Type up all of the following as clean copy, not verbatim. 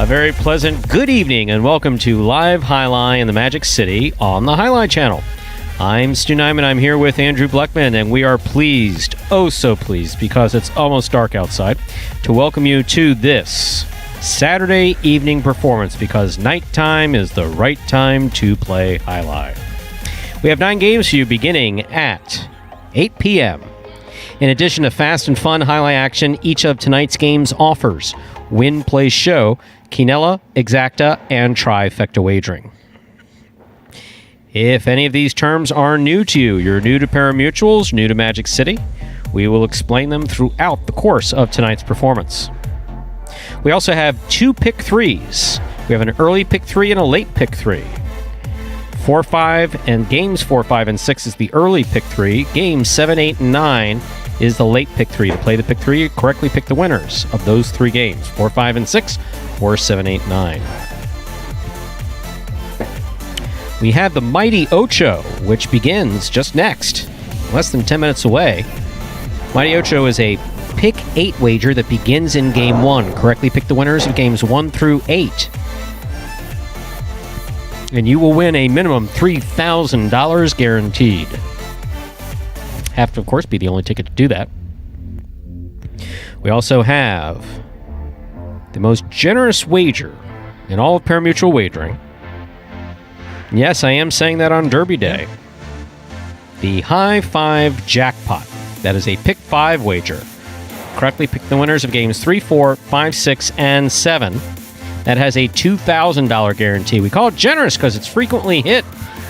very pleasant good evening and welcome to Live Jai-Alai in the Magic City on the Jai-Alai Channel. I'm Stu Nyman. I'm here with Andrew Bleckman, and we are pleased, oh so pleased, because it's almost dark outside, to welcome you to this Saturday evening performance, because nighttime is the right time to play Jai-Alai. We have 9 games for you beginning at 8 p.m. In addition to fast and fun Jai-Alai action, each of tonight's games offers Win, Play, Show, Quinella, Exacta, and Trifecta wagering. If any of these terms are new to you, you're new to pari-mutuels, new to Magic City, we will explain them throughout the course of tonight's performance. We also have 2 pick 3s. We have an early pick 3 and a late pick 3. 4, 5, and games 4, 5, and 6 is the early pick 3. Games 7, 8, and 9 is the late pick 3. To play the pick 3, correctly pick the winners of those 3 games, 4, 5, and 6, or 7, 8, 9. We have the Mighty Ocho, which begins just next, less than 10 minutes away. Mighty Ocho is a pick 8 wager that begins in game 1. Correctly pick the winners of games 1 through 8. And you will win a minimum $3,000 guaranteed. Have to, of course, be the only ticket to do that. We also have the most generous wager in all of pari-mutuel wagering. Yes, I am saying that on Derby Day. The High 5 Jackpot. That is a pick 5 wager. Correctly pick the winners of games 3, 4, 5, 6, and 7. That has a $2,000 guarantee. We call it generous because it's frequently hit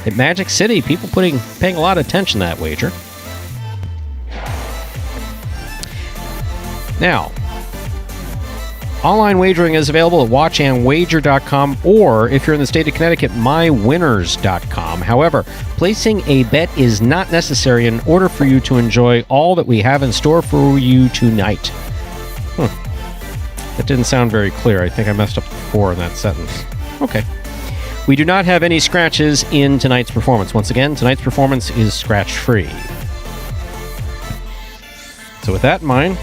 at Magic City. People paying a lot of attention to that wager. Now, online wagering is available at watchandwager.com, or if you're in the state of Connecticut, mywinners.com. However, placing a bet is not necessary in order for you to enjoy all that we have in store for you tonight. That didn't sound very clear. I think I messed up the 4 in that sentence. Okay. We do not have any scratches in tonight's performance. Once again, tonight's performance is scratch-free. So with that in mind,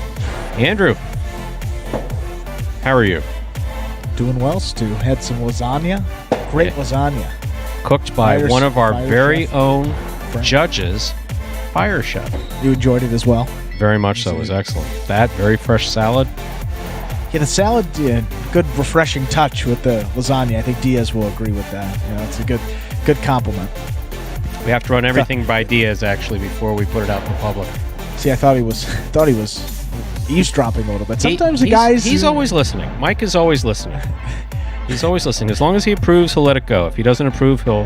Andrew, how are you? Doing well, Stu. Had some lasagna. Great lasagna. Cooked by one of our very own judges, Fire Chef. You enjoyed it as well? Very much so. It was excellent. That, very fresh salad. Yeah, the salad, good refreshing touch with the lasagna. I think Diaz will agree with that. It's a good compliment. We have to run everything by Diaz, actually, before we put it out in the public. See, I thought he was eavesdropping a little bit. Sometimes the guys... He's always listening. Mike is always listening. He's always listening. As long as he approves, he'll let it go. If he doesn't approve, he'll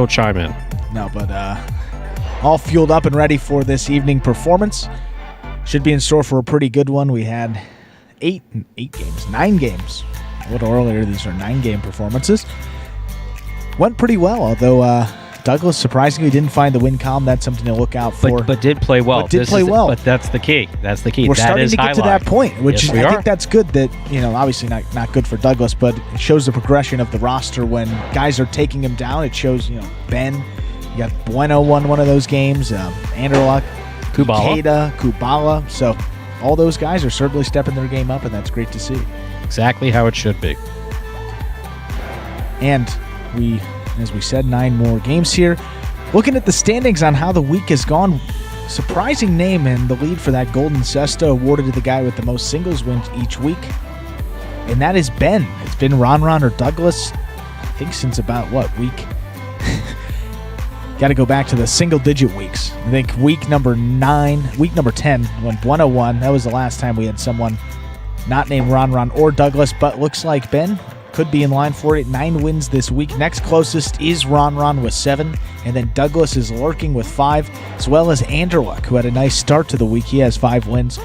chime in. No, but all fueled up and ready for this evening performance. Should be in store for a pretty good one. We had 9 games. A little earlier, these are 9-game performances. Went pretty well, although... Douglas surprisingly didn't find the win column. That's something to look out for. But did play well. But that's the key. That's the key. We're starting to get to that point, which I think that's good. That obviously not good for Douglas, but it shows the progression of the roster when guys are taking him down. It shows Ben. You got Bueno won one of those games. Anderluck, Kubala. So all those guys are certainly stepping their game up, and that's great to see. Exactly how it should be. And as we said, 9 more games here. Looking at the standings on how the week has gone, surprising name in the lead for that Golden Cesta awarded to the guy with the most singles wins each week, and that is Ben. It's been Ron or Douglas, I think since about, week? Got to go back to the single-digit weeks. I think week number 10, when Bueno won, that was the last time we had someone not named Ron or Douglas, but looks like Ben could be in line for it. 9 wins this week. Next closest is Ron with 7, and then Douglas is lurking with 5, as well as Anderluck, who had a nice start to the week. He has 5 wins.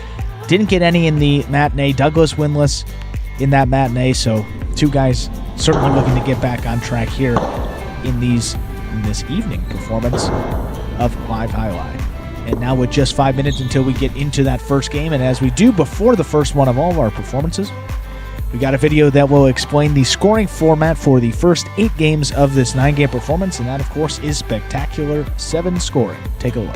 Didn't get any in the matinee. Douglas winless in that matinee, so 2 guys certainly looking to get back on track here in this evening performance of Live Jai-Alai. And now with just 5 minutes until we get into that first game, and as we do before the first one of all of our performances, we got a video that will explain the scoring format for the first 8 games of this 9-game performance, and that, of course, is spectacular 7 scoring. Take a look.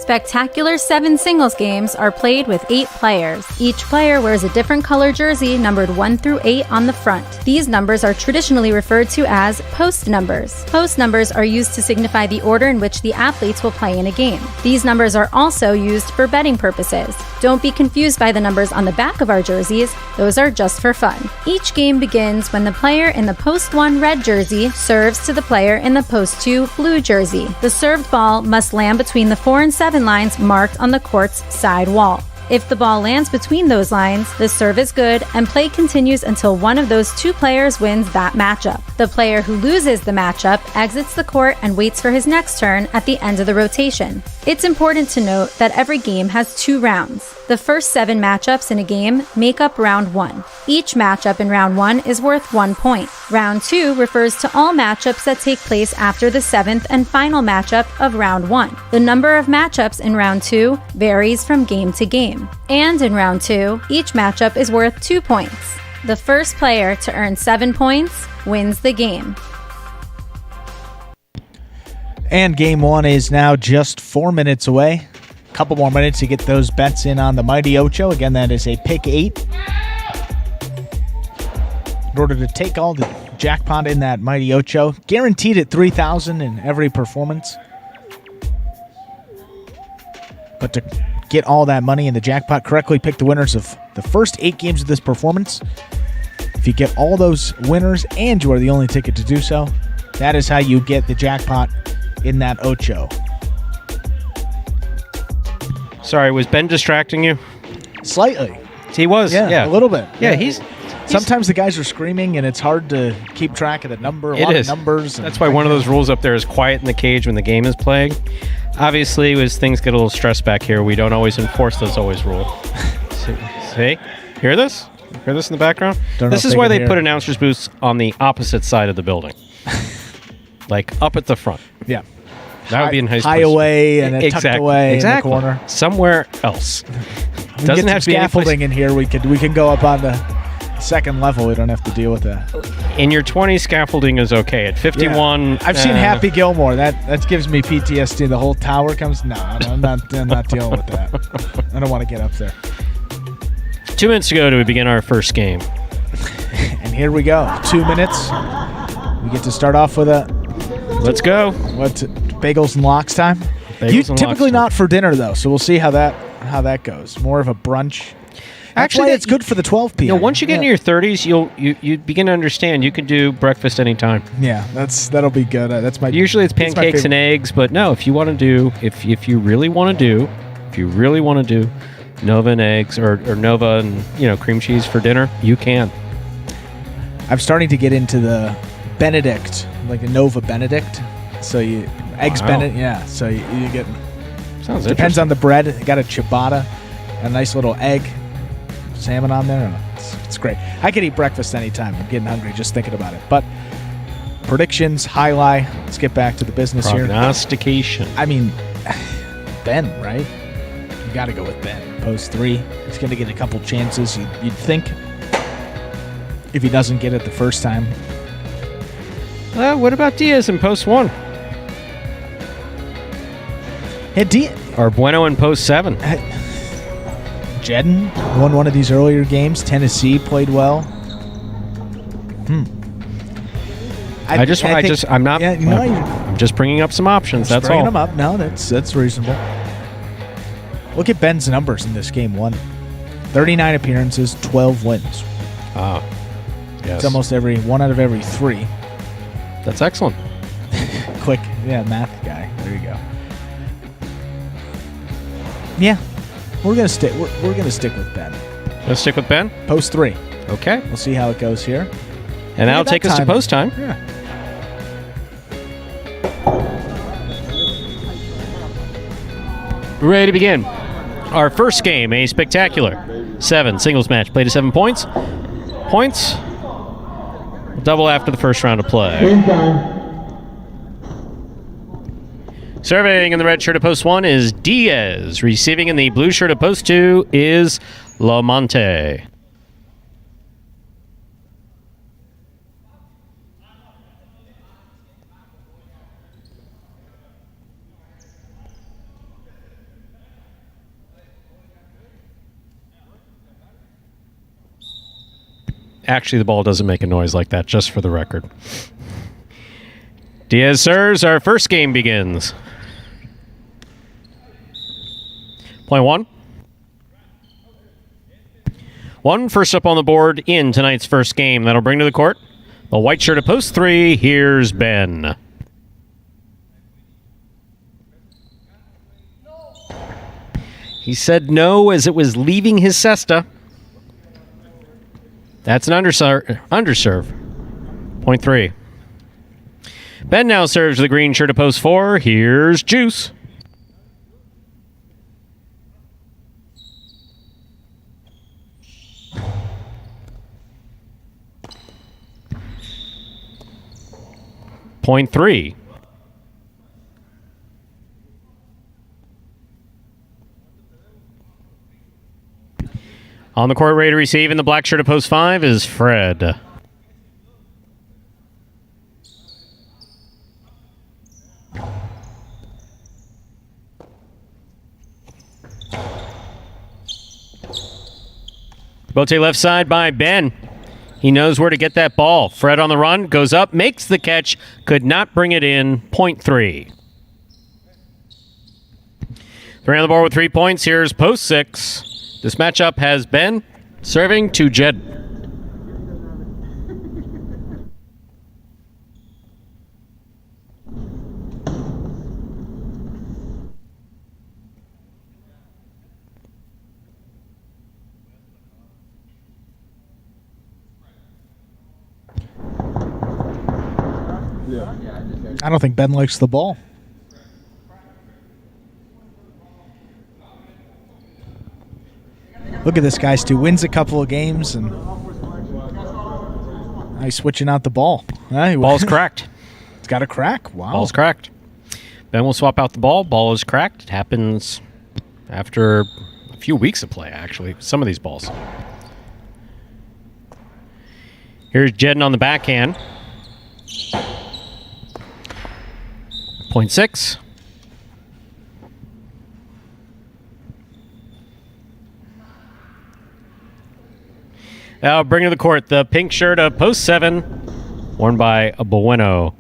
Spectacular 7 singles games are played with 8 players. Each player wears a different color jersey numbered 1 through 8 on the front. These numbers are traditionally referred to as post numbers. Post numbers are used to signify the order in which the athletes will play in a game. These numbers are also used for betting purposes. Don't be confused by the numbers on the back of our jerseys. Those are just for fun. Each game begins when the player in the post 1 red jersey serves to the player in the post 2 blue jersey. The served ball must land between the 4 and 7 lines marked on the court's side wall. If the ball lands between those lines, the serve is good and play continues until one of those 2 players wins that matchup. The player who loses the matchup exits the court and waits for his next turn at the end of the rotation. It's important to note that every game has 2 rounds. The first 7 matchups in a game make up round 1. Each matchup in round 1 is worth 1 point. Round 2 refers to all matchups that take place after the 7th and final matchup of round 1. The number of matchups in round 2 varies from game to game. And in round 2, each matchup is worth 2 points. The first player to earn 7 points wins the game. And game 1 is now just 4 minutes away. A couple more minutes to get those bets in on the Mighty Ocho. Again, that is a pick 8. In order to take all the jackpot in that Mighty Ocho, guaranteed at $3,000 in every performance. But to get all that money in the jackpot, correctly pick the winners of the first 8 games of this performance. If you get all those winners and you are the only ticket to do so, that is how you get the jackpot in that Ocho. Sorry, was Ben distracting you? Slightly. He was, yeah. A little bit. Yeah, he's sometimes the guys are screaming and it's hard to keep track of the number. A lot of numbers. That's why one of those rules up there is quiet in the cage when the game is playing. Obviously, as things get a little stressed back here, we don't always enforce those always rule. See? Hear this? Hear this in the background? This is why they put announcers' booths on the opposite side of the building. Like up at the front. Yeah. That would be in high school. High away and tucked away in the corner. Somewhere else. We doesn't have scaffolding in here. We can go up on the second level. We don't have to deal with that. In your 20s, scaffolding is okay. At 51, yeah. I've seen Happy Gilmore. That gives me PTSD. The whole tower comes. No, I'm not dealing with that. I don't want to get up there. 2 minutes ago to begin our first game. And here we go. 2 minutes. We get to start off with a. Let's go. What's bagels and locks time? Typically not for dinner though, so we'll see how that goes. More of a brunch. Actually, it's good for the 12 p.m. Once you get into your 30s, you begin to understand you can do breakfast anytime. Yeah, that'll be good. That's my. Usually it's pancakes and eggs, but no, if you really want to do Nova and eggs or Nova and cream cheese for dinner, you can. I'm starting to get into the Benedict, like a Nova Benedict. So eggs Benedict, yeah. So you get. Sounds depends on the bread. You got a ciabatta, a nice little egg, salmon on there. It's great. I could eat breakfast anytime. I'm getting hungry just thinking about it. But predictions, highlight. Let's get back to the business here. Prognostication. I mean, Ben, right? You got to go with Ben. Post 3. He's going to get a couple chances. You'd think if he doesn't get it the first time. What about Diaz in post 1? Hey, or Bueno in post 7. Jedden won one of these earlier games. Tennessee played well. I'm just bringing up some options. That's all. Bringing them up. No, that's reasonable. Look at Ben's numbers in this game. 39 appearances, 12 wins. Ah, yes. It's almost 1 out of every 3. That's excellent. Quick, math guy. There you go. Yeah, we're gonna stick. We're gonna stick with Ben. Let's stick with Ben. Post 3. Okay. We'll see how it goes here. And that'll take us to post time. Yeah. We're ready to begin. Our first game, a spectacular 7 singles match. Played to 7 points. Double after the first round of play. Serving in the red shirt of post 1 is Diaz. Receiving in the blue shirt of post 2 is Lamonte. Actually, the ball doesn't make a noise like that, just for the record. Diaz serves. Our first game begins. Point one. First up on the board in tonight's first game. That'll bring to the court the white shirt at post 3. Here's Ben. He said no as it was leaving his cesta. That's an underserve. Point 3. Ben now serves the green shirt at post 4. Here's Juice. Point 3. On the court, ready to receive in the black shirt at post 5 is Fred. Bote left side by Ben. He knows where to get that ball. Fred on the run, goes up, makes the catch, could not bring it in. Point 3. 3 on the board with 3 points. Here's post 6. This matchup has Ben serving to Jed. I don't think Ben likes the ball. Look at this guy, Stu. Wins a couple of games and now he's switching out the ball. Ball's cracked. It's got a crack. Wow. Ball's cracked. Ben will swap out the ball. Ball is cracked. It happens after a few weeks of play, actually. Some of these balls. Here's Jedden on the backhand. Point 6. Now bring to the court the pink shirt of post 7, worn by a Bueno.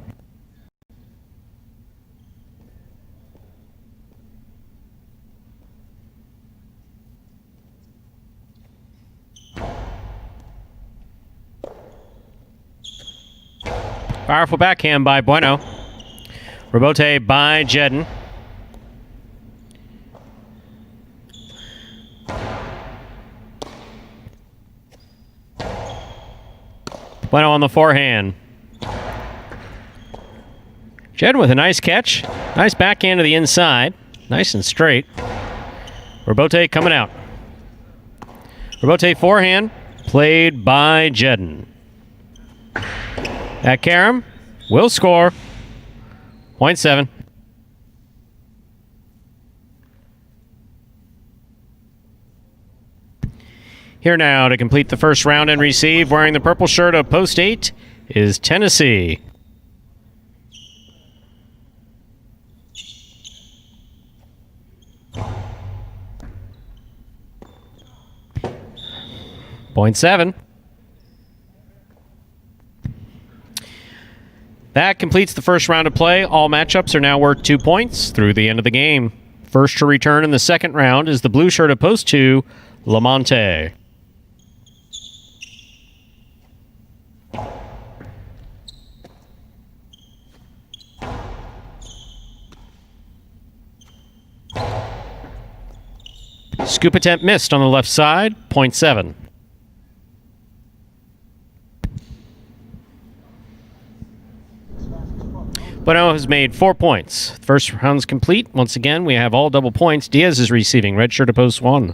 Powerful backhand by Bueno. Rebote by Jedden. Bueno on the forehand. Jedden with a nice catch. Nice backhand to the inside. Nice and straight. Rebote coming out. Rebote forehand. Played by Jedden. At Karam will score. Point 7. Here now to complete the first round and receive, wearing the purple shirt of post 8, is Tennessee. Point 7. That completes the first round of play. All matchups are now worth 2 points through the end of the game. First to return in the second round is the blue shirt of post 2, Lamonte. Scoop attempt missed on the left side, point 7. Bueno has made 4 points. First round's complete. Once again, we have all double points. Diaz is receiving red shirt to post 1.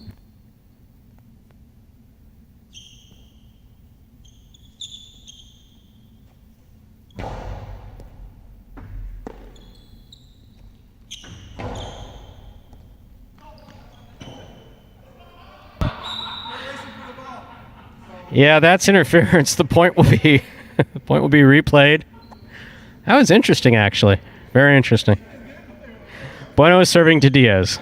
Yeah, that's interference. The point will be replayed. That was interesting, actually. Very interesting. Bueno is serving to Diaz.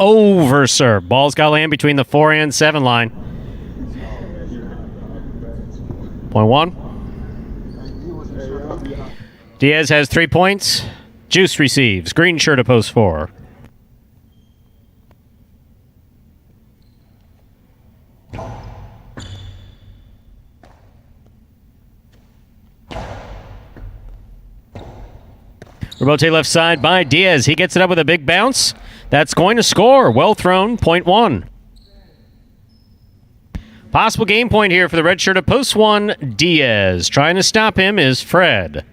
over serve. Ball's got to land between the 4 and 7 line. Point 1. Diaz has 3 points. Juice receives. Green shirt to post 4. Rebote left side by Diaz. He gets it up with a big bounce. That's going to score. Well thrown. Point 1. Possible game point here for the red shirt at post 1. Diaz. Trying to stop him is Fred.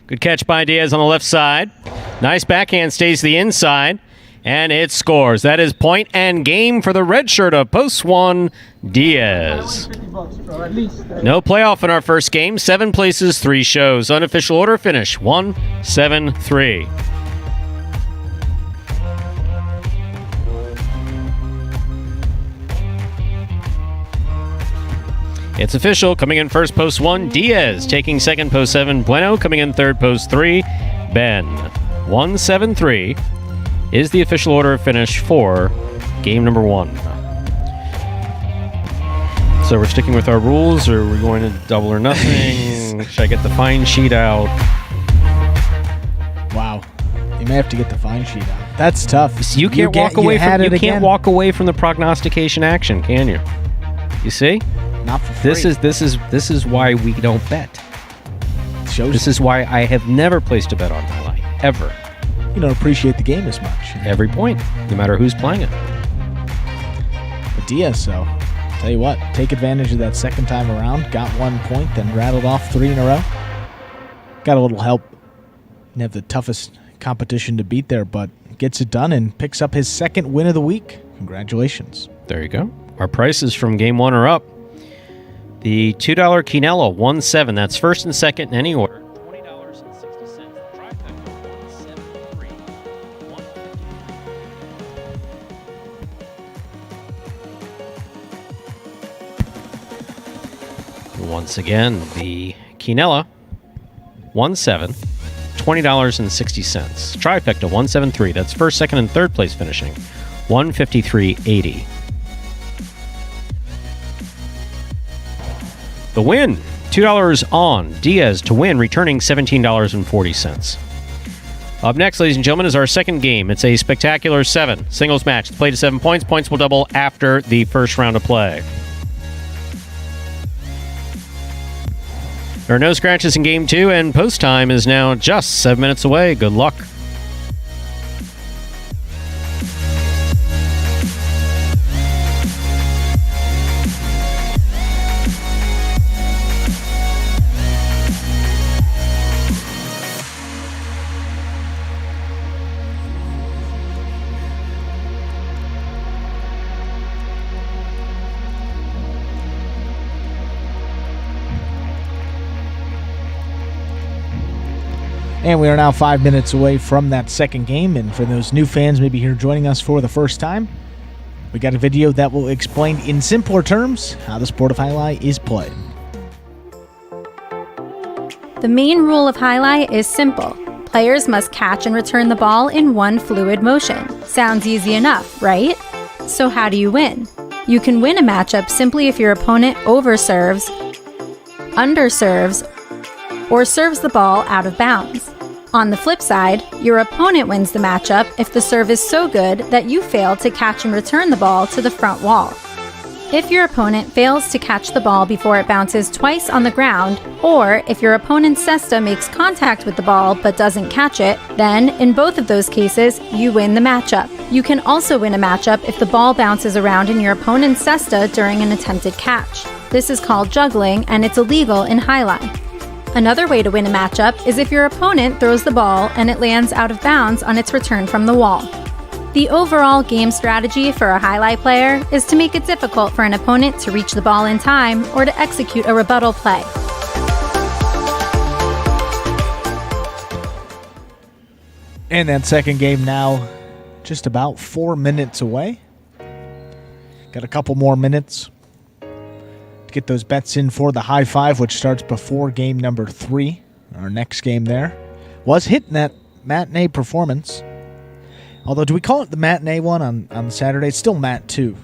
Good catch by Diaz on the left side. Nice backhand, stays to the inside, and it scores. That is point and game for the red shirt of post 1, Diaz. No playoff in our first game. 7 places, 3 shows. Unofficial order finish 1-7-3. It's official. Coming in first, post 1, Diaz. Taking second, post 7, Bueno. Coming in third, post 3, Ben. 1-7-3 is the official order of finish for game number 1. So we're sticking with our rules, or are we going to double or nothing? Should I get the fine sheet out? Wow. You may have to get the fine sheet out. That's tough. You can't walk away from you can't walk away from the prognostication action, can you? You see? Not for free. This is why we don't bet. This is why I have never placed a bet on Jai-Alai. Ever. You don't appreciate the game as much. Every point, no matter who's playing it. But Diaz, so tell you what, take advantage of that second time around. Got 1 point, then rattled off 3 in a row. Got a little help. Didn't have the toughest competition to beat there, but gets it done and picks up his second win of the week. Congratulations. There you go. Our prices from game 1 are up. The $2 Quinella, 1-7. That's first and second in any order. $20.60. Trifecta, 173. Once again, the Quinella, 1-7. $20.60. Trifecta, 173. That's first, second, and third place finishing. 153.80. The win, $2 on Diaz to win, returning $17.40. Up next, ladies and gentlemen, is our second game. It's a spectacular 7 singles match. It's played to 7 points. Points will double after the first round of play. There are no scratches in game 2, and post time is now just 7 minutes away. Good luck. And we are now 5 minutes away from that second game. And for those new fans maybe here joining us for the first time, we got a video that will explain in simpler terms how the sport of Jai-Alai is played. The main rule of Jai-Alai is simple. Players must catch and return the ball in one fluid motion. Sounds easy enough, right? So how do you win? You can win a matchup simply if your opponent overserves, underserves, or serves the ball out of bounds. On the flip side, your opponent wins the matchup if the serve is so good that you fail to catch and return the ball to the front wall. If your opponent fails to catch the ball before it bounces twice on the ground, or if your opponent's cesta makes contact with the ball but doesn't catch it, then in both of those cases, you win the matchup. You can also win a matchup if the ball bounces around in your opponent's cesta during an attempted catch. This is called juggling, and it's illegal in Jai-Alai. Another way to win a matchup is if your opponent throws the ball and it lands out of bounds on its return from the wall. The overall game strategy for a Jai-Alai player is to make it difficult for an opponent to reach the ball in time or to execute a rebuttal play. And that second game now just about 4 minutes away. Got a couple more minutes to get those bets in for the high five, which starts before game number 3. Our next game there was hitting that matinee performance. Although, do we call it the matinee one on Saturday? It's still Mat 2.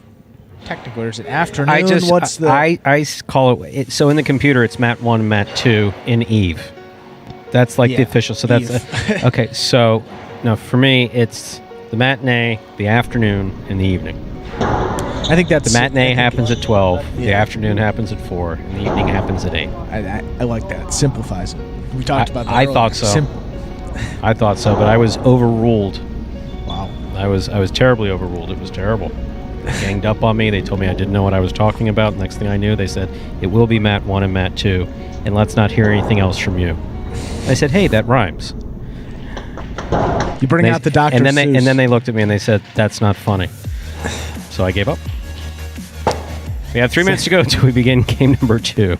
Technically, or is it afternoon? I call it, so in the computer, it's Mat 1 and Mat 2 in Eve. That's like the official. So that's okay. So, no, for me, it's the matinee, the afternoon, and the evening. I think that's... The matinee happens at 12, the afternoon happens at 4, and the evening happens at 8. I like that. It simplifies it. We talked about that I earlier. thought so. I thought so, but I was overruled. Wow. I was terribly overruled. It was terrible. They ganged up on me. They told me I didn't know what I was talking about. Next thing I knew, they said, it will be Mat 1 and Mat 2, and let's not hear anything else from you. I said, hey, that rhymes. You bring out the Dr. And then Seuss. they looked at me and they said, that's not funny. So I gave up. We have 3 minutes to go until we begin game number 2.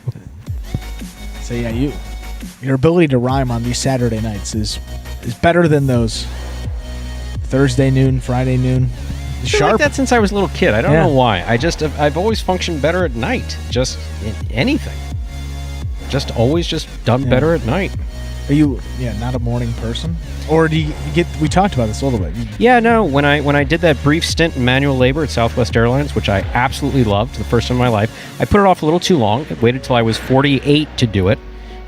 So yeah, your ability to rhyme on these Saturday nights is better than those Thursday noon, Friday noon. I've been like that since I was a little kid. I don't know why. I've always functioned better at night. Just in anything. Just always just done better at night. Are you not a morning person? Or do you get... We talked about this a little bit. Yeah, no. When I did that brief stint in manual labor at Southwest Airlines, which I absolutely loved the first time in my life, I put it off a little too long. I waited till I was 48 to do it,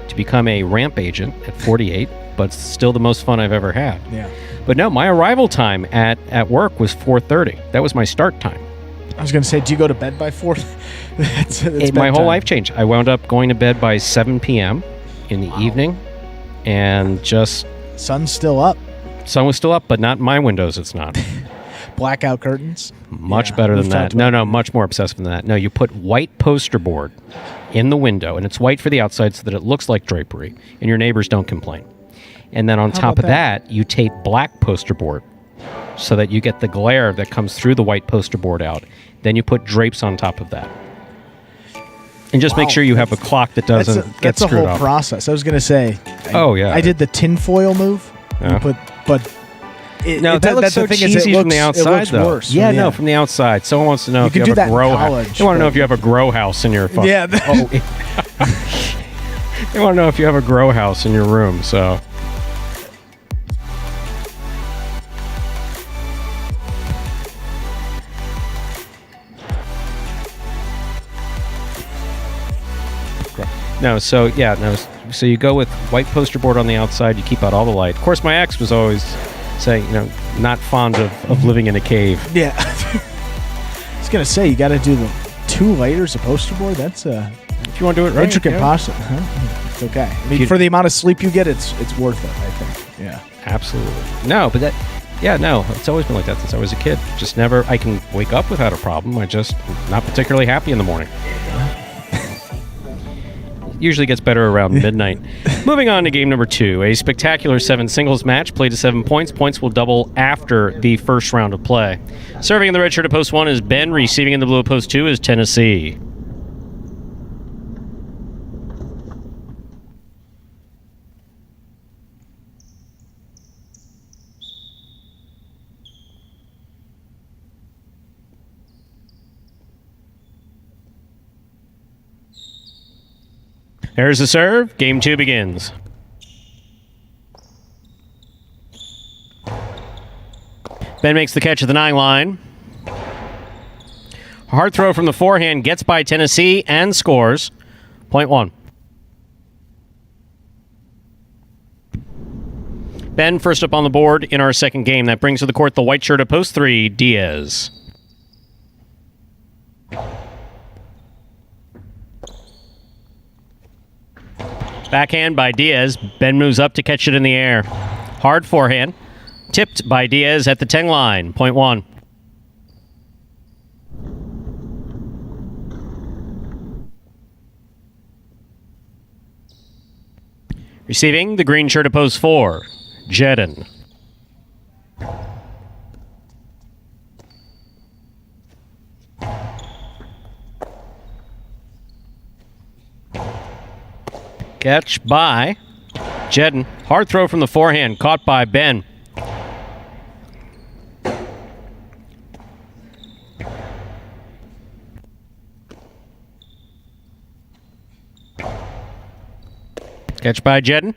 to become a ramp agent at 48, but still the most fun I've ever had. Yeah. But no, my arrival time at work was 4:30. That was my start time. I was going to say, do you go to bed by 4? My whole life changed. I wound up going to bed by 7 p.m. in the evening, and just... Sun's still up. Sun was still up, but not in my windows, it's not. Blackout curtains? Much better than that. No, much more obsessive than that. No, you put white poster board in the window, and it's white for the outside so that it looks like drapery, and your neighbors don't complain. And then on top of that, you tape black poster board so that you get the glare that comes through the white poster board out. Then you put drapes on top of that. And just make sure you have a clock that doesn't get screwed up. That's a whole process. I was going to say. I did the tinfoil move. Yeah. That looks so cheesy from the outside, it looks though. Worse. Yeah, no, from the outside. Someone wants to know if you have a grow house. They want to know if you have a grow house in your... Yeah. They want to know if you have a grow house in your room, so... So you go with white poster board on the outside, you keep out all the light. Of course, my ex was always saying, not fond of living in a cave. Yeah. I was going to say, you got to do the 2 layers of poster board. That's if you want to do it right. Intricate process. Huh? It's okay. I mean, for the amount of sleep you get, it's worth it, I think. Yeah. Absolutely. No, but it's always been like that since I was a kid. Just never, I can wake up without a problem. I just not particularly happy in the morning. Usually gets better around midnight. Moving on to game number 2, a spectacular 7 singles match played to 7 points. Points will double after the first round of play. Serving in the red shirt at post 1 is Ben. Receiving in the blue at post 2 is Tennessee. There's the serve. Game 2 begins. Ben makes the catch at the 9 line. A hard throw from the forehand gets by Tennessee and scores. Point 1. Ben first up on the board in our second game. That brings to the court the white shirt at post 3, Diaz. Backhand by Diaz. Ben moves up to catch it in the air. Hard forehand. Tipped by Diaz at the 10 line. Point 1. Receiving the green shirt at post 4, Jedin. Catch by Jedin. Hard throw from the forehand. Caught by Ben. Catch by Jedden.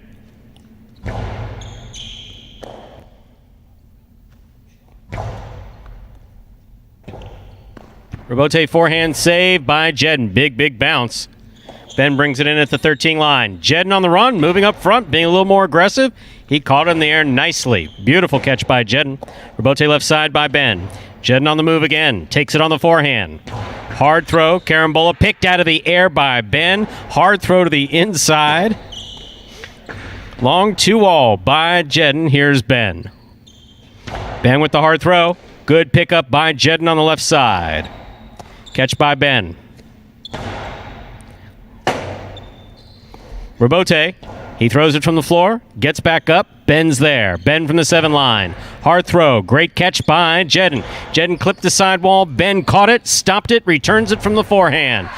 Robote forehand save by Jedden. Big bounce. Ben brings it in at the 13 line. Jedden on the run, moving up front, being a little more aggressive. He caught it in the air nicely. Beautiful catch by Jedden. Robote left side by Ben. Jedden on the move again. Takes it on the forehand. Hard throw. Carambola picked out of the air by Ben. Hard throw to the inside. Long 2-all by Jedden. Here's Ben. Ben with the hard throw. Good pickup by Jedden on the left side. Catch by Ben. Robote, he throws it from the floor, gets back up, Ben's there. Ben from the 7 line. Hard throw, great catch by Jedden. Jedden clipped the sidewall, Ben caught it, stopped it, returns it from the forehand.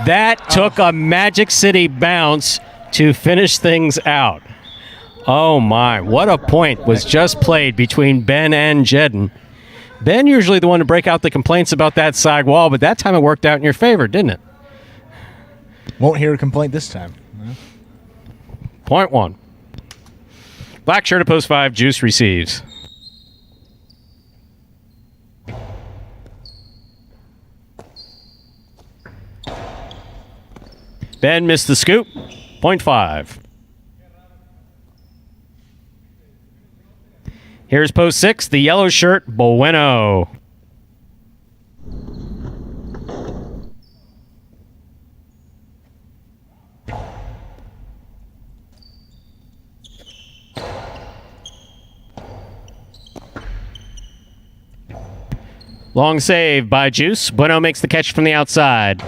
That took a Magic City bounce to finish things out. Oh my, what a point was just played between Ben and Jedden. Ben usually the one to break out the complaints about that side wall, but that time it worked out in your favor, didn't it? Won't hear a complaint this time. Point 1. Black shirt at post 5, Juice receives. Ben missed the scoop. Point 5. Here's post 6, the yellow shirt, Bueno. Long save by Juice. Bueno makes the catch from the outside.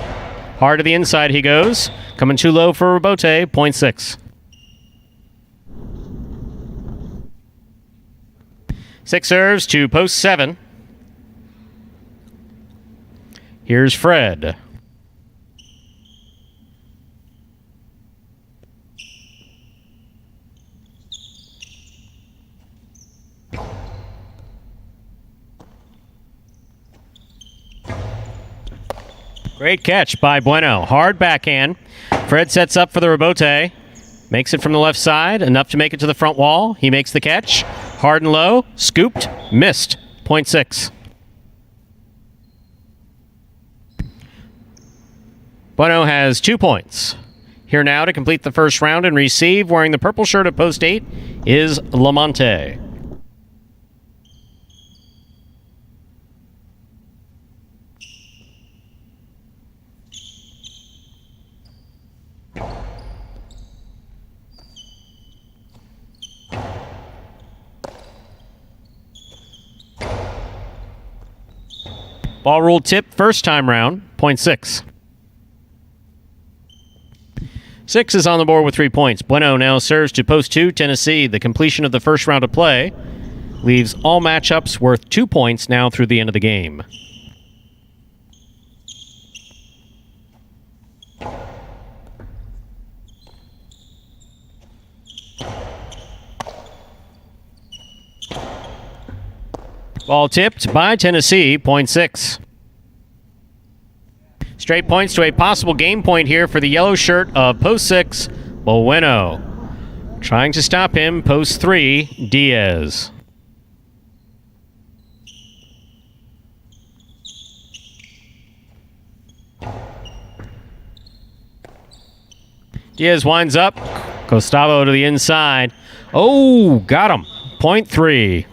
Hard to the inside he goes. Coming too low for Robote. Point 6. 6 serves to post 7. Here's Fred. Great catch by Bueno. Hard backhand. Fred sets up for the Robote. Makes it from the left side. Enough to make it to the front wall. He makes the catch. Hard and low. Scooped. Missed. Point 6. Bueno has 2 points. Here now to complete the first round and receive, wearing the purple shirt at post 8, is Lamonte. Ball rule tip first time round, point 6. 6 is on the board with 3 points. Bueno now serves to post 2, Tennessee. The completion of the first round of play leaves all matchups worth 2 points now through the end of the game. Ball tipped by Tennessee, point 6. Straight points to a possible game point here for the yellow shirt of post 6, Bueno. Trying to stop him, post 3, Diaz. Diaz winds up. Gustavo to the inside. Oh, got him. Point 3.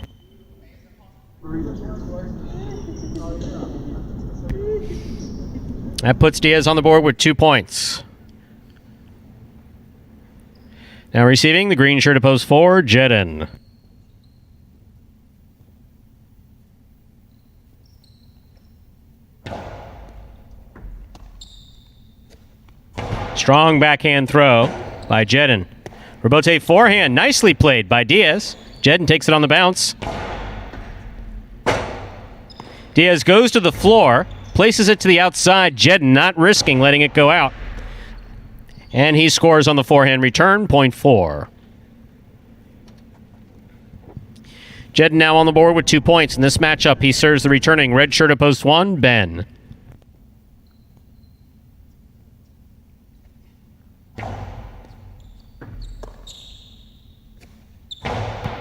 That puts Diaz on the board with 2 points. Now receiving the green shirt of post 4, Jedden. Strong backhand throw by Jedden. Robote forehand, nicely played by Diaz. Jedden takes it on the bounce. Diaz goes to the floor, places it to the outside. Jedden not risking letting it go out. And he scores on the forehand return, point 4. Jedden now on the board with 2 points. In this matchup, he serves the returning red shirt at post 1, Ben.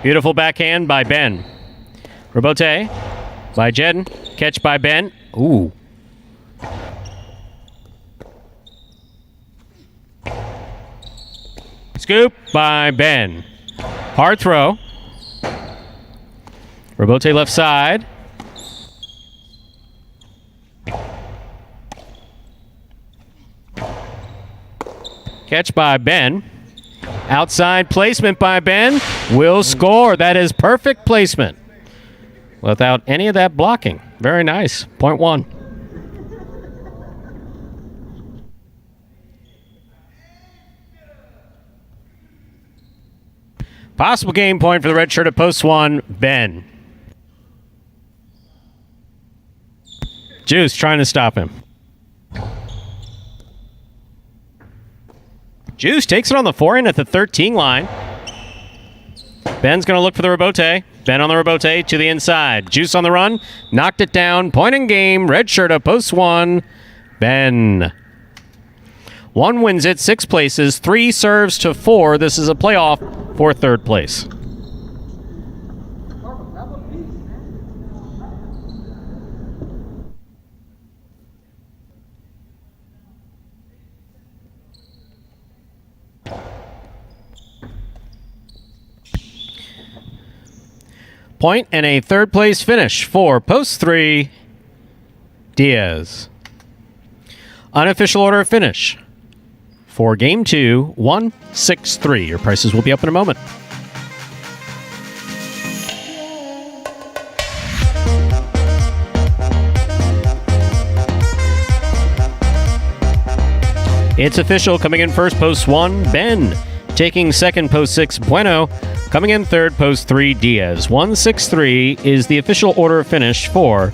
Beautiful backhand by Ben. Rebote by Jedden. Catch by Ben. Ooh. Scoop by Ben. Hard throw. Rebote left side. Catch by Ben. Outside placement by Ben. Will score. That is perfect placement. Without any of that blocking. Very nice. Point one. Possible game point for the red shirt at post one, Ben. Juice trying to stop him. Juice takes it on the forehand at the 13 line. Ben's going to look for the rebote. Ben on the rebote to the inside. Juice on the run. Knocked it down. Point in game. Red shirt up post one. Ben. One wins it 6 places. 3 serves to 4. This is a playoff for 3rd place. Point and a 3rd place finish for post 3, Diaz. Unofficial order of finish for game 2, 1-6-3. Your prices will be up in a moment. It's official. Coming in first, post 1, Ben. Taking second, post 6, Bueno. Coming in third, post 3, Diaz. 1-6-3 is the official order of finish for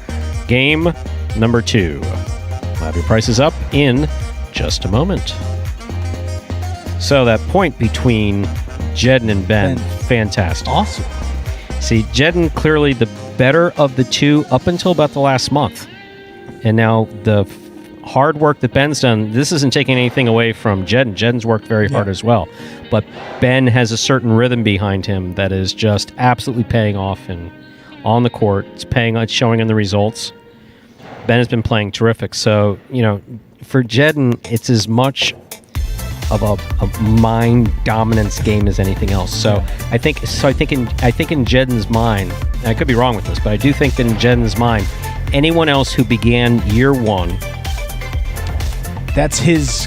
game number 2. We'll have your prices up in just a moment. So that point between Jedden and Ben, fantastic. Awesome. See, Jedden clearly the better of the two up until about the last month. And now the hard work that Ben's done, this isn't taking anything away from Jedden. Jedden's worked very hard as well. But Ben has a certain rhythm behind him that is just absolutely paying off and on the court. It's showing in the results. Ben has been playing terrific. So, for Jedden, it's as much of a mind dominance game as anything else. So I think in Jedden's mind, and I could be wrong with this, but I do think that in Jedden's mind, anyone else who began year 1, that's his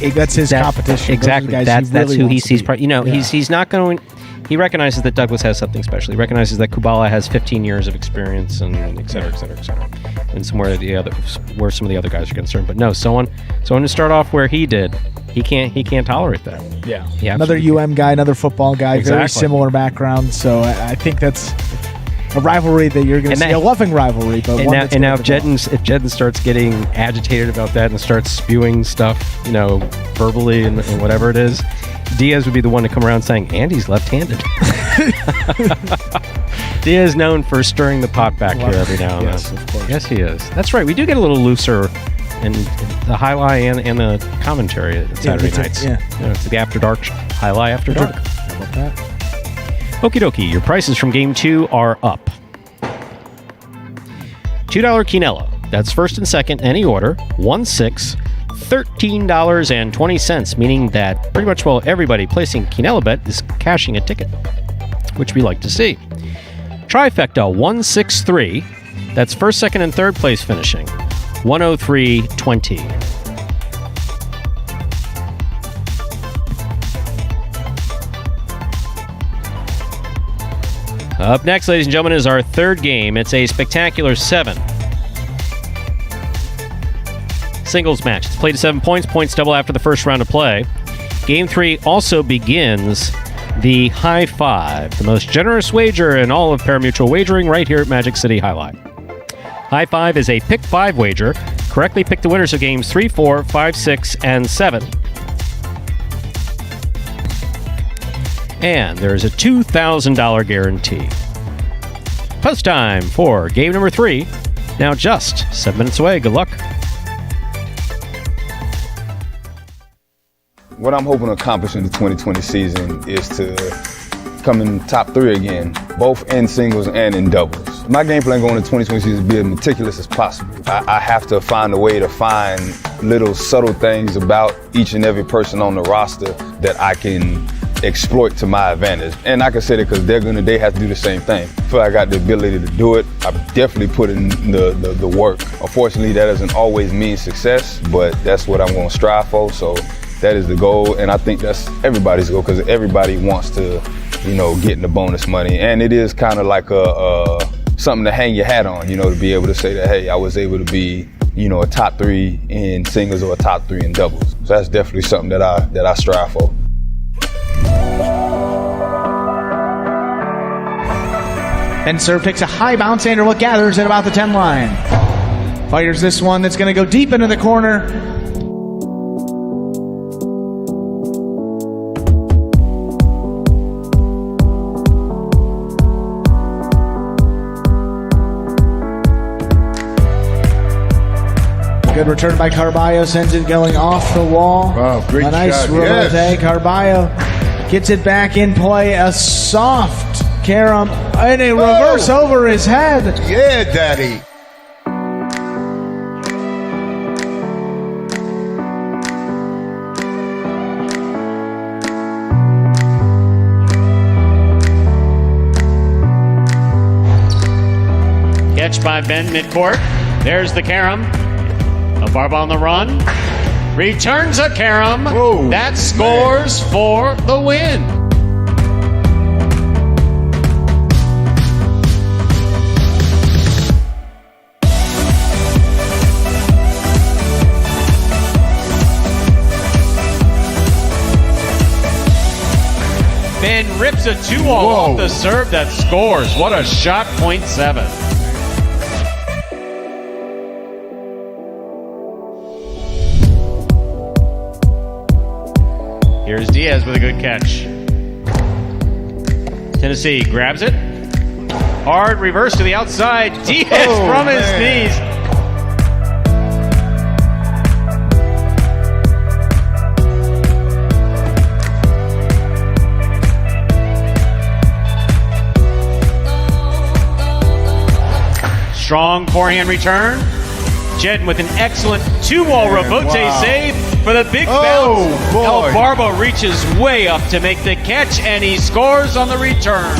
competition. Exactly. That's who he sees. He's not going. He recognizes that Douglas has something special. He recognizes that Kubala has 15 years of experience, and et cetera, et cetera, et cetera. And where some of the other guys are concerned. But no, someone to start off where he did, he can't tolerate that. Yeah. Another UM guy, another football guy, very similar background. So I think that's a rivalry that you're going to see, a loving rivalry. But if Jedden starts getting agitated about that and starts spewing stuff, verbally and whatever it is, Diaz would be the one to come around saying, Andy's left-handed. Diaz known for stirring the pot back here every now and then. Yes, of course. Yes, he is. That's right. We do get a little looser in the highlight and the commentary at Saturday nights. It's the After Dark highlight After Dark. How about that? Okie dokie. Your prices from game 2 are up. $2 Quinella. That's first and second, any order. 1-6. $13.20, meaning that pretty much everybody placing Quinella bet is cashing a ticket, which we like to see. Trifecta 1-6-3. That's first, second, and third place finishing. 103.20. Up next, ladies and gentlemen, is our third game. It's a spectacular 7. Singles match. It's played to 7 points. Points double after the first round of play. Game 3 also begins the High Five, the most generous wager in all of parimutuel wagering right here at Magic City Jai-Alai. High Five is a pick 5 wager. Correctly pick the winners of games 3, 4, 5, 6, and 7. And there is a $2,000 guarantee. Post time for game number 3. Now just 7 minutes away. Good luck. What I'm hoping to accomplish in the 2020 season is to coming top 3 again, both in singles and in doubles. My game plan going into 2020 is to be as meticulous as possible. I have to find a way to find little subtle things about each and every person on the roster that I can exploit to my advantage. And I can say that because they have to do the same thing. I feel like I got the ability to do it. I definitely put in the work. Unfortunately, that doesn't always mean success, but that's what I'm going to strive for. So that is the goal, and I think that's everybody's goal because everybody wants to, get in the bonus money. And it is kind of like something to hang your hat on, to be able to say that, hey, I was able to be, a top 3 in singles or a top 3 in doubles. So that's definitely something that I strive for. Then serve takes a high bounce, and what gathers at about the 10 line. Fires this one that's going to go deep into the corner. Good return by Carballo, sends it going off the wall. Wow, great shot. A nice rebote. Yes. Carballo gets it back in play. A soft carom and a reverse over his head. Yeah, Daddy. Catch by Ben midcourt. There's the carom. A Barba on the run. Returns a carom. Whoa, that scores for the win. Ben rips a 2-all off the serve that scores. What a shot, .7. Here's Diaz with a good catch. Tennessee grabs it. Hard reverse to the outside. Diaz from his knees. Strong forehand return. Jedden with an excellent 2-wall rebote save for the big bounce. El Barba reaches way up to make the catch, and he scores on the return.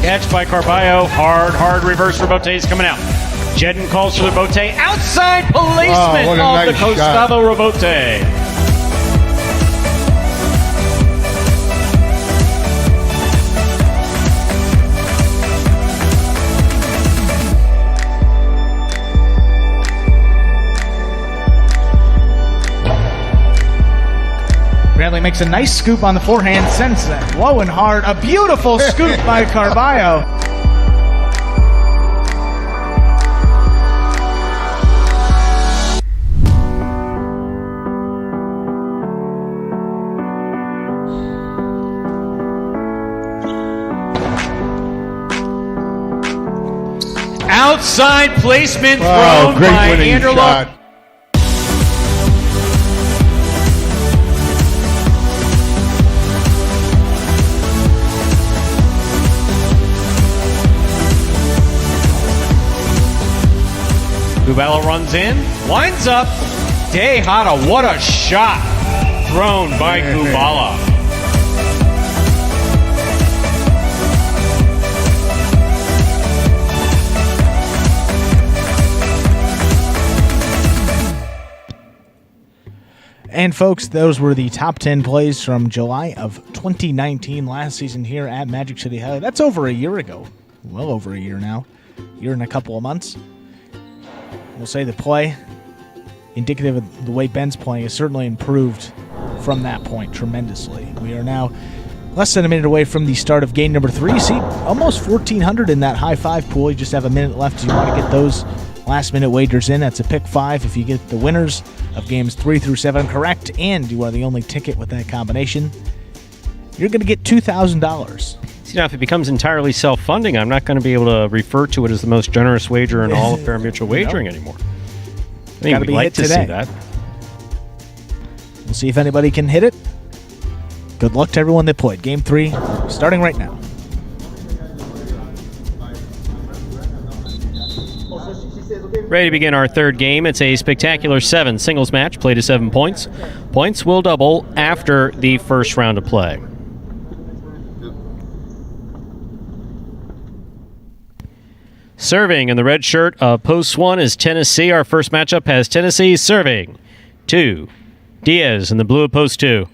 Catch by Carballo. Hard reverse rebote is coming out. Jedden calls for the rebote. Outside placement of nice the Gustavo rebote. Bradley makes a nice scoop on the forehand, sends that low and hard. A beautiful scoop by Carballo. Outside placement thrown by Anderlock. Kubala runs in, winds up. Tejada, what a shot thrown by Kubala. And folks, those were the top 10 plays from July of 2019, last season here at Magic City Jai-Alai. That's over a year ago. Well over a year now. Year and a couple of months. We'll say the play, indicative of the way Ben's playing, has certainly improved from that point tremendously. We are now less than a minute away from the start of game number 3. See, almost 1,400 in that high 5 pool. You just have a minute left. You want to get those last-minute wagers in. That's a pick 5 if you get the winners of games 3 through 7 correct, and you are the only ticket with that combination. you're going to get $2,000. See, now if it becomes entirely self-funding, I'm not going to be able to refer to it as the most generous wager in all of fair mutual wagering anymore. I think we'd like to see that. We'll see if anybody can hit it. Good luck to everyone that played. Game 3, starting right now. Ready to begin our third game. It's a spectacular 7 singles match, played to 7 points. Points will double after the first round of play. Serving in the red shirt of Post 1 is Tennessee. Our first matchup has Tennessee serving to Diaz in the blue of Post 2.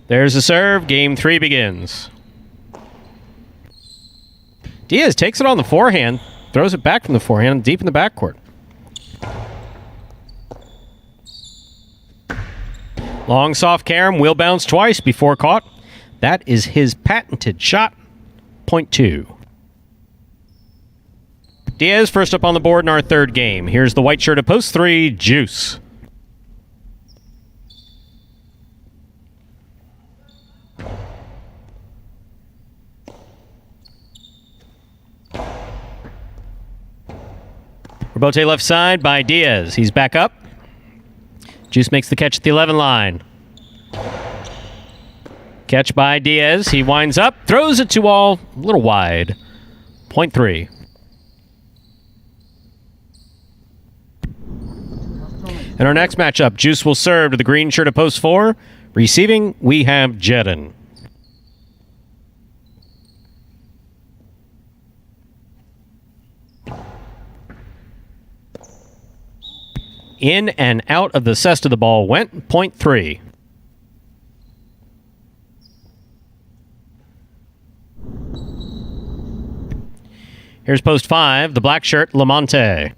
There's the serve. Game 3 begins. Diaz takes it on the forehand, throws it back from the forehand, deep in the backcourt. Long, soft carom, will bounce twice before caught. That is his patented shot. Point 2. Diaz first up on the board in our third game. Here's the white shirt of Post 3, Juice. Rebote left side by Diaz. He's back up. Juice makes the catch at the 11 line. Catch by Diaz. He winds up, throws it to all, a little wide. Point 3. In our next matchup, Juice will serve to the green shirt of Post 4. Receiving, we have Jedin. In and out of the cest of the ball went. Point 3. Here's Post 5, the black shirt, Lamonte.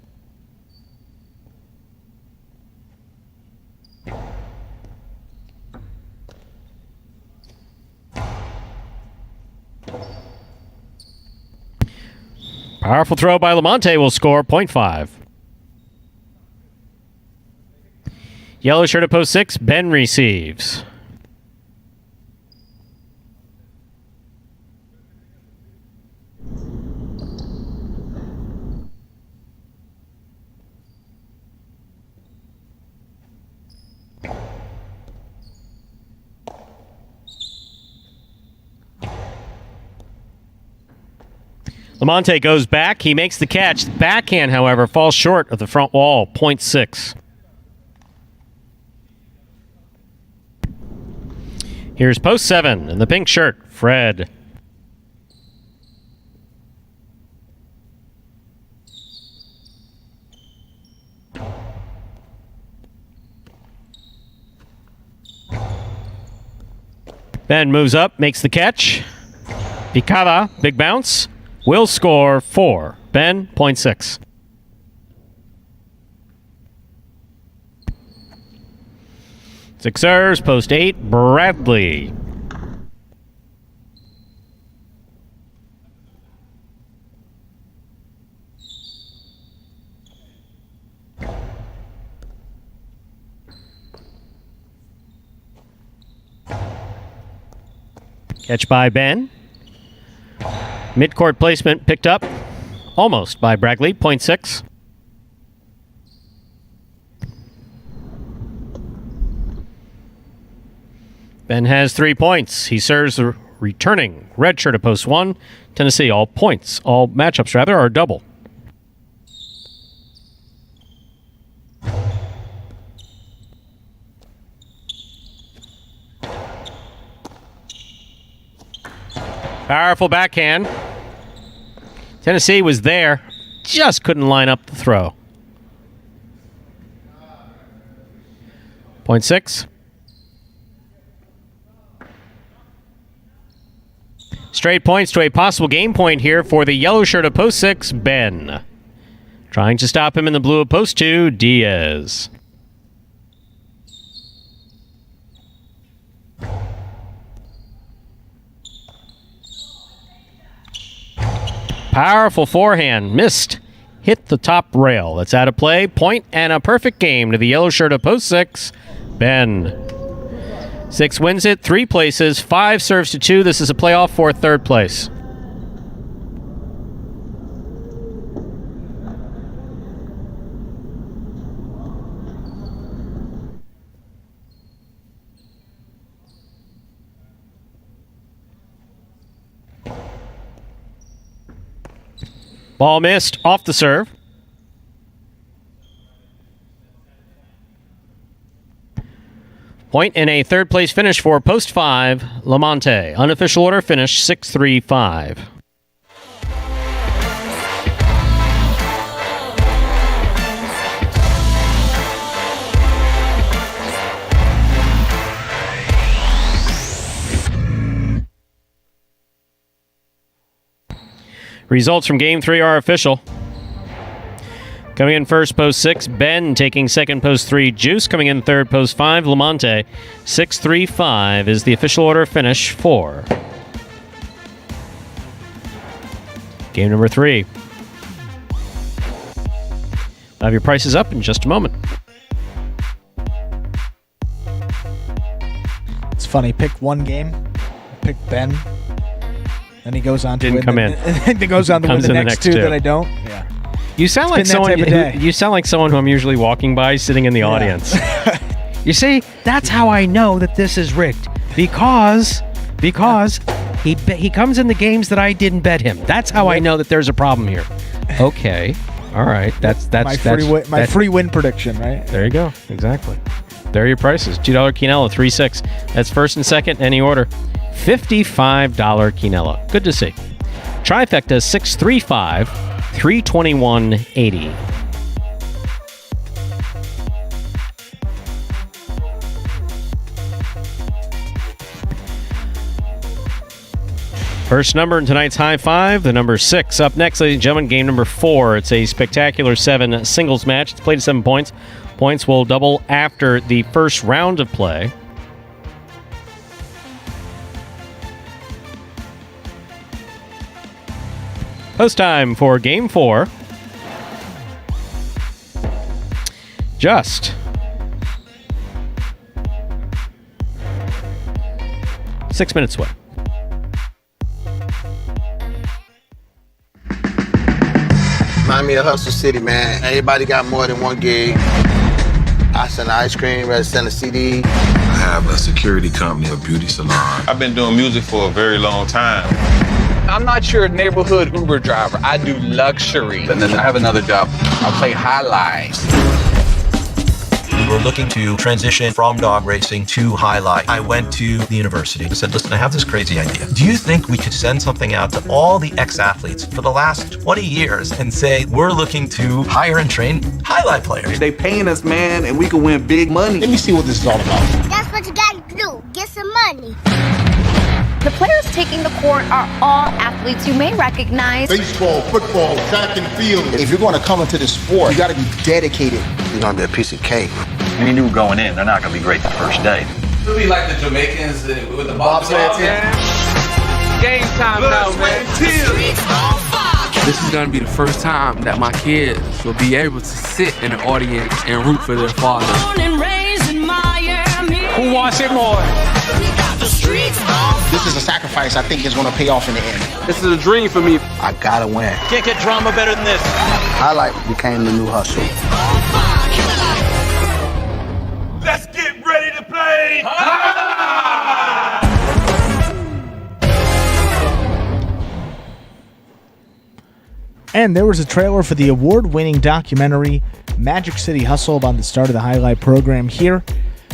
Powerful throw by Lamonte will score. Point 5. Yellow shirt at Post 6, Ben receives. Lamonte goes back. He makes the catch. The backhand, however, falls short of the front wall. Point 6. Here's Post 7 in the pink shirt, Fred. Ben moves up, makes the catch. Picada, big bounce, will score 4. Ben, point 6. Sixers, Post 8, Bradley. Catch by Ben. Midcourt placement picked up almost by Bradley, point 6. Ben has 3 points. He serves the returning red shirt at Post 1. Tennessee, all matchups rather, are double. Powerful backhand. Tennessee was there, just couldn't line up the throw. Point 6. Straight points to a possible game point here for the yellow shirt of Post 6, Ben. Trying to stop him in the blue of Post 2, Diaz. Powerful forehand, missed hit the top rail. That's out of play. Point and a perfect game to the yellow shirt of post 6, Ben. 6 wins it, 3 places, 5 serves to 2. This is a playoff for 3rd place. Ball missed off the serve. Point and a 3rd place finish for post 5, Lamonte. Unofficial order finish 6-3-5. Results from Game 3 are official. Coming in first, post 6, Ben. Taking second, post 3, Juice. Coming in third, post 5, Lamonte. 6-3-5 is the official order finish for game number 3. I'll have your prices up in just a moment. It's funny. Pick one game, pick Ben, then he goes on to Didn't win. come in. He goes on to win the next two that I don't. Yeah. You sound like someone. You sound like someone who I'm usually walking by, sitting in the audience. You see, that's how I know that this is rigged because he comes in the games that I didn't bet him. That's how I know that there's a problem here. Okay, all right. That's my free win prediction, right? There you go. Exactly. There are your prices. $2 quinella, 3-6. That's first and second, any order. $55 quinella. Good to see. Trifecta 6-3-5, 321.80. First number in tonight's high five, the number 6. Up next, ladies and gentlemen, game number 4. It's a spectacular 7 singles match. It's played at 7 points. Points will double after the first round of play. Post time for game 4. Just 6 minutes away. Remind me of Hustle City, man. Everybody got more than one gig. I sell ice cream, I sell a CD. I have a security company, a beauty salon. I've been doing music for a very long time. I'm not your neighborhood Uber driver. I do luxury. And then I have another job. I play highlights. We were looking to transition from dog racing to highlight. I went to the university and said, listen, I have this crazy idea. Do you think we could send something out to all the ex-athletes for the last 20 years and say, we're looking to hire and train highlight players? They paying us, man, and we can win big money. Let me see what this is all about. That's what you gotta do. Get some money. The players taking the court are all athletes you may recognize. Baseball, football, track and field. If you're going to come into this sport, you got to be dedicated. You're going to be a piece of cake. We knew going in, they're not going to be great the first day. It'll be like the Jamaicans with the bobsled team. Game time now, man. This is going to be the first time that my kids will be able to sit in the audience and root for their father. Who wants it more? This is a sacrifice I think is going to pay off in the end. This is a dream for me. I got to win. Can't get drama better than this. Highlight became the new hustle. Let's get ready to play. And there was a trailer for the award-winning documentary Magic City Hustle about the start of the highlight program here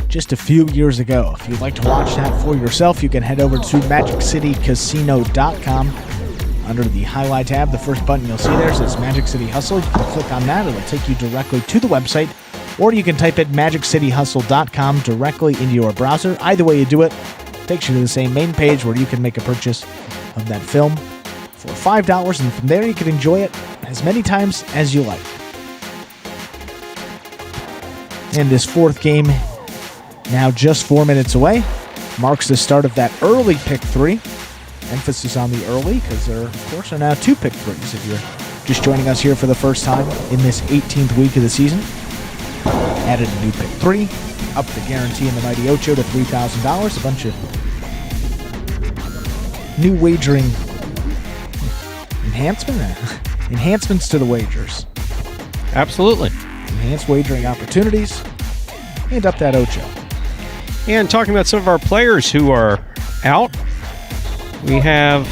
just a few years ago. If you'd like to watch that for yourself, you can head over to MagicCityCasino.com. Under the highlight tab, the first button you'll see there says Magic City Hustle. You can click on that. It'll take you directly to the website, or you can type in MagicCityHustle.com directly into your browser. Either way you do it, takes you to the same main page where you can make a purchase of that film for $5, and from there you can enjoy it as many times as you like. And this fourth game, now just 4 minutes away, marks the start of that early pick 3. Emphasis on the early, because there, of course, are now 2 pick 3s if you're just joining us here for the first time in this 18th week of the season, added a new pick 3, up the guarantee in the Mighty Ocho to $3,000. A bunch of new wagering enhancements to the wagers. Absolutely. Enhanced wagering opportunities, and up that Ocho. And talking about some of our players who are out, we have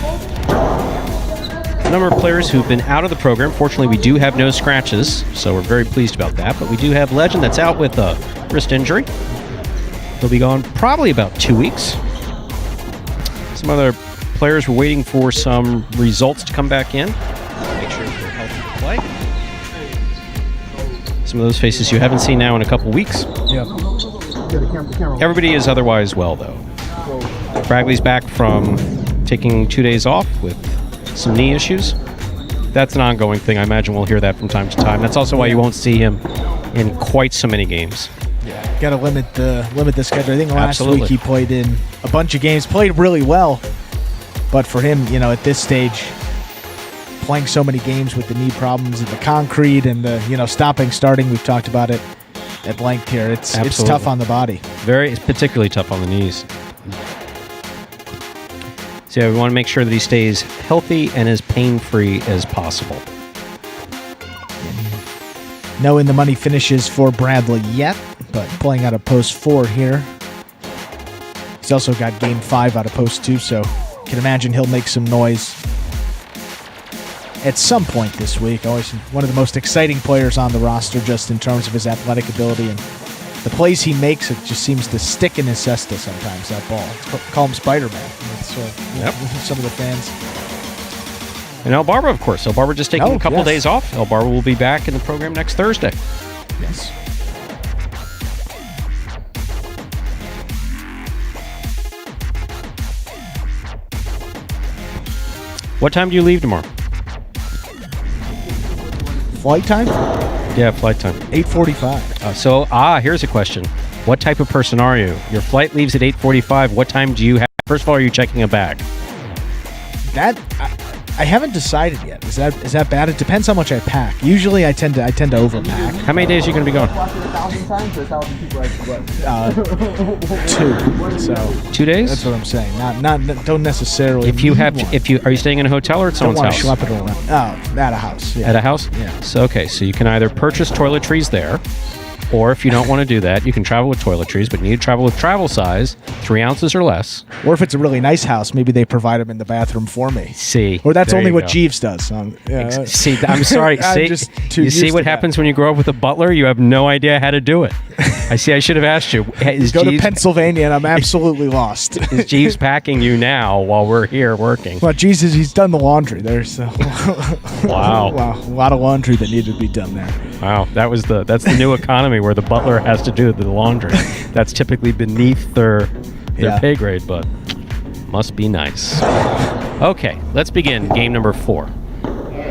a number of players who've been out of the program. Fortunately, we do have no scratches, so we're very pleased about that. But we do have Legend that's out with a wrist injury. He'll be gone probably about 2 weeks. Some other players were waiting for some results to come back in. Make sure they're healthy to play. Some of those faces you haven't seen now in a couple weeks. Yeah. Everybody is otherwise well, though. Bragley's back from taking 2 days off with some knee issues. That's an ongoing thing. I imagine we'll hear that from time to time. That's also why you won't see him in quite so many games. Yeah, got to limit the schedule. I think last Absolutely. week he played in a bunch of games, played really well. But for him, at this stage, playing so many games with the knee problems and the concrete and the, stopping, starting, we've talked about it at length here. It's tough on the body. It's particularly tough on the knees. So yeah, we want to make sure that he stays healthy and as pain-free as possible. No in the money finishes for Bradley yet, but playing out of post 4 here. He's also got game 5 out of post 2, so can imagine he'll make some noise at some point this week. Always one of the most exciting players on the roster, just in terms of his athletic ability and the plays he makes. It just seems to stick in his cesta sometimes, that ball. Call him Spider-Man. That's some of the fans. And El Barba, of course. El Barba just taking a couple days off. El Barba will be back in the program next Thursday. Yes. What time do you leave tomorrow? Flight time? Yeah, flight time. 8:45. Here's a question. What type of person are you? Your flight leaves at 8:45. What time do you have? First of all, are you checking a bag? That I haven't decided yet. Is that bad? It depends how much I pack. Usually I tend to overpack. How many days are you going to be gone? 2. So 2 days? That's what I'm saying. Not don't necessarily. Are you staying in a hotel or at someone's house? Don't want to schlep it around. Oh, at a house. Yeah. At a house? Yeah. So so you can either purchase toiletries there, or if you don't want to do that, you can travel with toiletries, but you need to travel with travel size, 3 ounces or less. Or if it's a really nice house, maybe they provide them in the bathroom for me. See. Or that's only what Jeeves does. See, I'm sorry. You see what happens when you grow up with a butler? You have no idea how to do it. I should have asked you. Go to Pennsylvania and I'm absolutely lost. Is Jeeves packing you now while we're here working? Well, Jesus, he's done the laundry. There's wow. A lot of laundry that needed to be done there. Wow, that's the new economy where the butler has to do the laundry. That's typically beneath their pay grade, but must be nice. Okay, let's begin game number 4.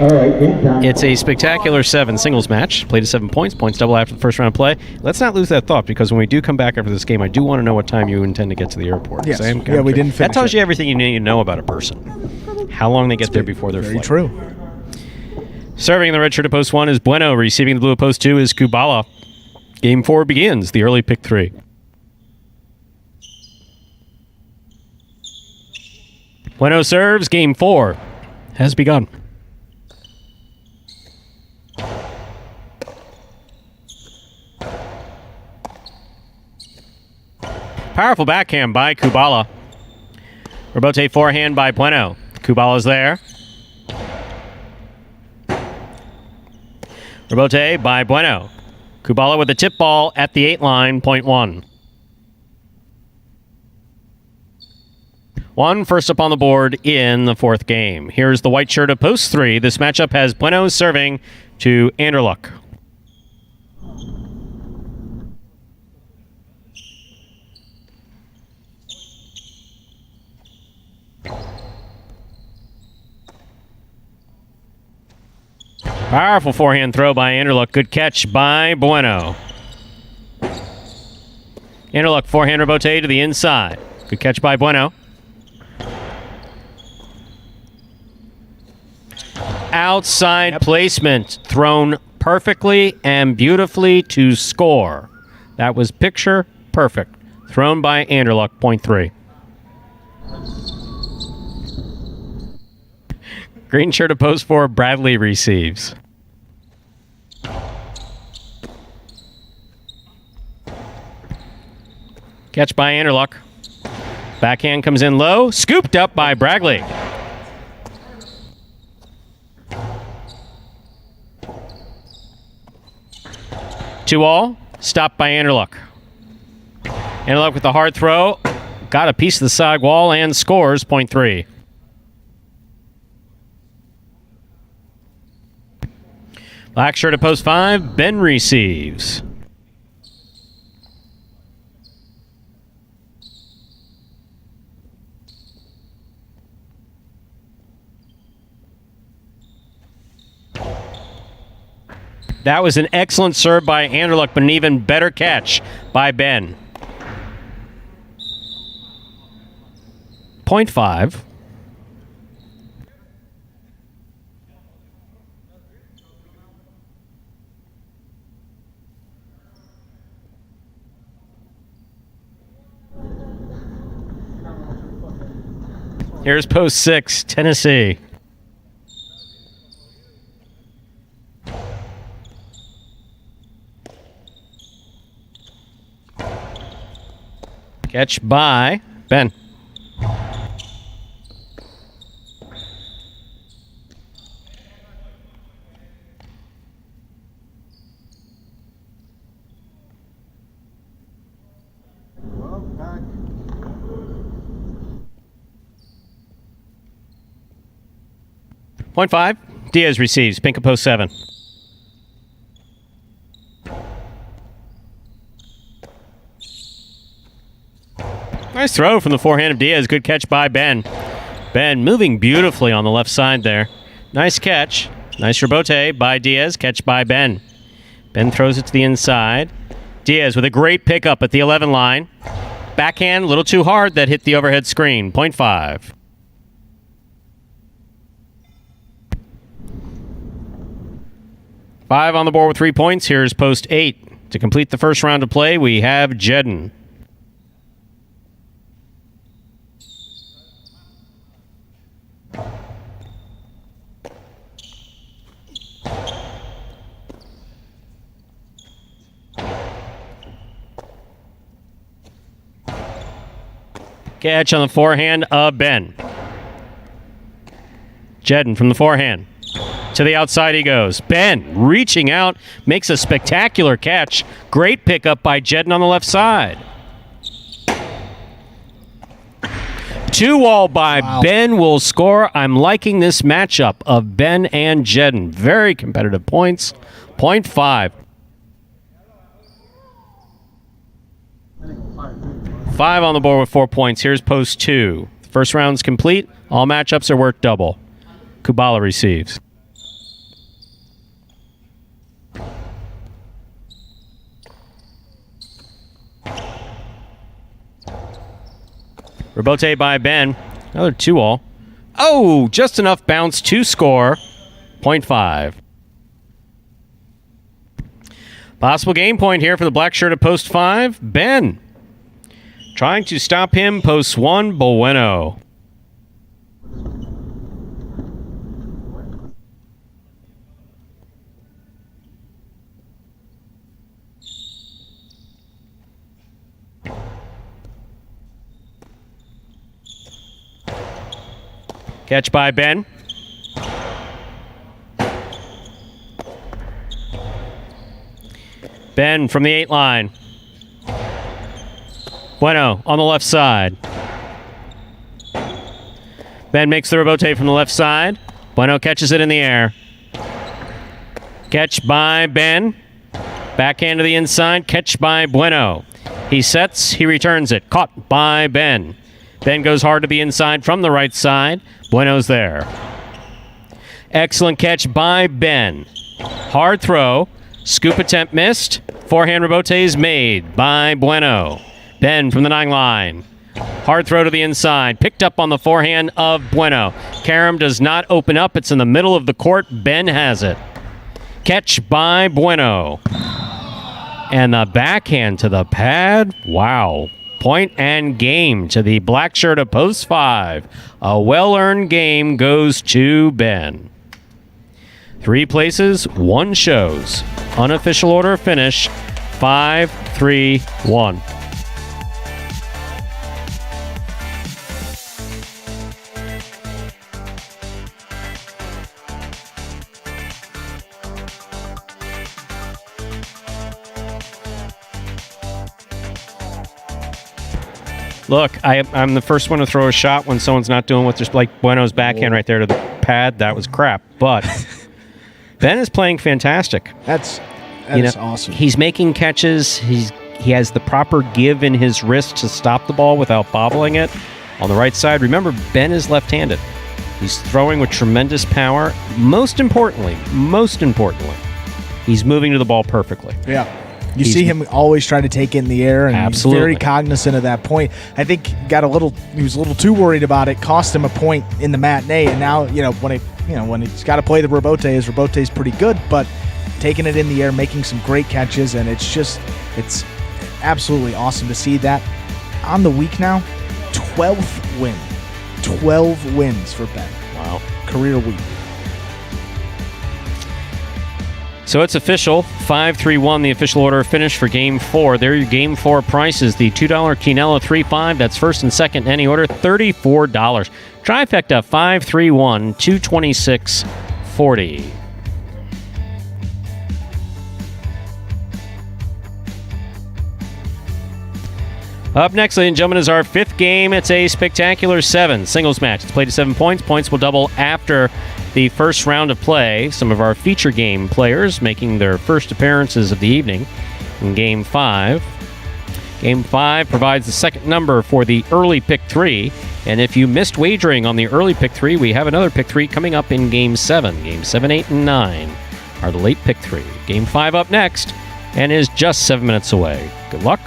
All right, game time. It's a spectacular 7 singles match. Played to 7 points. Points double after the first round of play. Let's not lose that thought, because when we do come back after this game, I do want to know what time you intend to get to the airport. Yes. We didn't finish. That tells you everything you need to know about a person. How long they get there before their flight. Very true. Serving in the red shirt at post 1 is Bueno. Receiving the blue at post 2 is Kubala. Game 4 begins. The early pick 3. Bueno serves. Game 4 has begun. Powerful backhand by Kubala. Rebote forehand by Bueno. Kubala's there. Rebote by Bueno. Kubala with a tip ball at the 8 line, point 1. 1 first up on the board in the 4th game. Here's the white shirt of post 3. This matchup has Bueno serving to Anderluck. Powerful forehand throw by Anderluck. Good catch by Bueno. Anderluck forehand rebote to the inside. Good catch by Bueno. outside placement, thrown perfectly and beautifully to score. That was picture perfect. Thrown by Anderluck, point 3. Green shirt to post 4, Bradley receives. Catch by Anderluck. Backhand comes in low, scooped up by Bradley. Two all, stopped by Anderluck. Anderluck with the hard throw, got a piece of the side wall and scores, point 3. Black shirt at post 5, Ben receives. That was an excellent serve by Anderluck, but an even better catch by Ben. Point 5. Here's post 6, Tennessee. Catch by Ben. Point 5. Diaz receives. Pink at post 7. Nice throw from the forehand of Diaz. Good catch by Ben. Ben moving beautifully on the left side there. Nice catch. Nice rebote by Diaz. Catch by Ben. Ben throws it to the inside. Diaz with a great pickup at the 11 line. Backhand a little too hard that hit the overhead screen. Point 5. Five on the board with 3 points. Here's post 8. To complete the first round of play, we have Jedden. Catch on the forehand of Ben. Jedden from the forehand. To the outside he goes. Ben reaching out, makes a spectacular catch. Great pickup by Jedden on the left side. 2-all by Ben will score. I'm liking this matchup of Ben and Jedden. Very competitive points. Point 5. 5 on the board with 4 points. Here's post 2. First round's complete. All matchups are worth double. Kubala receives. Rebote by Ben. Another 2-all. Oh, just enough bounce to score. Point 5. Possible game point here for the black shirt at post 5. Ben. Trying to stop him, post 1, Bueno. Catch by Ben. Ben from the 8 line. Bueno on the left side. Ben makes the rebote from the left side. Bueno catches it in the air. Catch by Ben. Backhand to the inside. Catch by Bueno. He sets. He returns it. Caught by Ben. Ben goes hard to the inside from the right side. Bueno's there. Excellent catch by Ben. Hard throw. Scoop attempt missed. Forehand rebote is made by Bueno. Ben from the 9 line. Hard throw to the inside. Picked up on the forehand of Bueno. Karam does not open up. It's in the middle of the court. Ben has it. Catch by Bueno. And the backhand to the pad. Wow. Point and game to the black shirt of post 5. A well-earned game goes to Ben. 3 places, 1 shows. Unofficial order finish, 5-3-1. Look, I'm the first one to throw a shot when someone's not doing what they're like. Bueno's backhand right there to the pad. That was crap. But Ben is playing fantastic. That's awesome. He's making catches. He has the proper give in his wrist to stop the ball without bobbling it. On the right side, remember, Ben is left-handed. He's throwing with tremendous power. Most importantly, he's moving to the ball perfectly. Yeah. He's see him always try to take it in the air, and absolutely. He's very cognizant of that point. I think he was a little too worried about it, cost him a point in the matinee, and now, when he's got to play the Robote's pretty good, but taking it in the air, making some great catches, and it's absolutely awesome to see that. On the week now, 12th win. 12 wins for Ben. Wow. Career week. So it's official. 5-3-1, the official order finish for Game 4. There are your Game 4 prices. The $2 Quinella 3-5, that's first and second in any order, $34. Trifecta 5-3-1, $226.40. Up next, ladies and gentlemen, is our 5th game. It's a spectacular 7 singles match. It's played to 7 points. Points will double after the first round of play. Some of our feature game players making their first appearances of the evening in Game 5. Game 5 provides the second number for the early pick 3. And if you missed wagering on the early pick 3, we have another pick 3 coming up in Game 7. Game 7, 8, and 9 are the late pick 3. Game 5 up next and is just 7 minutes away. Good luck.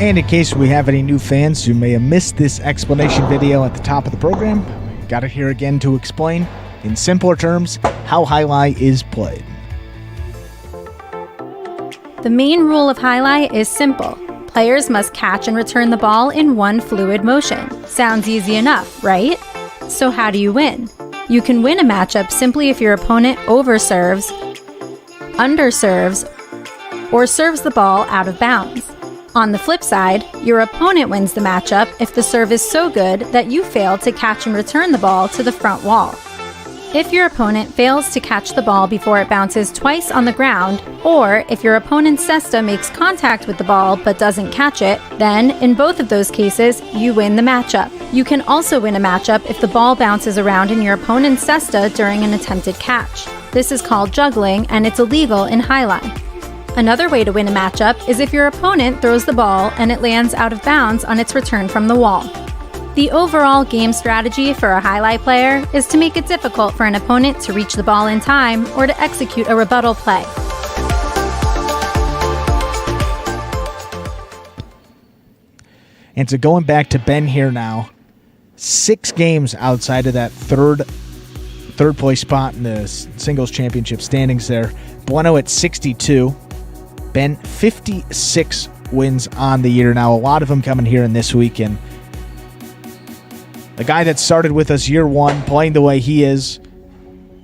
And in case we have any new fans who may have missed this explanation video at the top of the program, got it here again to explain, in simpler terms, how Jai-Alai is played. The main rule of Jai-Alai is simple. Players must catch and return the ball in one fluid motion. Sounds easy enough, right? So how do you win? You can win a matchup simply if your opponent overserves, underserves, or serves the ball out of bounds. On the flip side, your opponent wins the matchup if the serve is so good that you fail to catch and return the ball to the front wall. If your opponent fails to catch the ball before it bounces twice on the ground, or if your opponent's cesta makes contact with the ball but doesn't catch it, then, in both of those cases, you win the matchup. You can also win a matchup if the ball bounces around in your opponent's cesta during an attempted catch. This is called juggling, and it's illegal in Jai-Alai. Another way to win a matchup is if your opponent throws the ball and it lands out of bounds on its return from the wall. The overall game strategy for a Jai-Alai player is to make it difficult for an opponent to reach the ball in time or to execute a rebuttal play. And so going back to Ben here now, 6 games outside of that third place spot in the singles championship standings there. Bueno at 62. Ben 56 wins on the year now. A lot of them coming here in this week. And the guy that started with us year 1, playing the way he is,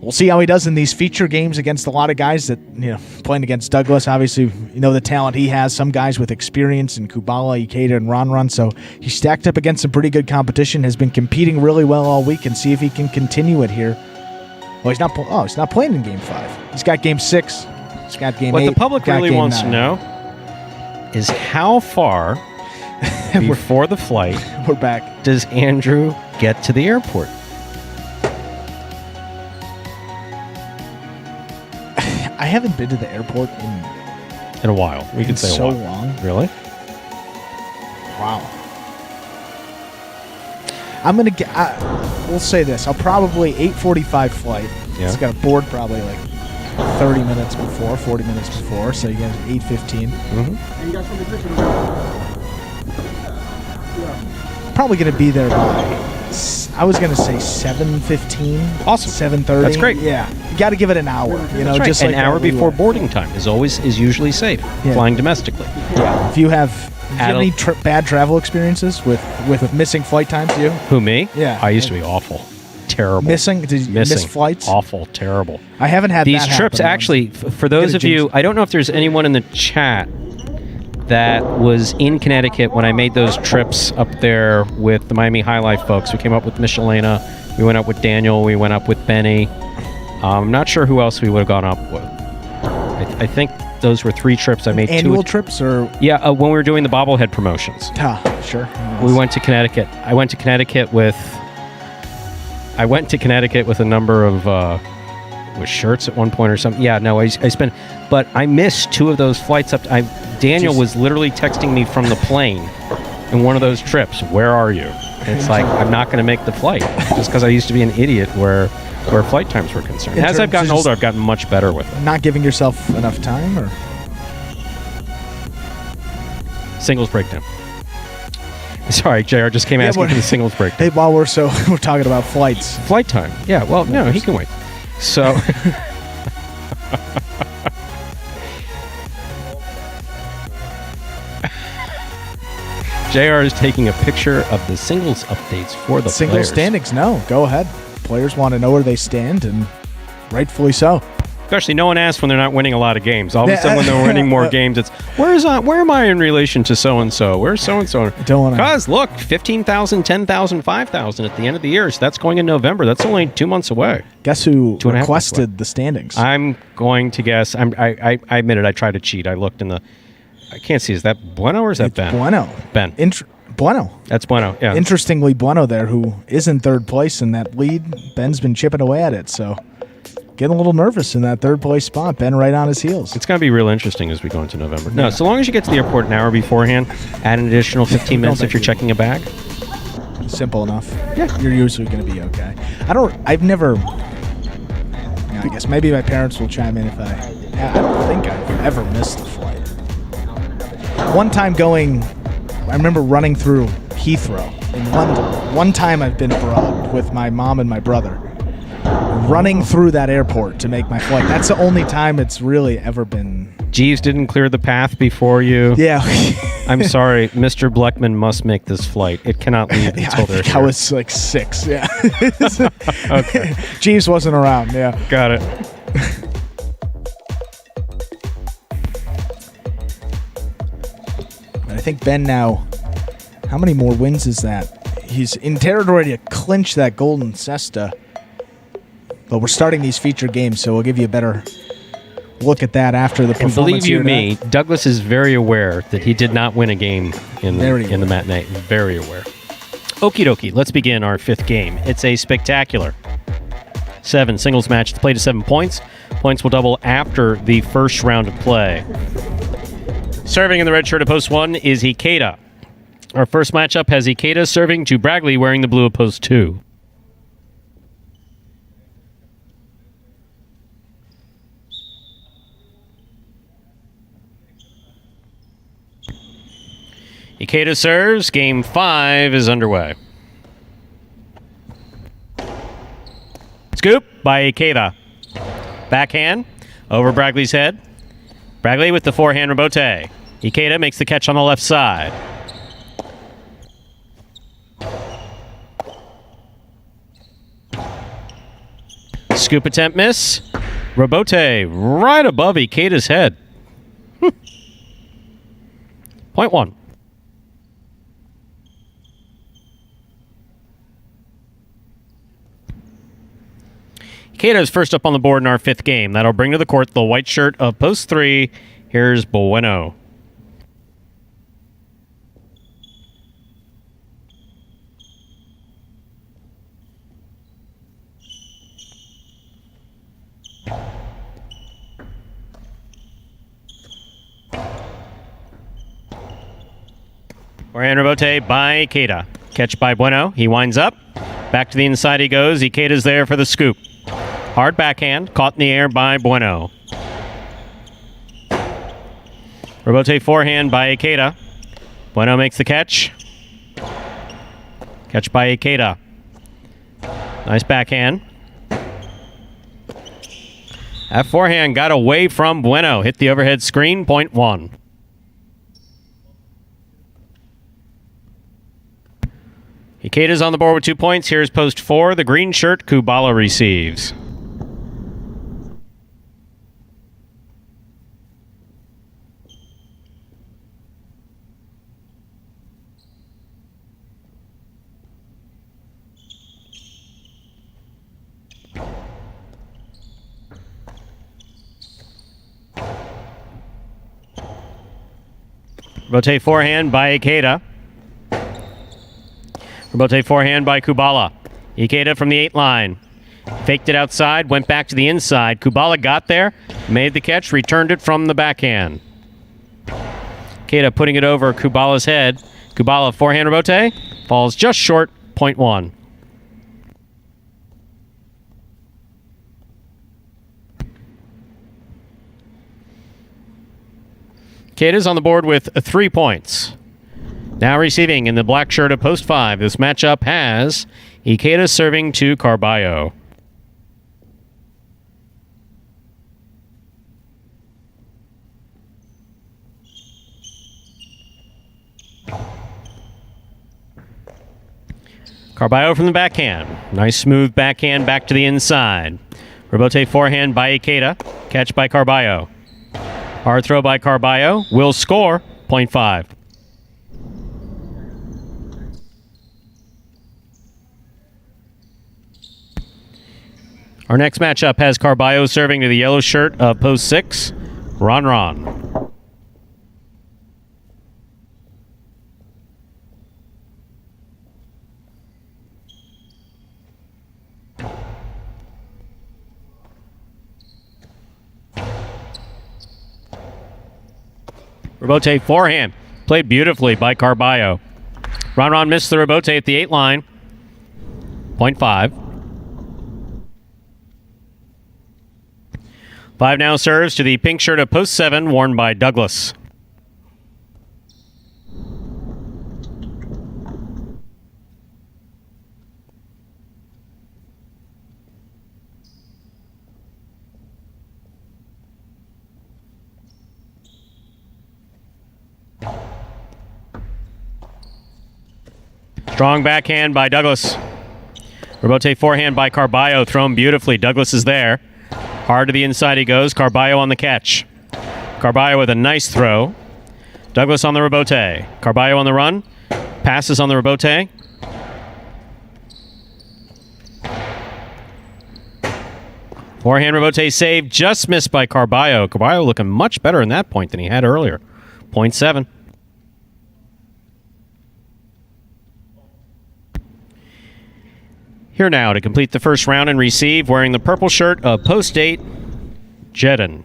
we'll see how he does in these feature games against a lot of guys that, playing against Douglas. Obviously, the talent he has. Some guys with experience in Kubala, Ikeda, and Ron. So he stacked up against some pretty good competition, has been competing really well all week, and see if he can continue it here. Well, he's not playing in Game 5. He's got Game 6. He's got Game 8. What the public really wants to know is how far before the flight we're back does Andrew get to the airport? I haven't been to the airport in a while. We could say so a while. Long. Really? Wow. I'm going to get, we'll say this. I'll probably 8:45 flight. Yeah. It's got a board probably like 30 minutes before, 40 minutes before. So you get 8:15. Probably going to be there by, I was going to say 7:15. Awesome. 7:30. That's great. Yeah. You got to give it an hour. You know, That's just right. like An hour that before leeway. boarding time is usually safe. Yeah. Flying domestically. Yeah. If you have any bad travel experiences with missing flight times, you? Who, me? Yeah. I used to be awful. Terrible. Missing? Did you miss flights? Awful. Terrible. I haven't had these that trips. happen Actually, for those of you, I don't know if there's anyone in the chat that was in Connecticut when I made those trips up there with the Miami High Life folks. We came up with Michelena. We went up with Daniel. We went up with Benny. I'm not sure who else we would have gone up with. I think those were 3 trips I made. Annual trips or? Yeah, when we were doing the bobblehead promotions. Sure. We went to Connecticut. I went to Connecticut with a number of with shirts at one point or something. Yeah, no, I spent, but I missed 2 of those flights up. Daniel was literally texting me from the plane in one of those trips. Where are you? And it's like, I'm not going to make the flight just because I used to be an idiot where flight times were concerned. As I've gotten older, I've gotten much better with it. Not giving yourself enough time, or singles breakdown. Sorry, JR just came asking for the singles break. Hey, while we're talking about flights. Flight time. Yeah, well, no, he can wait. So JR is taking a picture of the singles updates for the singles players. standings. No, go ahead. Players want to know where they stand, and rightfully so. Especially, no one asks when they're not winning a lot of games. All of a sudden, when they're winning more games, it's where am I in relation to so and so? Where's so and so? Don't want to. Because look, 15,000, 10,000, 5,000 at the end of the year. So that's going in November. That's only 2 months away. Guess who 2.5 requested the standings? I'm going to guess. I admit it. I tried to cheat. I looked in the. I can't see. Is that Bueno or is that Ben? Bueno. Ben. Bueno. That's Bueno. Yeah. Interestingly, Bueno there, who is in third place in that lead. Ben's been chipping away at it, so getting a little nervous in that third place spot. Ben right on his heels. It's going to be real interesting as we go into November. No, so long as you get to the airport an hour beforehand, add an additional 15 minutes if you're checking a bag. Simple enough. Yeah, you're usually going to be okay. I guess maybe my parents will chime in if I don't think I've ever missed a flight. One time I remember running through Heathrow in London. One time I've been abroad with my mom and my brother, running through that airport to make my flight. That's the only time it's really ever been. Jeeves didn't clear the path before you. Yeah. I'm sorry, Mr. Bleckman must make this flight. It cannot leave until they're here. I was like 6, yeah. Okay. Jeeves wasn't around, yeah. Got it. I think Ben now, how many more wins is that? He's in territory to clinch that golden cesta. But we're starting these feature games, so we'll give you a better look at that after the performance. And believe you here me, Douglas is very aware that he did not win a game in the matinee. Very aware. Okie dokie, let's begin our 5th game. It's a spectacular 7 singles match. It's played to 7 points. Points will double after the first round of play. Serving in the red shirt of post 1 is Ikeda. Our first matchup has Ikeda serving to Bragley wearing the blue of post 2. Ikeda serves. Game 5 is underway. Scoop by Ikeda. Backhand over Bragley's head. Bragley with the forehand rebote. Ikeda makes the catch on the left side. Scoop attempt miss. Rebote right above Ikeda's head. Point 1. Ikeda is first up on the board in our 5th game. That'll bring to the court the white shirt of post 3. Here's Bueno. Forehand rebote by Ikeda. Catch by Bueno. He winds up. Back to the inside he goes. Ikeda's there for the scoop. Hard backhand. Caught in the air by Bueno. Rebote forehand by Ikeda. Bueno makes the catch. Catch by Ikeda. Nice backhand. That forehand got away from Bueno. Hit the overhead screen. Point 1. Ikeda's on the board with 2 points. Here's post 4. The green shirt, Kubala receives. Rebote forehand by Ikeda. Rebote forehand by Kubala. Ikeda from the 8 line. Faked it outside, went back to the inside. Kubala got there, made the catch, returned it from the backhand. Ikeda putting it over Kubala's head. Kubala forehand rebote. Falls just short, point 1. Ikeda's on the board with 3 points. Now receiving in the black shirt of post 5. This matchup has Ikeda serving to Carballo. Carballo from the backhand. Nice smooth backhand back to the inside. Rebote forehand by Ikeda. Catch by Carballo. Hard throw by Carballo. Will score. Point 5. Our next matchup has Carballo serving to the yellow shirt of post 6. Ron. Rebote forehand. Played beautifully by Carballo. Ron missed the rebote at the 8 line. Point 5. 5 now serves to the pink shirt of post 7, worn by Douglas. Strong backhand by Douglas. Rebote forehand by Carballo, thrown beautifully. Douglas is there. Hard to the inside he goes. Carballo on the catch. Carballo with a nice throw. Douglas on the rebote. Carballo on the run. Passes on the rebote. Forehand rebote save, just missed by Carballo. Carballo looking much better in that point than he had earlier. Point 7. Here now to complete the first round and receive, wearing the purple shirt of post 8, Jedin.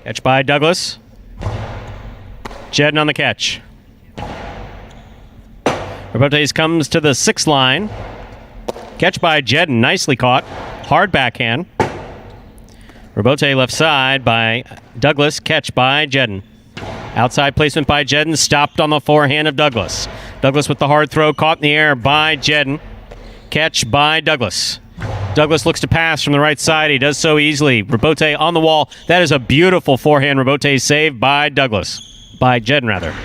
Catch by Douglas. Jedin on the catch. Rebotes comes to the 6 line. Catch by Jedin, nicely caught. Hard backhand. Rebote left side by Douglas. Catch by Jedin. Outside placement by Jedin. Stopped on the forehand of Douglas. Douglas with the hard throw. Caught in the air by Jedin. Catch by Douglas. Douglas looks to pass from the right side. He does so easily. Rebote on the wall. That is a beautiful forehand rebote save by Douglas. By Jedin, rather.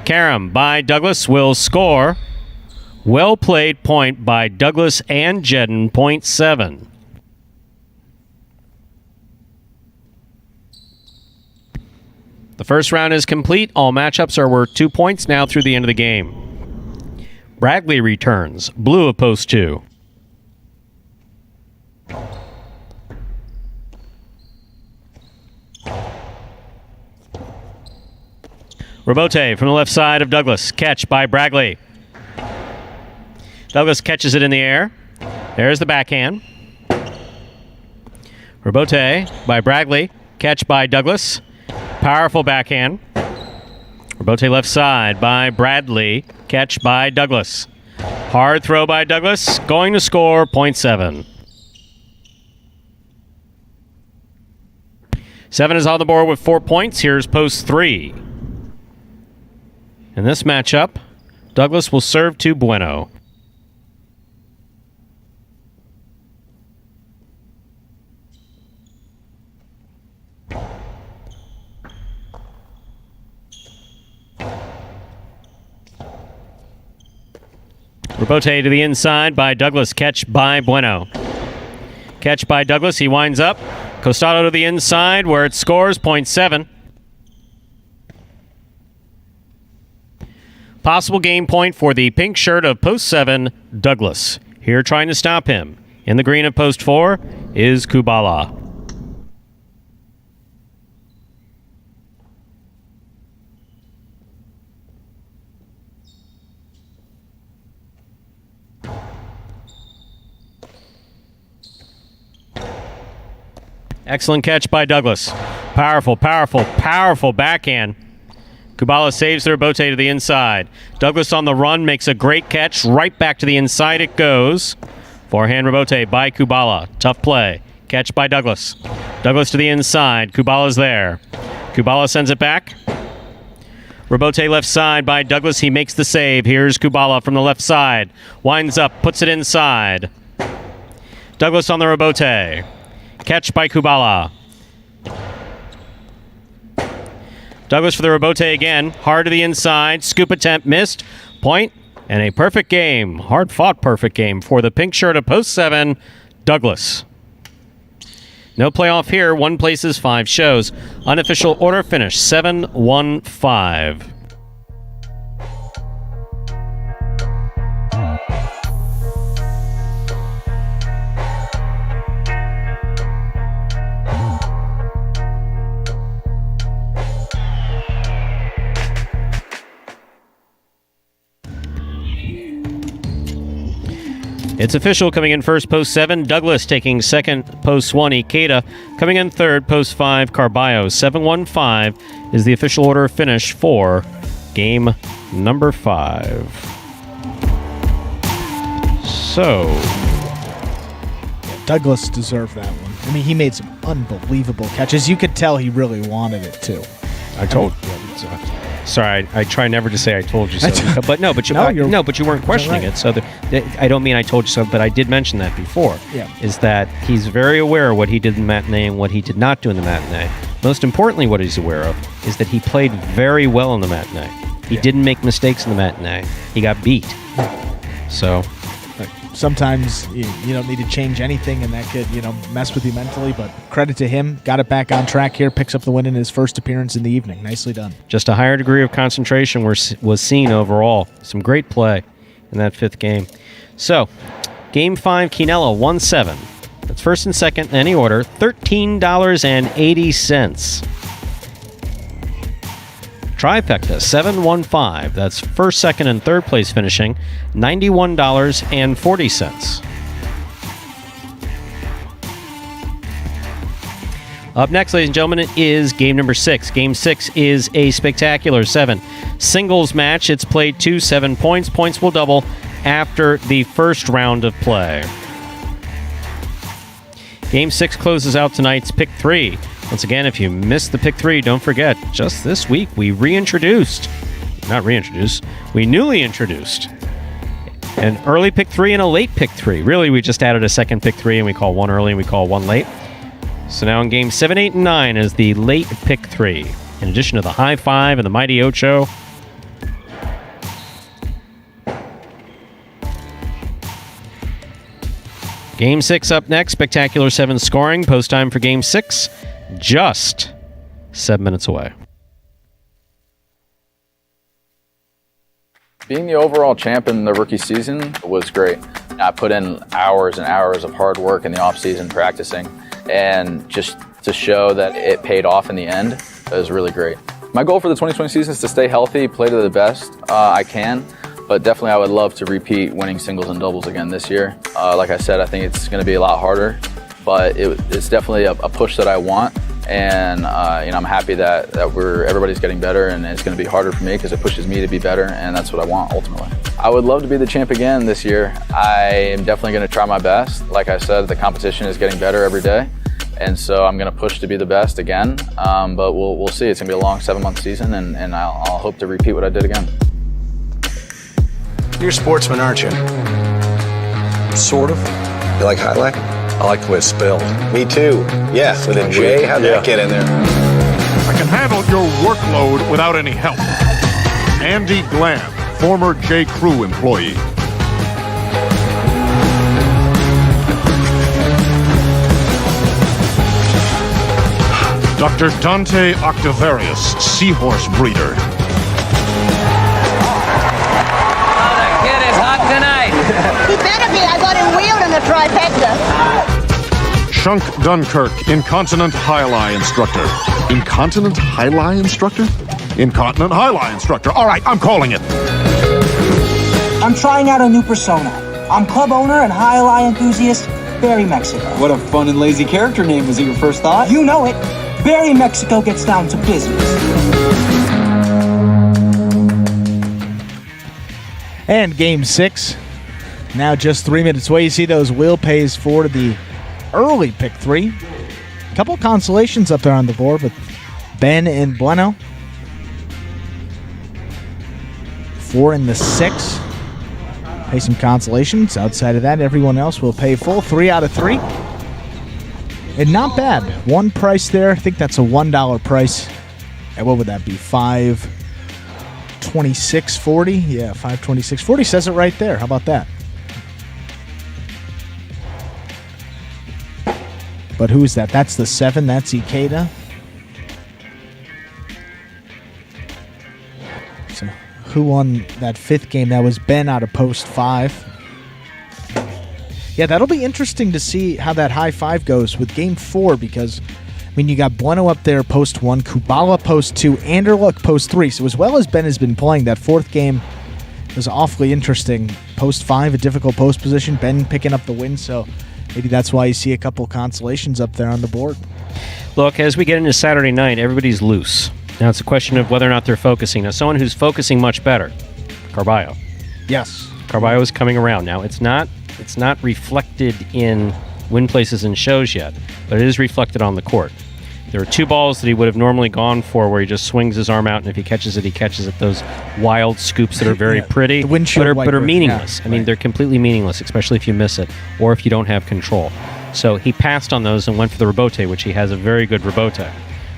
Karam by Douglas will score. Well played point by Douglas and Jedin. Point 7. The first round is complete. All matchups are worth 2 points now through the end of the game. Bradley returns. Blue of post 2. Rebote from the left side of Douglas. Catch by Bradley. Douglas catches it in the air. There's the backhand. Robote by Bradley. Catch by Douglas. Powerful backhand. Robote left side by Bradley. Catch by Douglas. Hard throw by Douglas. Going to score, 0.7. 7 is on the board with 4 points. Here's post 3. In this matchup, Douglas will serve to Bueno. Robote to the inside by Douglas. Catch by Bueno. Catch by Douglas. He winds up. Costado to the inside where it scores, 0.7. Possible game point for the pink shirt of post 7, Douglas. Here trying to stop him. In the green of post 4 is Kubala. Excellent catch by Douglas. Powerful, powerful, powerful backhand. Kubala saves the Robote to the inside. Douglas on the run makes a great catch. Right back to the inside it goes. Forehand Robote by Kubala. Tough play. Catch by Douglas. Douglas to the inside. Kubala's there. Kubala sends it back. Robote left side by Douglas. He makes the save. Here's Kubala from the left side. Winds up, puts it inside. Douglas on the Robote. Catch by Kubala. Douglas for the Robote again. Hard to the inside. Scoop attempt missed. Point. And a perfect game. Hard fought perfect game for the pink shirt of post 7, Douglas. No playoff here. 1 places, 5 shows. Unofficial order finish 7-1-5. It's official. Coming in first, post 7, Douglas. Taking second, post 1, Ikeda. Coming in third, post 5, Carballo. 7-1-5 is the official order of finish for game number 5. So, Douglas deserved that one. I mean, he made some unbelievable catches. You could tell he really wanted it too. I told you. Sorry, I try never to say I told you so. But you weren't questioning it. So I don't mean I told you so, but I did mention that before. Yeah. Is that he's very aware of what he did in the matinee and what he did not do in the matinee. Most importantly, what he's aware of is that he played very well in the matinee. He didn't make mistakes in the matinee. He got beat. So sometimes you don't need to change anything, and that could mess with you mentally. But credit to him, got it back on track here, picks up the win in his first appearance in the evening. Nicely done. Just a higher degree of concentration was seen overall. Some great play in that 5th game. So, Game 5, Quinella 1-7. That's first and second in any order, $13.80. Trifecta 7-1-5. That's first, second, and third place finishing $91.40. Up next, ladies and gentlemen, is game number 6. Game 6 is a spectacular 7 singles match. It's played 7 points. Points will double after the first round of play. Game 6 closes out tonight's Pick 3. Once again, if you missed the Pick 3, don't forget, just this week we newly introduced an early Pick 3 and a late Pick 3. Really, we just added a second Pick 3 and we call one early and we call one late. So now in Game 7, 8, and 9 is the late Pick 3. In addition to the High 5 and the Mighty Ocho. Game 6 up next. Spectacular 7 scoring. Post time for Game 6. Just 7 minutes away. Being the overall champ in the rookie season was great. I put in hours and hours of hard work in the offseason practicing, and just to show that it paid off in the end was really great. My goal for the 2020 season is to stay healthy, play to the best I can, but definitely I would love to repeat winning singles and doubles again this year. Like I said, I think it's going to be a lot harder, but it's definitely a push that I want. And I'm happy that everybody's getting better, and it's going to be harder for me because it pushes me to be better, and that's what I want ultimately. I would love to be the champ again this year. I am definitely going to try my best. Like I said, the competition is getting better every day, and so I'm going to push to be the best again. But we'll see. It's going to be a long 7-month season, and I'll hope to repeat what I did again. You're a sportsman, aren't you? Sort of. You like Jai-Alai? I like the way it's spelled. Me too. Yeah, with a J. How'd that get in there? I can handle your workload without any help. Andy Glam, former J. Crew employee. Dr. Dante Octavarius, seahorse breeder. He better be. I got him wheeled in the trifecta. Chunk Dunkirk, incontinent Jai-Alai instructor. Incontinent Jai-Alai instructor? Incontinent Jai-Alai instructor. All right, I'm calling it. I'm trying out a new persona. I'm club owner and Jai-Alai enthusiast, Barry Mexico. What a fun and lazy character name. Was it your first thought? You know it. Barry Mexico gets down to business. And game 6. Now just 3 minutes away. You see those wheel pays for the early pick 3. A couple consolations up there on the board with Ben and Bueno. 4 and the 6. Pay some consolations. Outside of that, everyone else will pay full. 3 out of 3. And not bad. One price there. I think that's a $1 price. And what would that be? $526.40? Yeah, $526.40 says it right there. How about that? But who is that? That's the 7. That's Ikeda. So who won that 5th game? That was Ben out of post 5. Yeah, that'll be interesting to see how that high 5 goes with game 4 because, I mean, you got Bueno up there post 1, Kubala post 2, Anderluck post 3. So as well as Ben has been playing, that 4th game was awfully interesting. Post 5, a difficult post position. Ben picking up the win, so maybe that's why you see a couple consolations up there on the board. Look, as we get into Saturday night, everybody's loose. Now it's a question of whether or not they're focusing. Now, someone who's focusing much better, Carballo. Yes. Carballo is coming around. Now, it's not reflected in win places and shows yet, but it is reflected on the court. There are 2 balls that he would have normally gone for where he just swings his arm out, and if he catches it, he catches it. Those wild scoops that are very pretty, but are meaningless. I mean, they're completely meaningless, especially if you miss it or if you don't have control. So he passed on those and went for the rebote, which he has a very good rebote.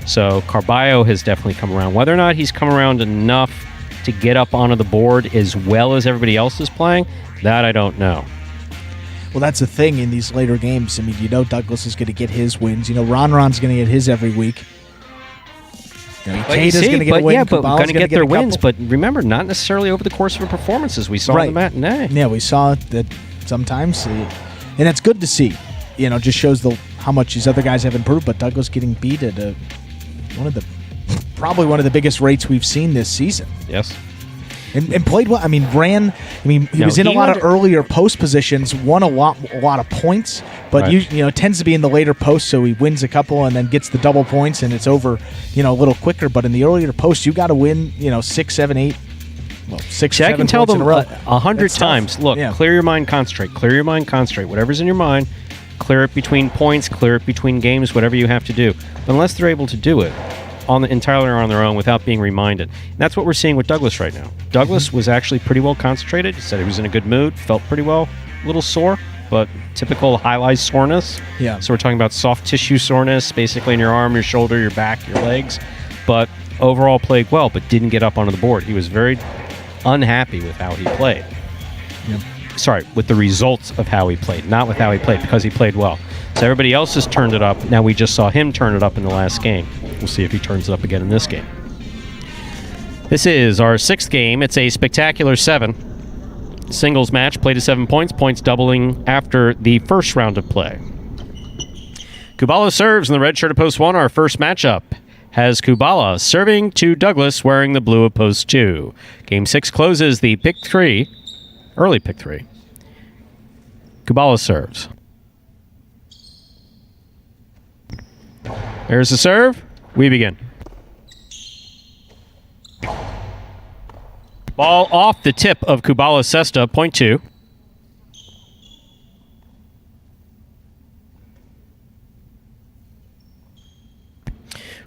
So Carballo has definitely come around. Whether or not he's come around enough to get up onto the board as well as everybody else is playing, that I don't know. Well, that's the thing in these later games. I mean, you know Douglas is going to get his wins. You know Ron's going to get his every week. Ikeda's going to get a win. Yeah, but going to get their wins. Couple. But remember, not necessarily over the course of a performance, as we saw in the matinee. Yeah, we saw that sometimes. And that's good to see. You know, just shows how much these other guys have improved. But Douglas getting beat at probably one of the biggest rates we've seen this season. Yes. And played well. I mean, he was in a lot of earlier post positions, won a lot of points, but right. Tends to be in the later post, so he wins a couple and then gets the double points, and it's over, a little quicker. But in the earlier post, you got to win, 6, 7, 8, 6, 7 I can tell them 100 times. Tough. Look, clear your mind, concentrate. Clear your mind, concentrate. Whatever's in your mind, clear it between points, clear it between games, whatever you have to do. But unless they're able to do it entirely on their own without being reminded. And that's what we're seeing with Douglas right now. Douglas was actually pretty well concentrated. He said he was in a good mood, felt pretty well, a little sore, but typical highlight soreness. Yeah. So we're talking about soft tissue soreness, basically in your arm, your shoulder, your back, your legs. But overall played well, but didn't get up onto the board. He was very unhappy with how he played. Yeah. Sorry, with the results of how he played, not with how he played, because he played well. So everybody else has turned it up. Now we just saw him turn it up in the last game. We'll see if he turns it up again in this game. This is our 6th game. It's a spectacular 7. Singles match, played to 7 points. Points doubling after the first round of play. Kubala serves in the red shirt of post 1. Our first matchup has Kubala serving to Douglas wearing the blue of post 2. Game 6 closes the pick 3. Early pick 3. Kubala serves. There's the serve. We begin. Ball off the tip of Kubala Sesta, point 2.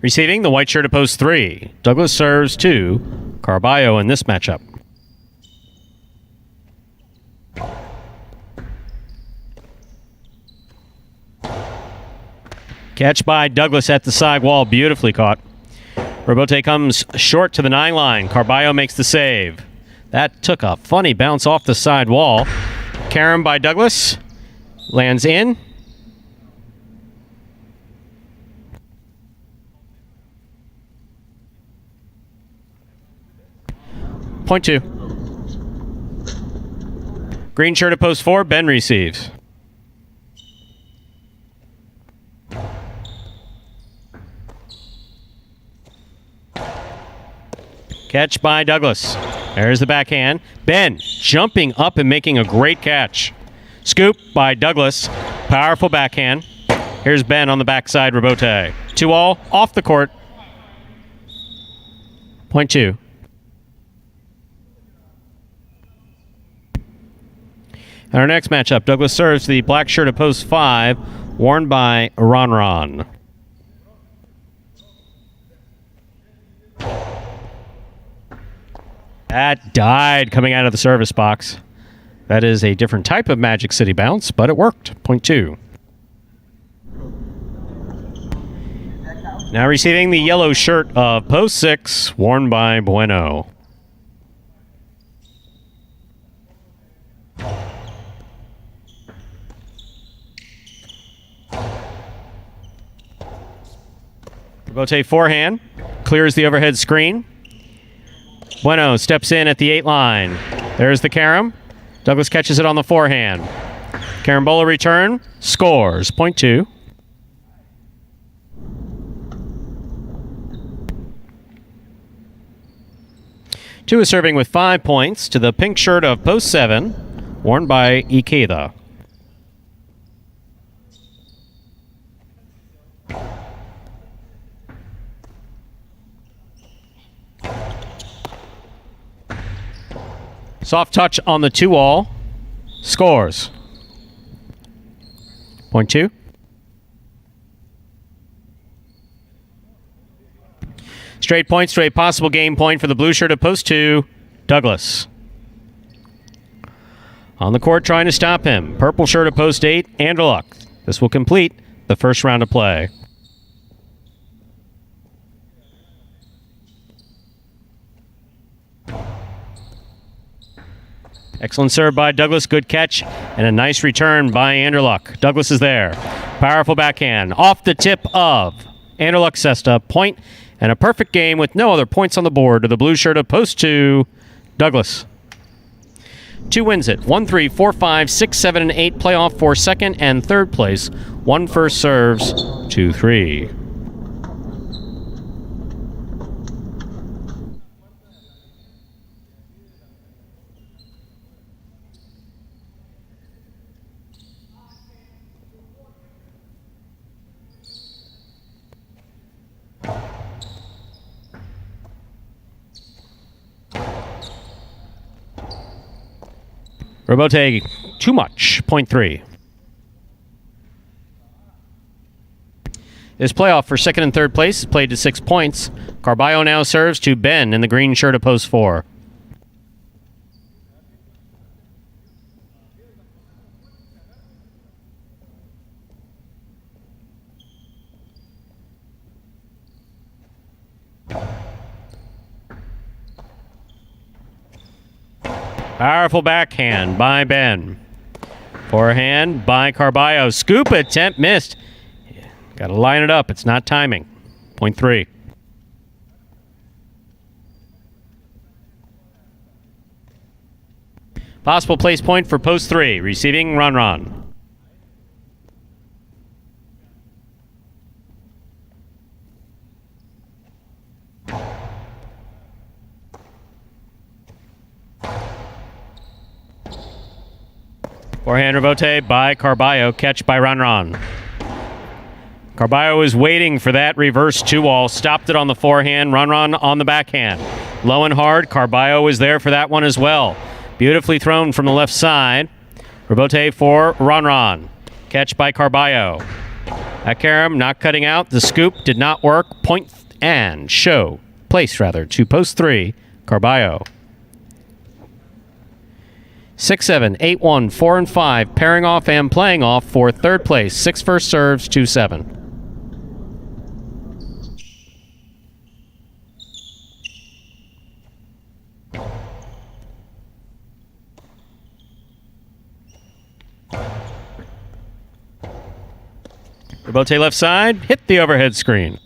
Receiving the white shirt at post 3. Douglas serves to Carballo in this matchup. Catch by Douglas at the side wall. Beautifully caught. Robote comes short to the 9 line. Carballo makes the save. That took a funny bounce off the side wall. Carom by Douglas. Lands in. Point 2. Green shirt at post 4. Ben receives. Catch by Douglas. There's the backhand. Ben jumping up and making a great catch. Scoop by Douglas. Powerful backhand. Here's Ben on the backside, Robote. 2-all, off the court. Point 2. And our next matchup, Douglas serves the black shirt at post 5, worn by Ron. That died coming out of the service box. That is a different type of Magic City bounce, but it worked. Point 2. Now receiving the yellow shirt of post 6, worn by Bueno. Robote forehand, clears the overhead screen. Bueno steps in at the 8 line. There's the carom. Douglas catches it on the forehand. Carambola return, scores. Point 2. Two is serving with 5 points to the pink shirt of post 7, worn by Ikeda. Soft touch on the 2-all. Scores. Point 2. Straight points to a possible game point for the blue shirt at post 2, Douglas. On the court trying to stop him. Purple shirt at post 8, Anderluck. This will complete the first round of play. Excellent serve by Douglas. Good catch. And a nice return by Anderluck. Douglas is there. Powerful backhand. Off the tip of Anderluck Sesta. Point. And a perfect game with no other points on the board to the blue shirt of post 2, Douglas. 2 wins it. 1-3, 4-5, 6-7, and 8 playoff for second and third place. 1 first serves, 2-3. Robote, too much. Point 3. This playoff for second and third place is played to 6 points. Carballo now serves to Ben in the green shirt of post 4. Powerful backhand by Ben. Forehand by Carballo. Scoop attempt missed. Got to line it up. It's not timing. Point 3. Possible place point for post 3. Receiving Ron. Forehand Robote by Carballo. Catch by Ron. Carballo is waiting for that reverse 2-wall. Stopped it on the forehand. Run on the backhand. Low and hard. Carballo is there for that one as well. Beautifully thrown from the left side. Rebote for Ron. Catch by Carballo. Akaram not cutting out. The scoop did not work. Point and show. Place, rather, to post 3. Carballo. 6-7, 8-1, 4 and 5, pairing off and playing off for third place. 6 first serves, 2-7. Rebote left side, hit the overhead screen.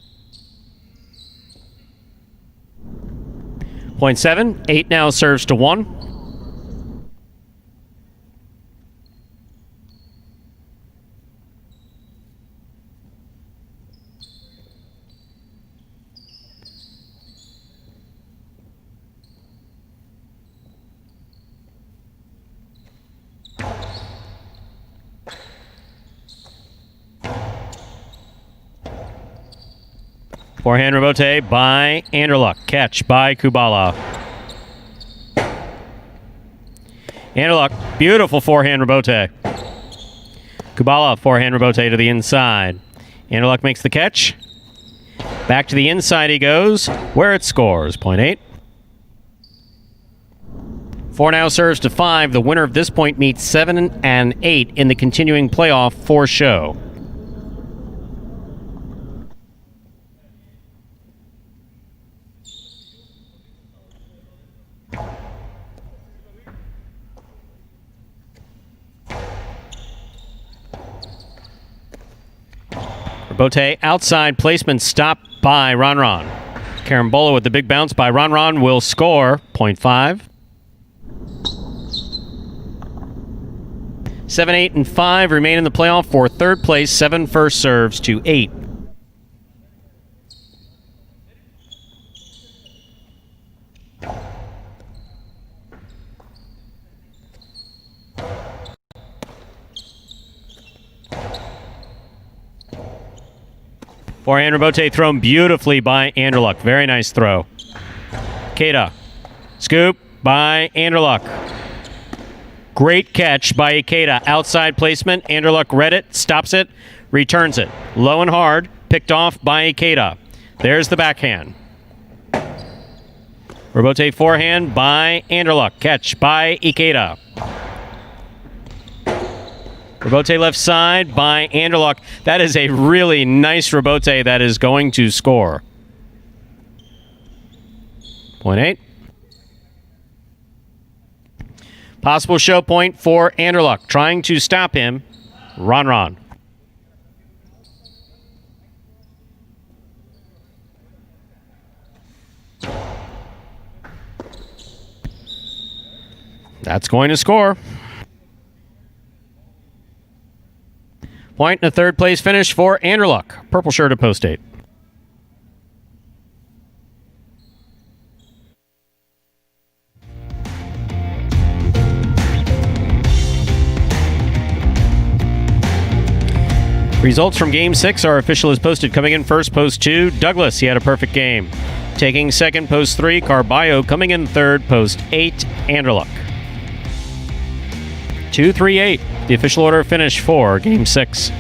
Point 7, 8 now serves to 1. Forehand rebote by Anderluck. Catch by Kubala. Anderluck, beautiful forehand rebote. Kubala, forehand rebote to the inside. Anderluck makes the catch. Back to the inside he goes, where it scores. Point 8. 4 now serves to 5. The winner of this point meets 7 and 8 in the continuing playoff for show. Rebote outside placement stopped by Ron. Carambola with the big bounce by Ron will score. Point 5. 7, 8, and 5 remain in the playoff for third place. 7 first serves to 8. Forehand rebote thrown beautifully by Anderluck. Very nice throw. Ikeda. Scoop by Anderluck. Great catch by Ikeda. Outside placement. Anderluck read it, stops it, returns it. Low and hard. Picked off by Ikeda. There's the backhand. Rebote forehand by Anderluck. Catch by Ikeda. Rebote left side by Anderluck. That is a really nice rebote that is going to score. Point 8. Possible show point for Anderluck. Trying to stop him. Ron. That's going to score. Point and a third place finish for Anderluck. Purple shirt at post 8. Results from Game 6 are official as posted. Coming in first, post 2, Douglas. He had a perfect game. Taking second, post 3, Carballo. Coming in third, post 8, Anderluck. 2-3-8. The official order of finish for Game 6.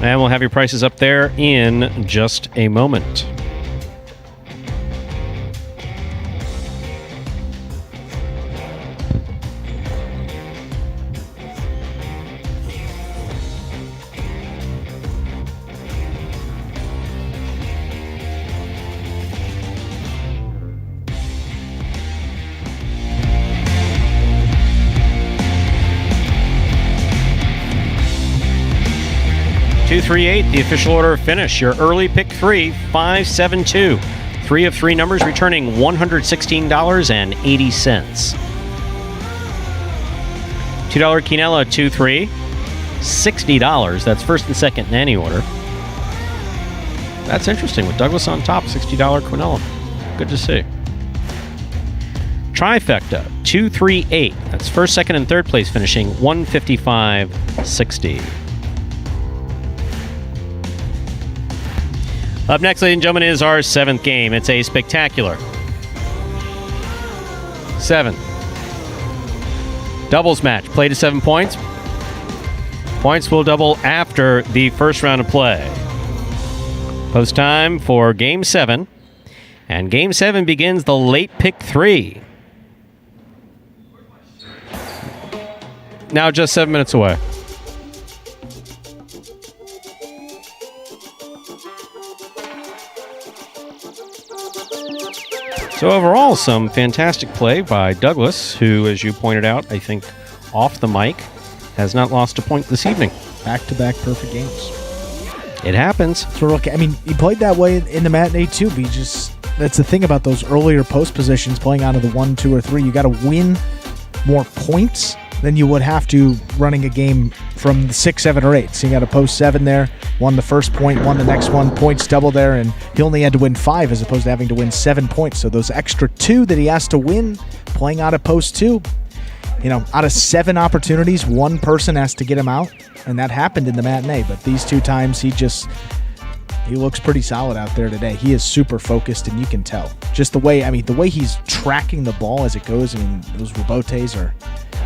And we'll have your prices up there in just a moment. The official order of finish. Your early pick 3, 5-7-2. 3 of 3 numbers returning $116.80. $2 Quinella 2-3. $60. That's first and second in any order. That's interesting with Douglas on top. $60 Quinella. Good to see. Trifecta, 2, 3, 8. That's first, second, and third place finishing 155.60. Up next, ladies and gentlemen, is our 7th game. It's a spectacular 7 doubles match. Play to 7 points. Points will double after the first round of play. Post time for Game 7. And Game 7 begins the late pick 3. Now just 7 minutes away. So overall, some fantastic play by Douglas, who, as you pointed out, I think off the mic, has not lost a point this evening. Back-to-back perfect games. It happens. I mean, he played that way in the matinee too, but that's the thing about those earlier post positions, playing out of the 1, 2, or 3. You got to win more points than you would have to running a game from the 6, 7, or 8. So you got to post 7 there, won the first point, won the next one, points double there, and he only had to win 5 as opposed to having to win 7 points. So those extra 2 that he has to win playing out of post 2, out of 7 opportunities, 1 person has to get him out, and that happened in the matinee. But these 2 times, he looks pretty solid out there today. He is super focused, and you can tell. Just the way he's tracking the ball as it goes. Those rebotes are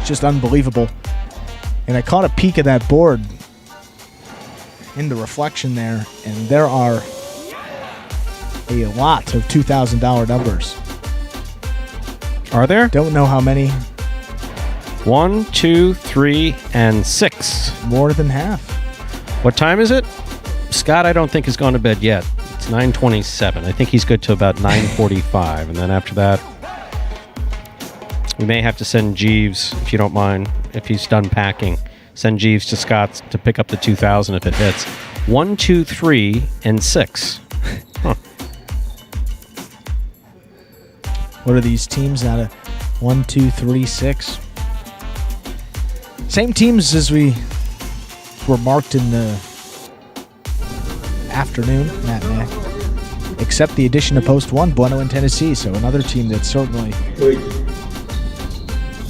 just unbelievable. And I caught a peek of that board in the reflection there, and there are a lot of $2,000 numbers. Are there? Don't know how many. 1, 2, 3, and 6. More than half. What time is it? Scott, I don't think has gone to bed yet. It's 9:27. I think he's good to about 9:45, and then after that, we may have to send Jeeves, if you don't mind, if he's done packing. Send Jeeves to Scott's to pick up the 2,000 if it hits. 1, 2, 3, and 6. Huh. What are these teams out of 1, 2, 3, 6? Same teams as we were marked in the afternoon matinee, except the addition of post 1, Bueno in Tennessee. So another team that certainly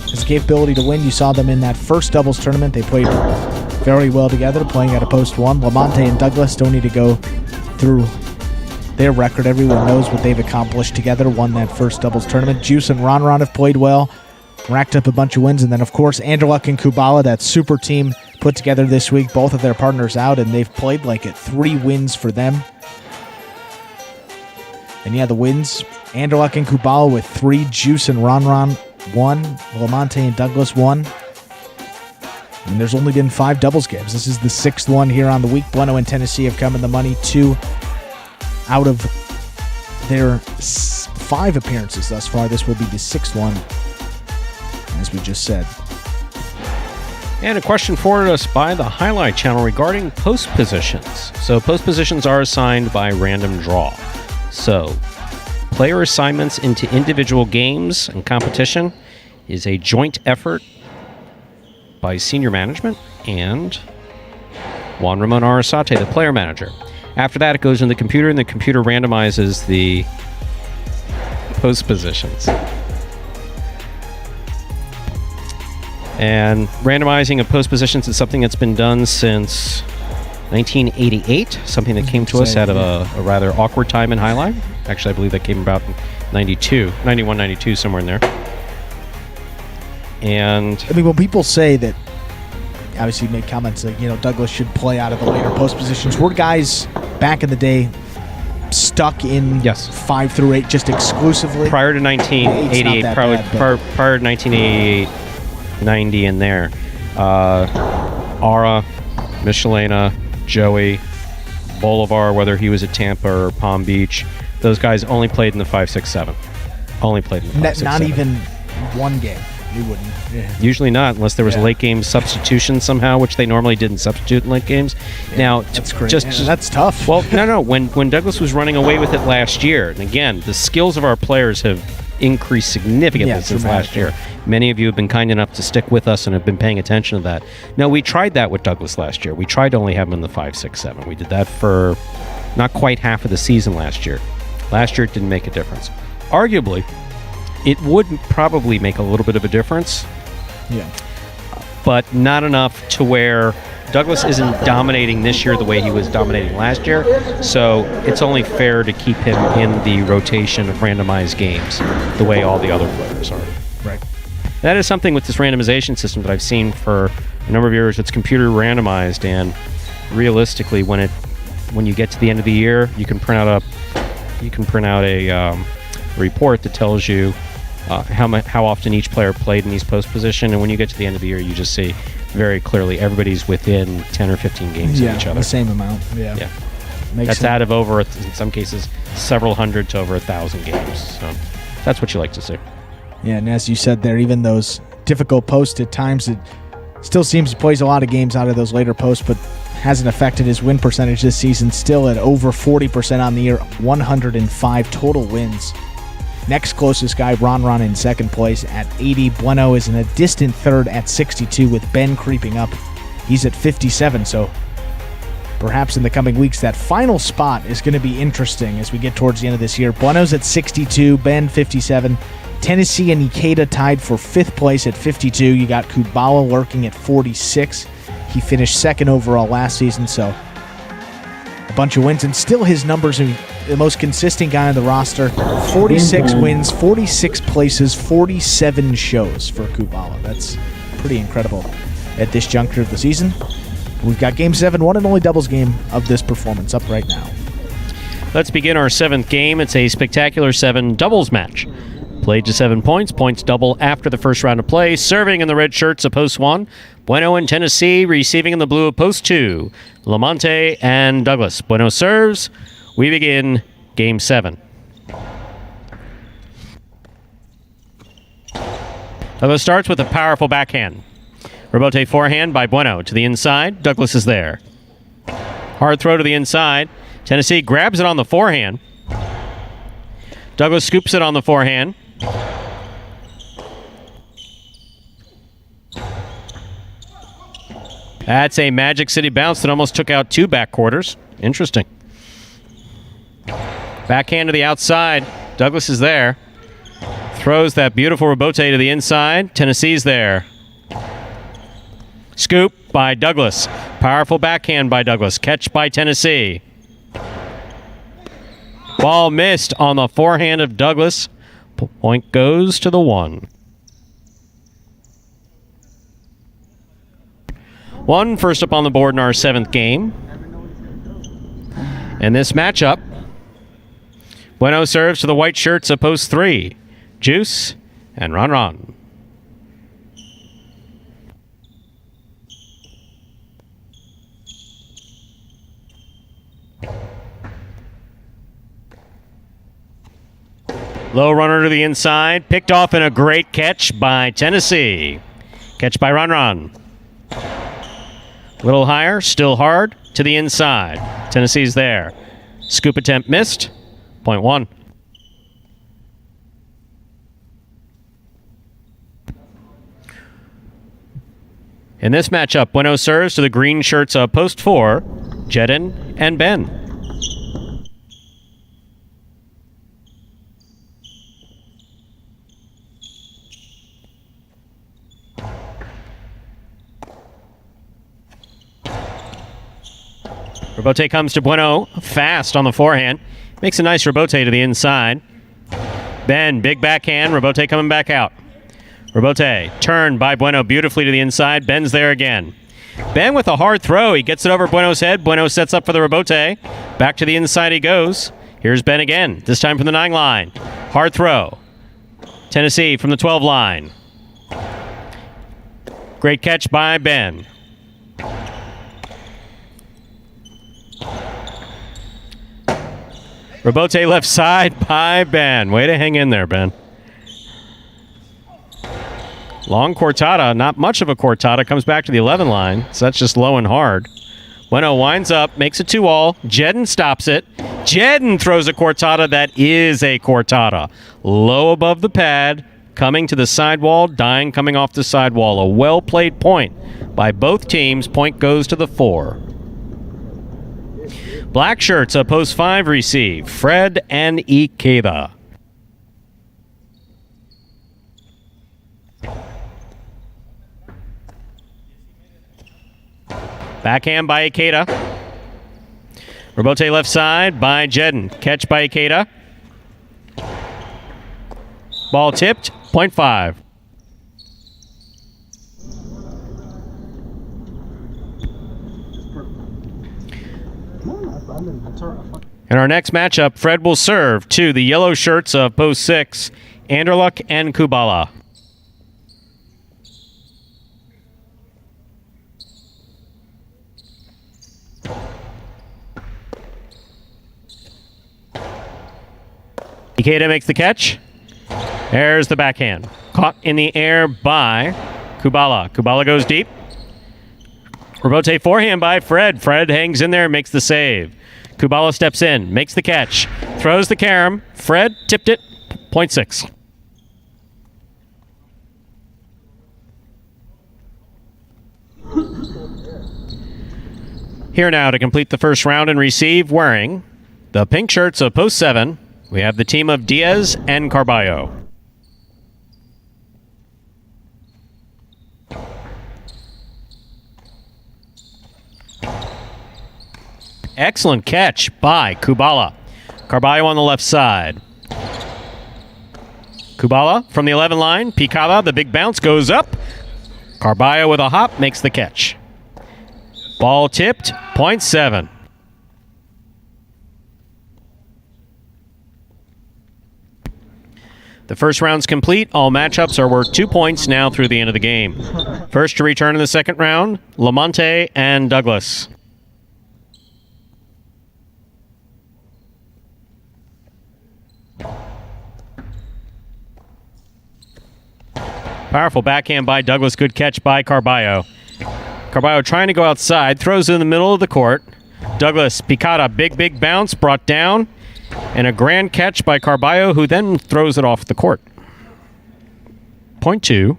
has the capability to win. You saw them in that first doubles tournament. They played very well together, playing at a post 1. Lamonte and Douglas don't need to go through their record. Everyone knows what they've accomplished together. Won that first doubles tournament. Juice and Ron have played well, racked up a bunch of wins. And then, of course, Anderluck and Kubala, that super team put together this week. Both of their partners out, and they've played like it. 3 wins for them. And yeah, the wins, Anderluck and Kubala with 3, Juice and Ron 1, Lamonte and Douglas 1. And there's only been 5 doubles games. This is the 6th one here on the week. Bueno and Tennessee have come in the money 2 out of their 5 appearances thus far. This will be the 6th one, as we just said. And a question forwarded us by the Jai-Alai Channel regarding post positions. So post positions are assigned by random draw. So player assignments into individual games and competition is a joint effort by senior management and Juan Ramon Arasate, the player manager. After that, it goes in the computer, and the computer randomizes the post positions. And randomizing of post positions is something that's been done since 1988, something that came to us out of a rather awkward time in Jai-Alai. Actually, I believe that came about in 91, 92, somewhere in there. And when people say that, obviously make comments like, Douglas should play out of the later post positions. Were guys back in the day stuck in 5 through 8 just exclusively? Prior to 1988, prior to 1988, 90 in there. Ara, Michelena, Joey, Bolivar, whether he was at Tampa or Palm Beach, those guys only played in the 5, 6, 7. Only played in the 5, 6, 7. Not even one game. You wouldn't. Yeah. Usually not, unless there was a late game substitution somehow, which they normally didn't substitute in late games. Yeah, now, that's crazy. That's tough. Well, no. When Douglas was running away with it last year, and again, the skills of our players have increased significantly since last year. Many of you have been kind enough to stick with us and have been paying attention to that. No, we tried that with Douglas last year. We tried to only have him in the 5, 6, 7. We did that for not quite half of the season last year. Last year, it didn't make a difference. Arguably, it would probably make a little bit of a difference. Yeah. But not enough to where Douglas isn't dominating this year the way he was dominating last year. So it's only fair to keep him in the rotation of randomized games the way all the other players are. Right. That is something with this randomization system that I've seen for a number of years. It's computer randomized, and realistically, when you get to the end of the year, you can print out a report that tells you how often each player played in each post position, and when you get to the end of the year, you just see very clearly everybody's within 10 or 15 games of each other. The same amount. Yeah. Makes That's sense. out of over, in some cases, several hundred to over 1,000 games. So that's what you like to see. Yeah, and as you said there, even those difficult posts at times, it still seems he plays a lot of games out of those later posts, but hasn't affected his win percentage this season. Still at over 40% on the year, 105 total wins. Next closest guy, Ron in second place at 80. Bueno is in a distant third at 62, with Ben creeping up. He's at 57, so perhaps in the coming weeks, that final spot is going to be interesting as we get towards the end of this year. Bueno's at 62, Ben 57. Tennessee and Ikeda tied for 5th place at 52. You got Kubala lurking at 46. He finished 2nd overall last season, so a bunch of wins. And still his numbers are the most consistent guy on the roster. 46 wins, 46 places, 47 shows for Kubala. That's pretty incredible at this juncture of the season. We've got Game 7, one and only doubles game of this performance up right now. Let's begin our 7th game. It's a spectacular 7 doubles match. Played to 7 points. Points double after the first round of play. Serving in the red shirts of post 1. Bueno and Tennessee. Receiving in the blue of post 2. Lamonte and Douglas. Bueno serves. We begin Game 7. Douglas starts with a powerful backhand. Rebote forehand by Bueno to the inside. Douglas is there. Hard throw to the inside. Tennessee grabs it on the forehand. Douglas scoops it on the forehand. That's a Magic City bounce that almost took out 2 backquarters. Interesting. Backhand to the outside. Douglas is there. Throws that beautiful rebote to the inside. Tennessee's there. Scoop by Douglas. Powerful backhand by Douglas. Catch by Tennessee. Ball missed on the forehand of Douglas. Point goes to the 1. 1 first up on the board in our 7th game. In this matchup, Bueno serves to the white shirts of post 3. Juice and Ron. Low runner to the inside. Picked off in a great catch by Tennessee. Catch by Ron. Little higher, still hard, to the inside. Tennessee's there. Scoop attempt missed. Point 1. In this matchup, Bueno serves to the green shirts of post 4, Jedin and Ben. Rebote comes to Bueno, fast on the forehand. Makes a nice rebote to the inside. Ben, big backhand, rebote coming back out. Rebote, turned by Bueno beautifully to the inside. Ben's there again. Ben with a hard throw. He gets it over Bueno's head. Bueno sets up for the rebote. Back to the inside he goes. Here's Ben again, this time from the 9 line. Hard throw. Tennessee from the 12 line. Great catch by Ben. Rebote left side by Ben. Way to hang in there, Ben. Long cortada, not much of a cortada, comes back to the 11 line, so that's just low and hard. Bueno winds up, makes it 2-all. Jedin stops it. Jedin throws a cortada that is a cortada. Low above the pad, coming to the sidewall, dying coming off the sidewall. A well-played point by both teams. Point goes to the 4. Black shirts of post 5 receive. Fred and Ikeda. Backhand by Ikeda. Robote left side by Jedden. Catch by Ikeda. Ball tipped, 0.5. In our next matchup, Fred will serve to the yellow shirts of post 6, Anderluck and Kubala. Ikeda makes the catch. There's the backhand. Caught in the air by Kubala. Kubala goes deep. Robote forehand by Fred. Fred hangs in there and makes the save. Kubala steps in, makes the catch, throws the carom. Fred tipped it, 0.6. Here now to complete the first round and receive, wearing the pink shirts of post 7, we have the team of Diaz and Carballo. Excellent catch by Kubala. Carballo on the left side. Kubala from the 11 line. Picada, the big bounce, goes up. Carballo with a hop makes the catch. Ball tipped, 0.7. The first round's complete. All matchups are worth 2 points now through the end of the game. First to return in the second round, Lamonte and Douglas. Powerful backhand by Douglas. Good catch by Carballo. Carballo trying to go outside. Throws it in the middle of the court. Douglas, Picada, big bounce. Brought down. And a grand catch by Carballo, who then throws it off the court. 0.2.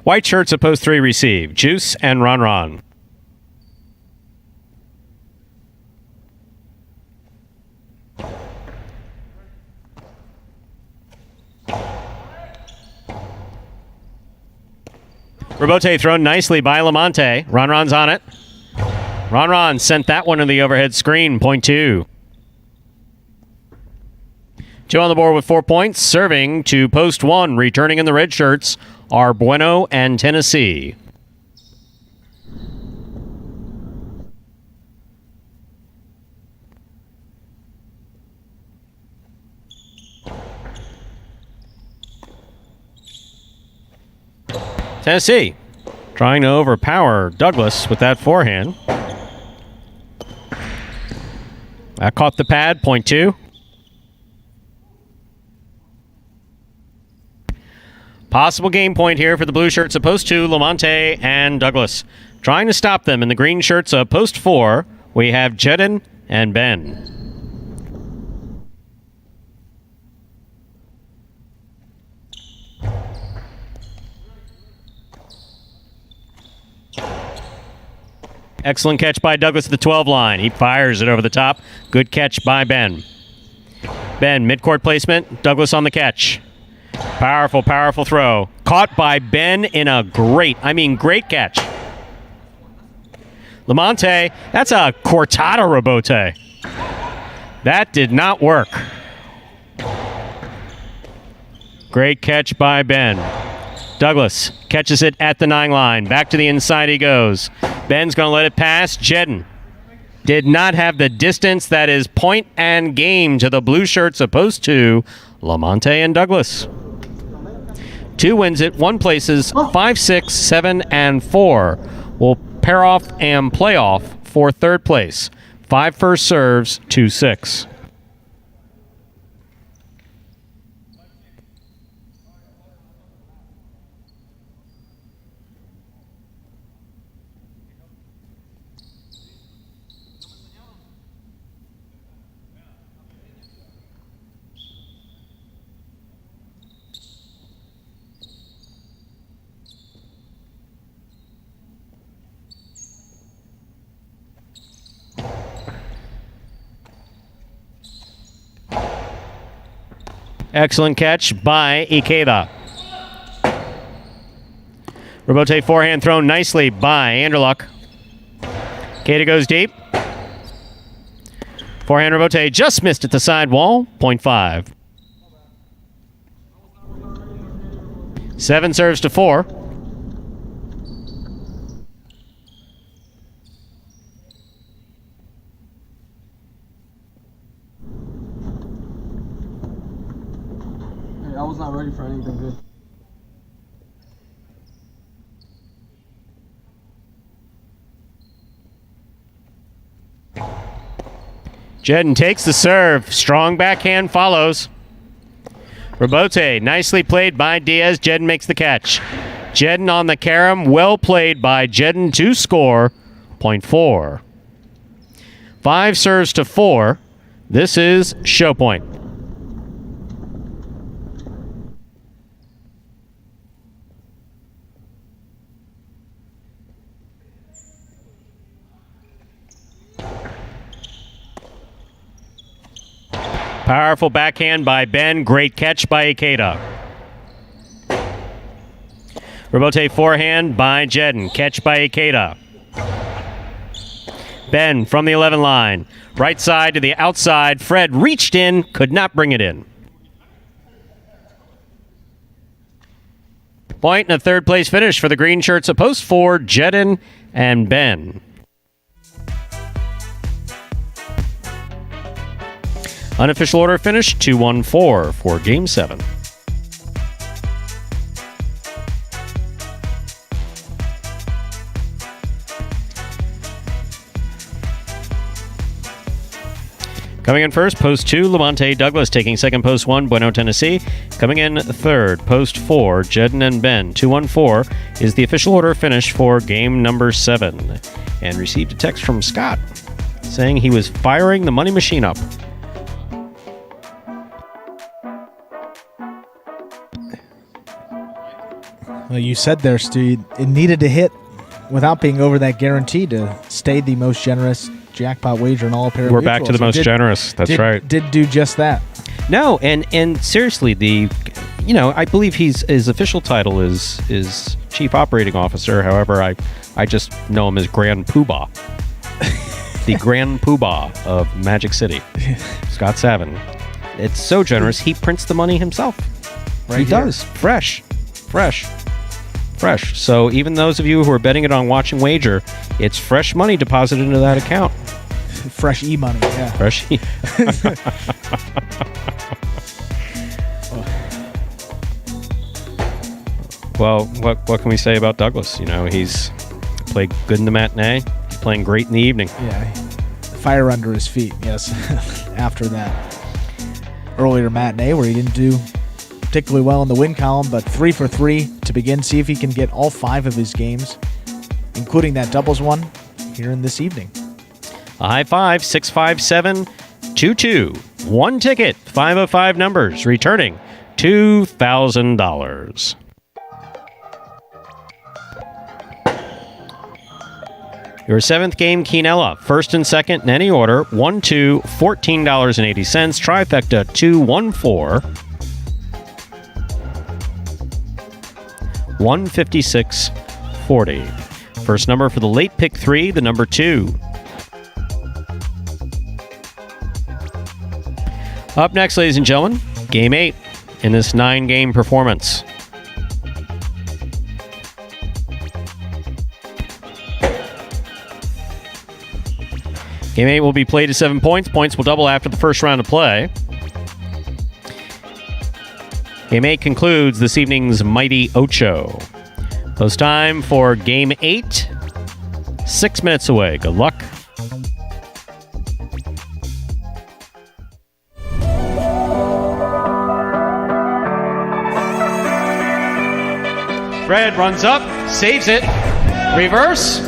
White shirts at post 3 receive. Juice and Ron. Robote thrown nicely by Lamonte. Ron's on it. Ron sent that one to the overhead screen. 0.2. Joe on the board with 4 points. Serving to post 1. Returning in the red shirts are Bueno and Tennessee. Tennessee trying to overpower Douglas with that forehand. That caught the pad, 0.2. Possible game point here for the blue shirts of post 2, Lamonte and Douglas. Trying to stop them in the green shirts of post 4, we have Jedden and Ben. Excellent catch by Douglas at the 12 line. He fires it over the top. Good catch by Ben. Ben, midcourt placement. Douglas on the catch. Powerful throw. Caught by Ben in a great catch. Lamonte, that's a cortada Robote. That did not work. Great catch by Ben. Douglas catches it at the 9 line. Back to the inside he goes. Ben's going to let it pass. Jedden did not have the distance. That is point and game to the blue shirts opposed to Lamonte and Douglas. 2 wins it. 1 places 5, 6, 7, and 4 will pair off and play off for third place. 5 first serves, 2 6. Excellent catch by Ikeda. Robote forehand thrown nicely by Anderluck. Ikeda goes deep. Forehand Robote just missed at the side wall. 0.5. 7 serves to 4. I was not ready for anything good. Jedden takes the serve. Strong backhand follows. Robote, nicely played by Diaz. Jedden makes the catch. Jedden on the carom. Well played by Jedden to score. 0.4. 5 serves to 4. This is show point. Powerful backhand by Ben. Great catch by Ikeda. Robote forehand by Jedden. Catch by Ikeda. Ben from the 11 line. Right side to the outside. Fred reached in. Could not bring it in. Point and a third place finish for the green shirts at post 4, Jedden and Ben. Unofficial order finish 2-1-4 for Game 7. Coming in first, post 2, Lamont Douglas taking second, post 1, Bueno, Tennessee. Coming in third, post 4, Jedden and Ben. 2-1-4 is the official order finish for game number 7. And received a text from Scott saying he was firing the money machine up. Well, you said there, Stu, it needed to hit without being over that guarantee to stay the most generous jackpot wager in all of Parimutuel. We're back to the most generous. That's right. Did do just that. No, and seriously, I believe his official title is Chief Operating Officer. However, I just know him as Grand Poobah. The Grand Poobah of Magic City. Scott Savin. It's so generous, he prints the money himself. Right he here. does. Fresh. So even those of you who are betting it on Watch and Wager, it's fresh money deposited into that account. Fresh e-money, yeah. Fresh e. Well, what can we say about Douglas? He's played good in the matinee. He's playing great in the evening. Yeah, fire under his feet, yes. After that earlier matinee where he didn't do particularly well in the win column, but 3 for 3 to begin. See if he can get all 5 of his games, including that doubles one, here in this evening. A high 5, 657-22. 1 ticket, 505 numbers, returning $2,000. Your 7th game, Quinella. First and second in any order. 1-2, $14.80. Trifecta, 2-1-4. 156.40. First number for the late pick 3, the number 2. Up next, ladies and gentlemen, Game 8 in this 9-game performance. Game 8 will be played at 7 points. Points will double after the first round of play. Game 8 concludes this evening's Mighty Ocho. Post time for Game 8. 6 minutes away. Good luck. Fred runs up, saves it. Reverse.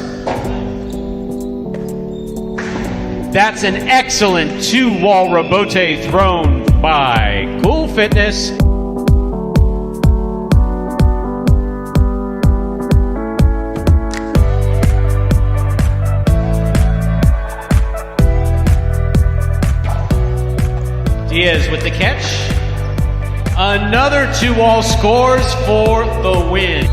That's an excellent 2-wall Robote thrown by Cool Fitness. Diaz with the catch. Another 2-all scores for the win.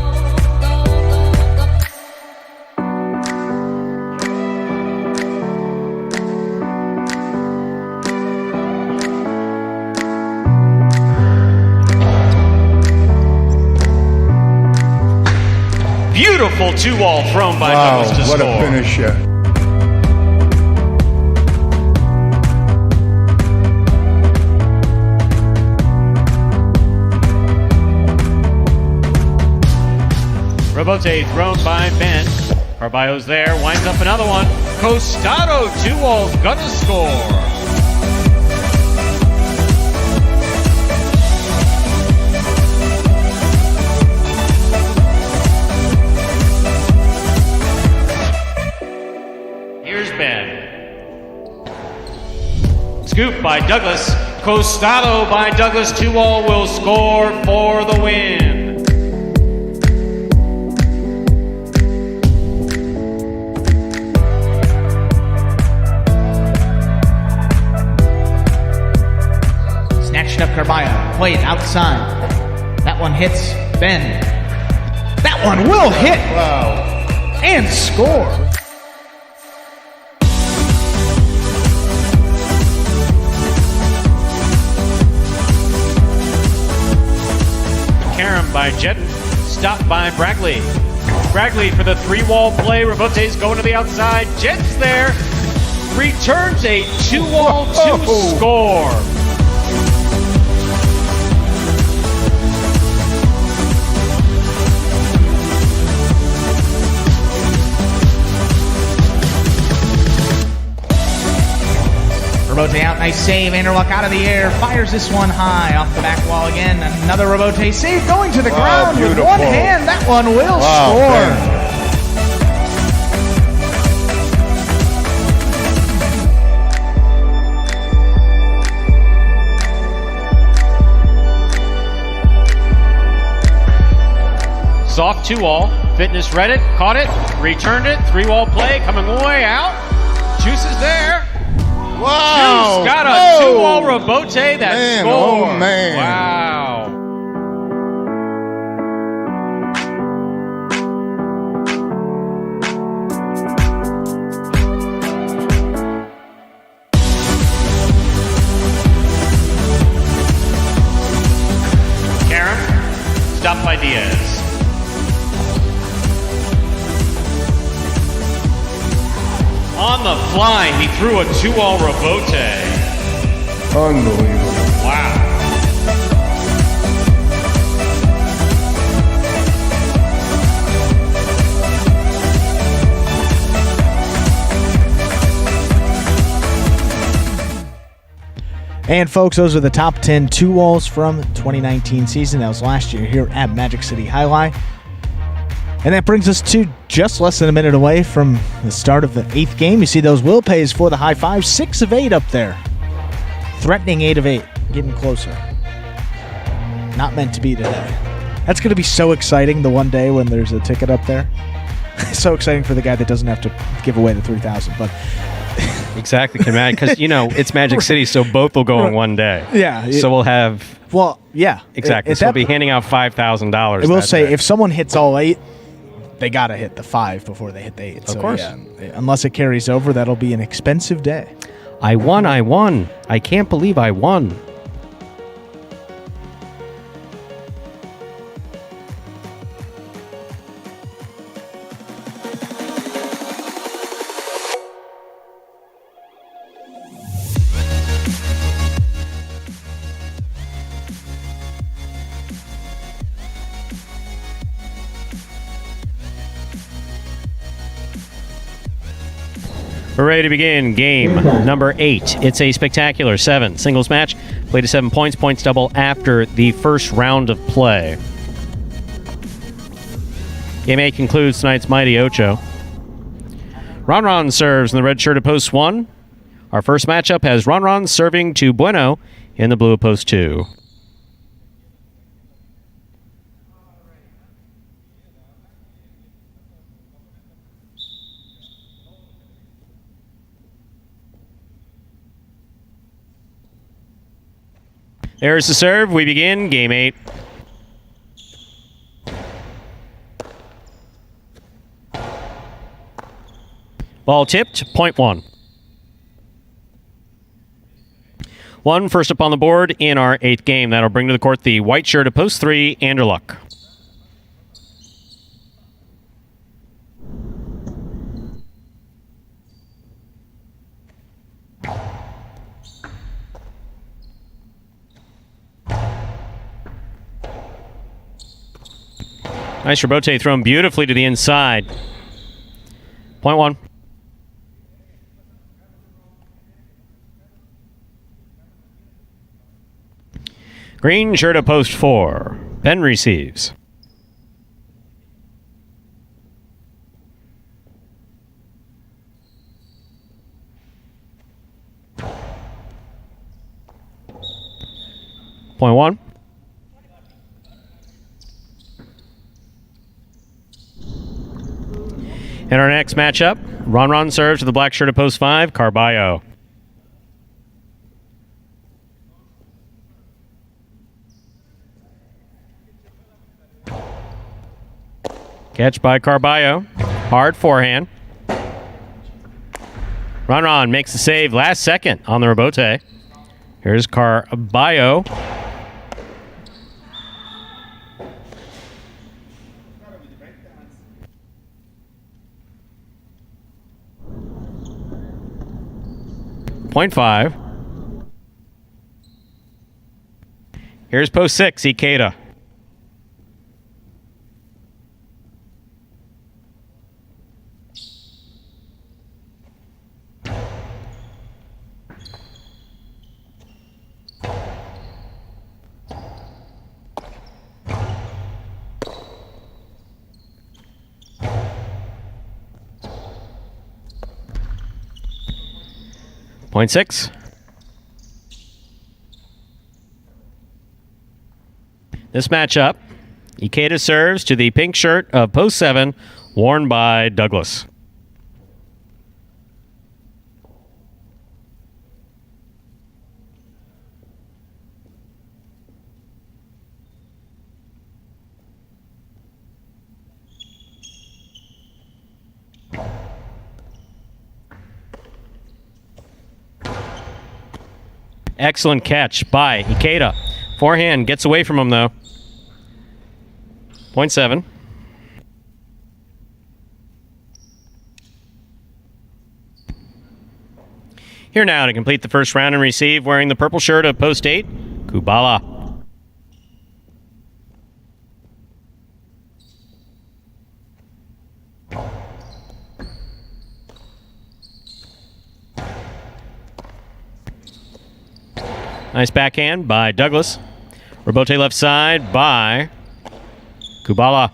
Beautiful 2-all thrown by Douglas to what score. a finisher. Robote thrown by Ben. Carballo's there, winds up another one. Costado 2-all's gonna score. Here's Ben. Scoop by Douglas. Costado by Douglas. 2-all will score for the win. Snatched up Carballo. Played outside. That one hits Ben. That one will hit. Wow. And score. Karam by Jedden, stopped by Brackley. Brackley for the 3-wall play. Robote's going to the outside. Jedden's there. Returns a 2-wall to score. Robote out, nice save. Anderluck out of the air, fires this one high off the back wall again. Another Robote save going to the ground with one hand. That one will score. Soft 2-all. Fitness read it, caught it, returned it. 3-wall play coming way out. Juice is there. Wow! Juice got a 2-wall Robote that scored. Oh, man. Wow. Karam, stopped by Diaz. On the fly, he threw a 2-all Robote. Unbelievable. Wow. And folks, those are the top 10 2-walls from 2019 season. That was last year here at Magic City Jai-Alai. And that brings us to just less than a minute away from the start of the 8th game. You see those will pays for the high five. 6 of 8 up there. Threatening 8 of 8. Getting closer. Not meant to be today. That's going to be so exciting the one day when there's a ticket up there. So exciting for the guy that doesn't have to give away the 3,000. But exactly, because it's Magic City, so both will go in one day. Yeah. So we'll have. Well, yeah. Exactly. So we'll be handing out $5,000. I will say, if someone hits all 8, they got to hit the 5 before they hit the 8. Of course. Yeah, unless it carries over, that'll be an expensive day. I won. I can't believe I won. We're ready to begin game number 8. It's a spectacular 7 singles match. Played to 7 points. Points double after the first round of play. Game 8 concludes tonight's Mighty Ocho. Ron serves in the red shirt at post 1. Our first matchup has Ron serving to Bueno in the blue at post 2. There's the serve. We begin game 8. Ball tipped, point 1. 1 first up on the board in our 8th game. That'll bring to the court the white shirt of post 3, Anderluck. Nice rebote thrown beautifully to the inside. Point 1. Green shirt of post 4. Ben receives. Point 1. In our next matchup, Ron serves to the black shirt of post 5, Carballo. Catch by Carballo. Hard forehand. Ron makes the save last second on the rebote. Here's Carballo. Point 5. Here's post 6, Ikeda. Point 6. This matchup, Ikeda serves to the pink shirt of post 7, worn by Douglas. Excellent catch by Ikeda. Forehand gets away from him, though. Point 7. Here now to complete the first round and receive, wearing the purple shirt of post 8, Kubala. Nice backhand by Douglas. Rebote left side by Kubala.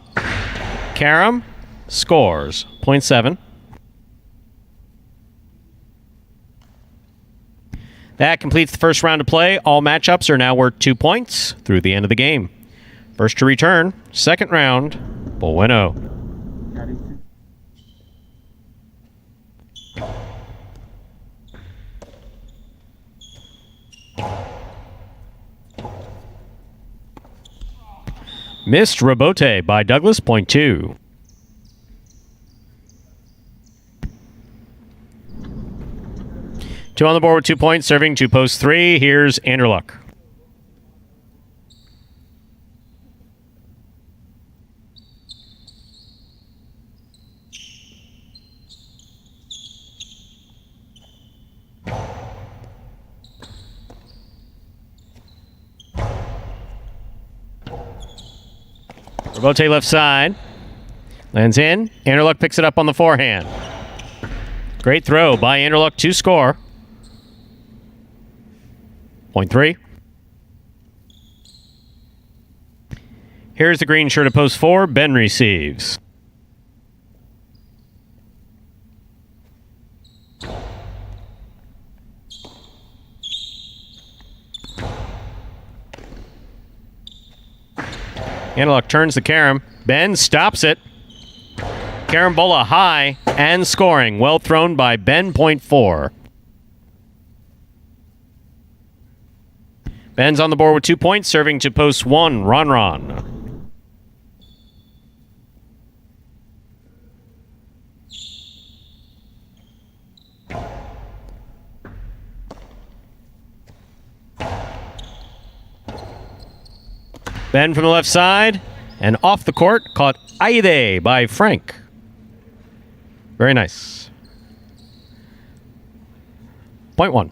Karam scores. Point 7. That completes the first round of play. All matchups are now worth 2 points through the end of the game. First to return, second round, Bueno. Missed rebote by Douglas, point 2. Two on the board with 2 points, serving to post 3. Here's Anderluck. Rebote left side. Lands in. Anderluck picks it up on the forehand. Great throw by Anderluck to score. Point 3. Here's the green shirt of post 4. Ben receives. Anderluck turns to Karam. Ben stops it. Carambola high and scoring. Well thrown by Ben, point 4. Ben's on the board with 2 points, serving to post 1. Ron. Ben from the left side, and off the court, caught Aide by Frank. Very nice. Point 1.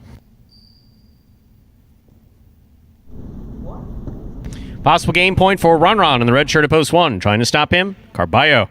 Possible game point for Ron in the red shirt at post 1. Trying to stop him, Carballo.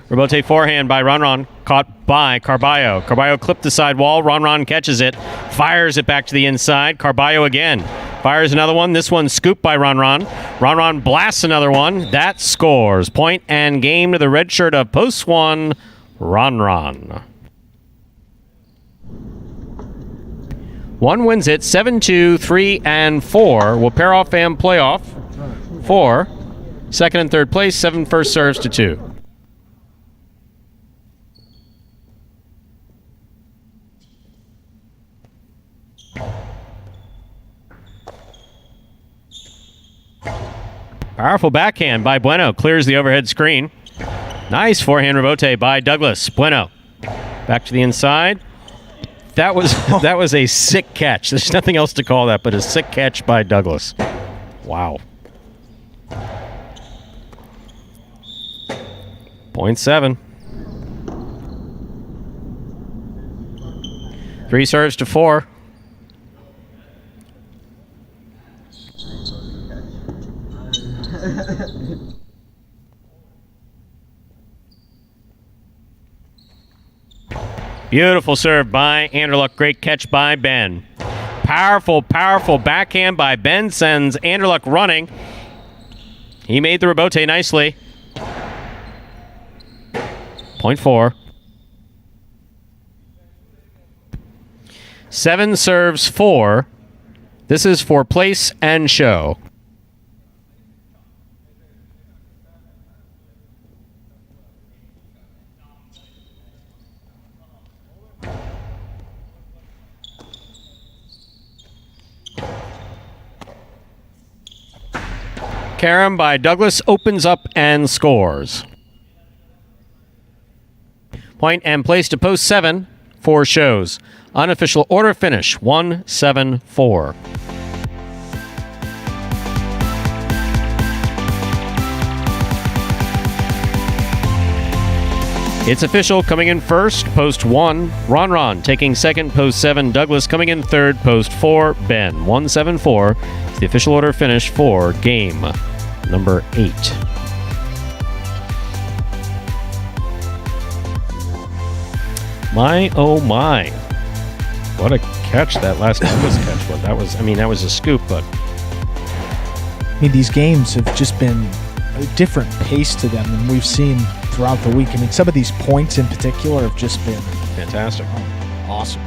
Rebote forehand by Ron, caught by Carballo. Carballo clipped the side wall. Ron catches it, fires it back to the inside. Carballo again. Fires another one. This one scooped by Ron. Ron blasts another one. That scores. Point and game to the red shirt of post 1, Ron. One wins it, 7-2, 3, and 4. Will pair off and play off for second and third place. 7 first serves to 2. Powerful backhand by Bueno. Clears the overhead screen. Nice forehand rebote by Douglas. Bueno. Back to the inside. That was a sick catch. There's nothing else to call that but a sick catch by Douglas. Wow. Point 7. 3 serves to 4. Beautiful serve by Anderluck. Great catch by Ben. Powerful backhand by Ben sends Anderluck running. He made the rebote nicely. Point 4. 7 serves 4. This is for place and show. Karam by Douglas opens up and scores. Point and place to post 7 for shows. Unofficial order finish 1-7-4. It's official. Coming in first, post 1, Ron. Taking second, post 7, Douglas. Coming in third, post 4, Ben. 1-7-4. It's the official order finish for game number 8. My, oh my. What a catch that last Douglas catch was. That was a scoop, but... I mean, these games have just been a different pace to them than we've seen throughout the week. I mean, some of these points in particular have just been fantastic. Awesome.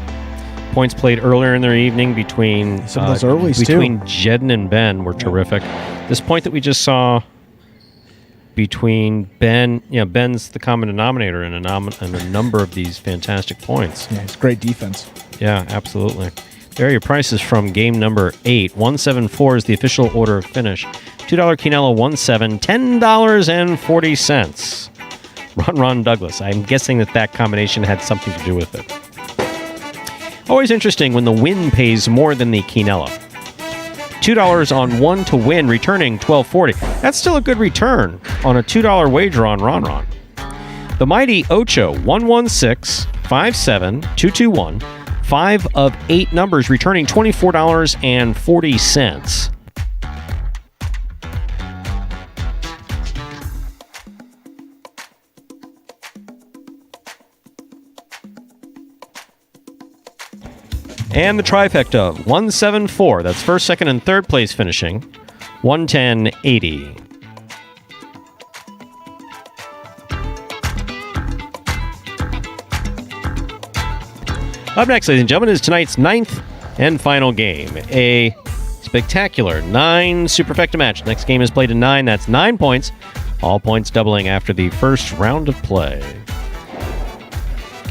Points played earlier in the evening between some of those earlies between too. Jedden and Ben were terrific. This point that we just saw between Ben, Ben's the common denominator in a number of these fantastic points. Yeah, it's great defense. Yeah, absolutely. There are your prices from game number 8. 1-7-4 is the official order of finish. $2 Quinella 1-7, $10.40. Ron Douglas. I'm guessing that combination had something to do with it. Always interesting when the win pays more than the Quinella. $2 on 1 to win, returning $12.40. That's still a good return on a $2 wager on Ron. The mighty Ocho 116-57-221. 5 of 8 numbers, returning $24.40. And the trifecta, 1-7-4. That's first, second, and third place finishing. 110.80. Up next, ladies and gentlemen, is tonight's 9th and final game. A spectacular 9 superfecta match. Next game is played in 9. That's 9 points. All points doubling after the first round of play.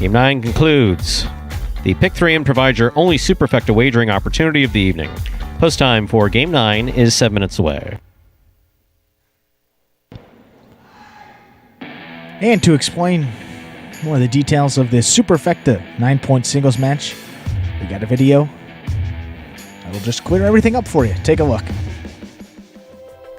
Game 9 concludes the Pick 3 and provides your only superfecta wagering opportunity of the evening. Post time for Game 9 is 7 minutes away. And to explain more of the details of this superfecta 9-point singles match, we got a video that'll just clear everything up for you. Take a look.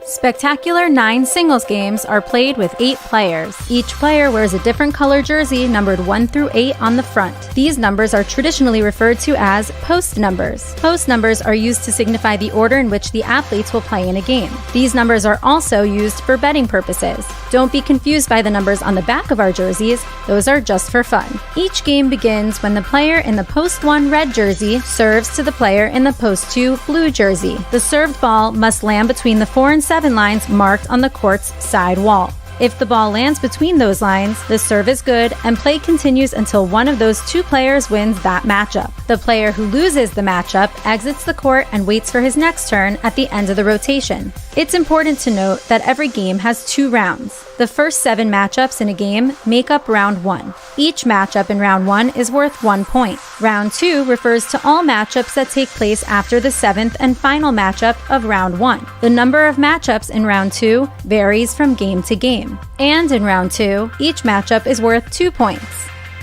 Spectacular 9 singles games are played with 8 players. Each player wears a different color jersey numbered 1 through 8 on the front. These numbers are traditionally referred to as post numbers. Post numbers are used to signify the order in which the athletes will play in a game. These numbers are also used for betting purposes. Don't be confused by the numbers on the back of our jerseys. Those are just for fun. Each game begins when the player in the post 1 red jersey serves to the player in the post 2 blue jersey. The served ball must land between the 4 and 7 lines marked on the court's side wall. If the ball lands between those lines, the serve is good and play continues until one of those 2 players wins that matchup. The player who loses the matchup exits the court and waits for his next turn at the end of the rotation. It's important to note that every game has 2 rounds. The first 7 matchups in a game make up round 1. Each matchup in round 1 is worth 1 point. Round 2 refers to all matchups that take place after the 7th and final matchup of round 1. The number of matchups in round 2 varies from game to game. And in round 2, each matchup is worth 2 points.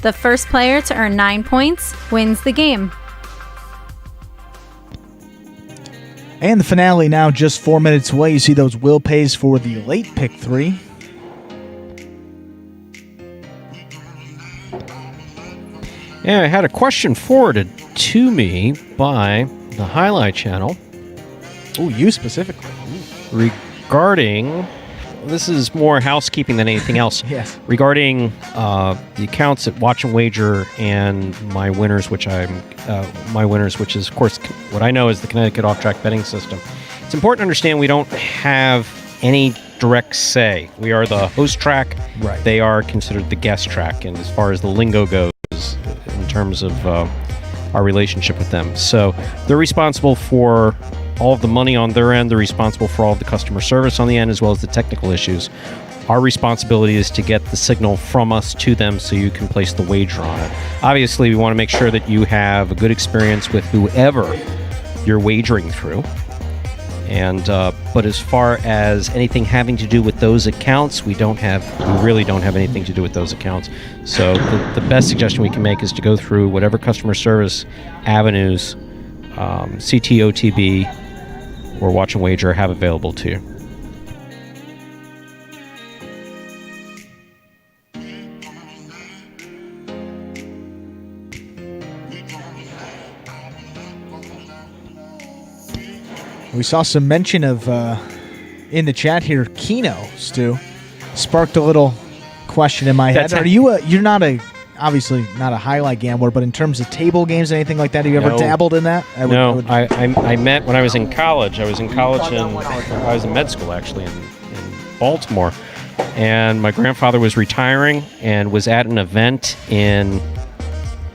The first player to earn 9 points wins the game. And the finale now just 4 minutes away. You see those will pays for the late pick 3. Yeah, I had a question forwarded to me by the Jai-Alai Channel. Oh, you specifically. Regarding, this is more housekeeping than anything else. Yes. Regarding the accounts at Watch and Wager and my winners, which is, of course, what I know is the Connecticut off-track betting system. It's important to understand we don't have any direct say. We are the host track. Right. They are considered the guest track, and as far as the lingo goes, in terms of our relationship with them. So they're responsible for all of the money on their end. They're responsible for all of the customer service on the end, as well as the technical issues. Our responsibility is to get the signal from us to them so you can place the wager on it. Obviously, we want to make sure that you have a good experience with whoever you're wagering through. And but as far as anything having to do with those accounts, we really don't have anything to do with those accounts. So the best suggestion we can make is to go through whatever customer service avenues CTOTB or Watch and Wager have available to you. We saw some mention of, in the chat here, Keno, Stu. Sparked a little question in my head. You're not obviously not a highlight gambler, but in terms of table games, anything like that, have you ever dabbled in that? I met when I was in college. I was in med school, actually, in Baltimore. And my grandfather was retiring and was at an event in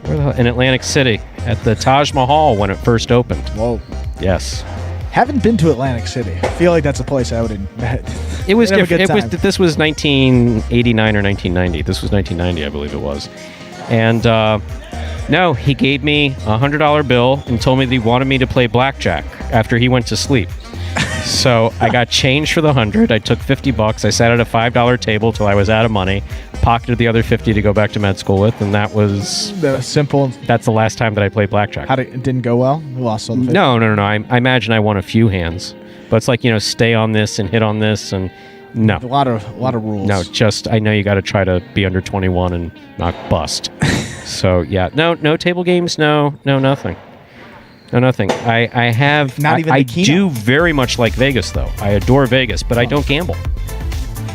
Atlantic City at the Taj Mahal when it first opened. Whoa. Yes. Haven't been to Atlantic City. I feel like that's a place I would bet. It was different. This was 1989 or 1990. This was 1990, I believe it was. And no, he gave me a $100 bill and told me that he wanted me to play blackjack after he went to sleep. So I got change for the 100. I took $50. I sat at a $5 table till I was out of money. Pocketed the other 50 to go back to med school with, and that was simple. That's the last time that I played blackjack. It didn't go well? You lost all the 50? No. I imagine I won a few hands, but it's like, stay on this and hit on this, and no. A lot of rules. No, just I know you got to try to be under 21 and not bust. So yeah, no table games, no nothing. No, nothing. I have. Not even. I do very much like Vegas, though. I adore Vegas, but I don't gamble.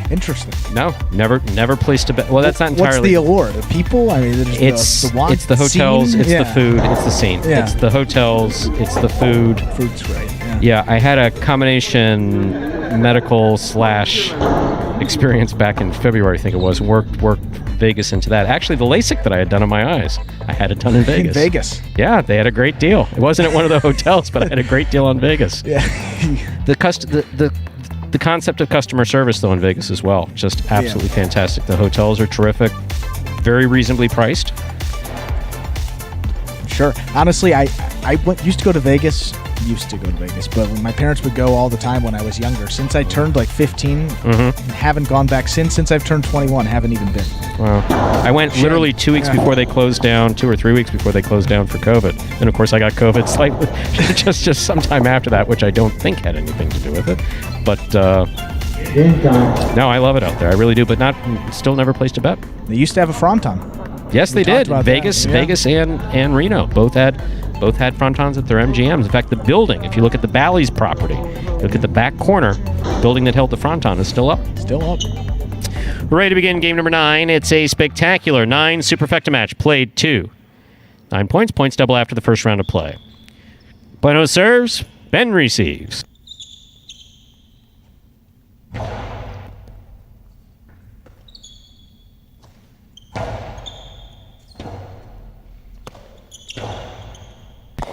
Interesting. No, never placed a bet. Well, that's not entirely. What's the allure? The people? I mean, it's the wine, it's the hotels, scene? It's the food, it's the scene. Yeah. It's the hotels, it's the food. Food's great. Yeah, I had a combination medical / experience back in February, I think it was. Worked Vegas into that. Actually, the LASIK that I had done on my eyes, I had it done in Vegas. In Vegas. Yeah, they had a great deal. It wasn't at one of the hotels, but I had a great deal on Vegas. Yeah. The concept of customer service, though, in Vegas as well, just absolutely fantastic. The hotels are terrific, very reasonably priced. Sure. Honestly, I used to go to Vegas, but my parents would go all the time when I was younger. Since I turned like 15, haven't gone back since I've turned 21, haven't even been. Wow. I went literally 2 weeks before they closed down, 2 or 3 weeks before they closed down for COVID. And of course I got COVID slightly just sometime after that, which I don't think had anything to do with it. But no, I love it out there. I really do, but still never placed a bet. They used to have a Fronton. Yes, they did. Vegas and Reno both had frontons at their MGMs. In fact, the building, if you look at the Bally's property, look at the back corner, the building that held the fronton is still up. Still up. We're ready to begin game number 9. It's a spectacular 9 superfecta match, played 2. 9 points, points double after the first round of play. Bueno serves, Ben receives.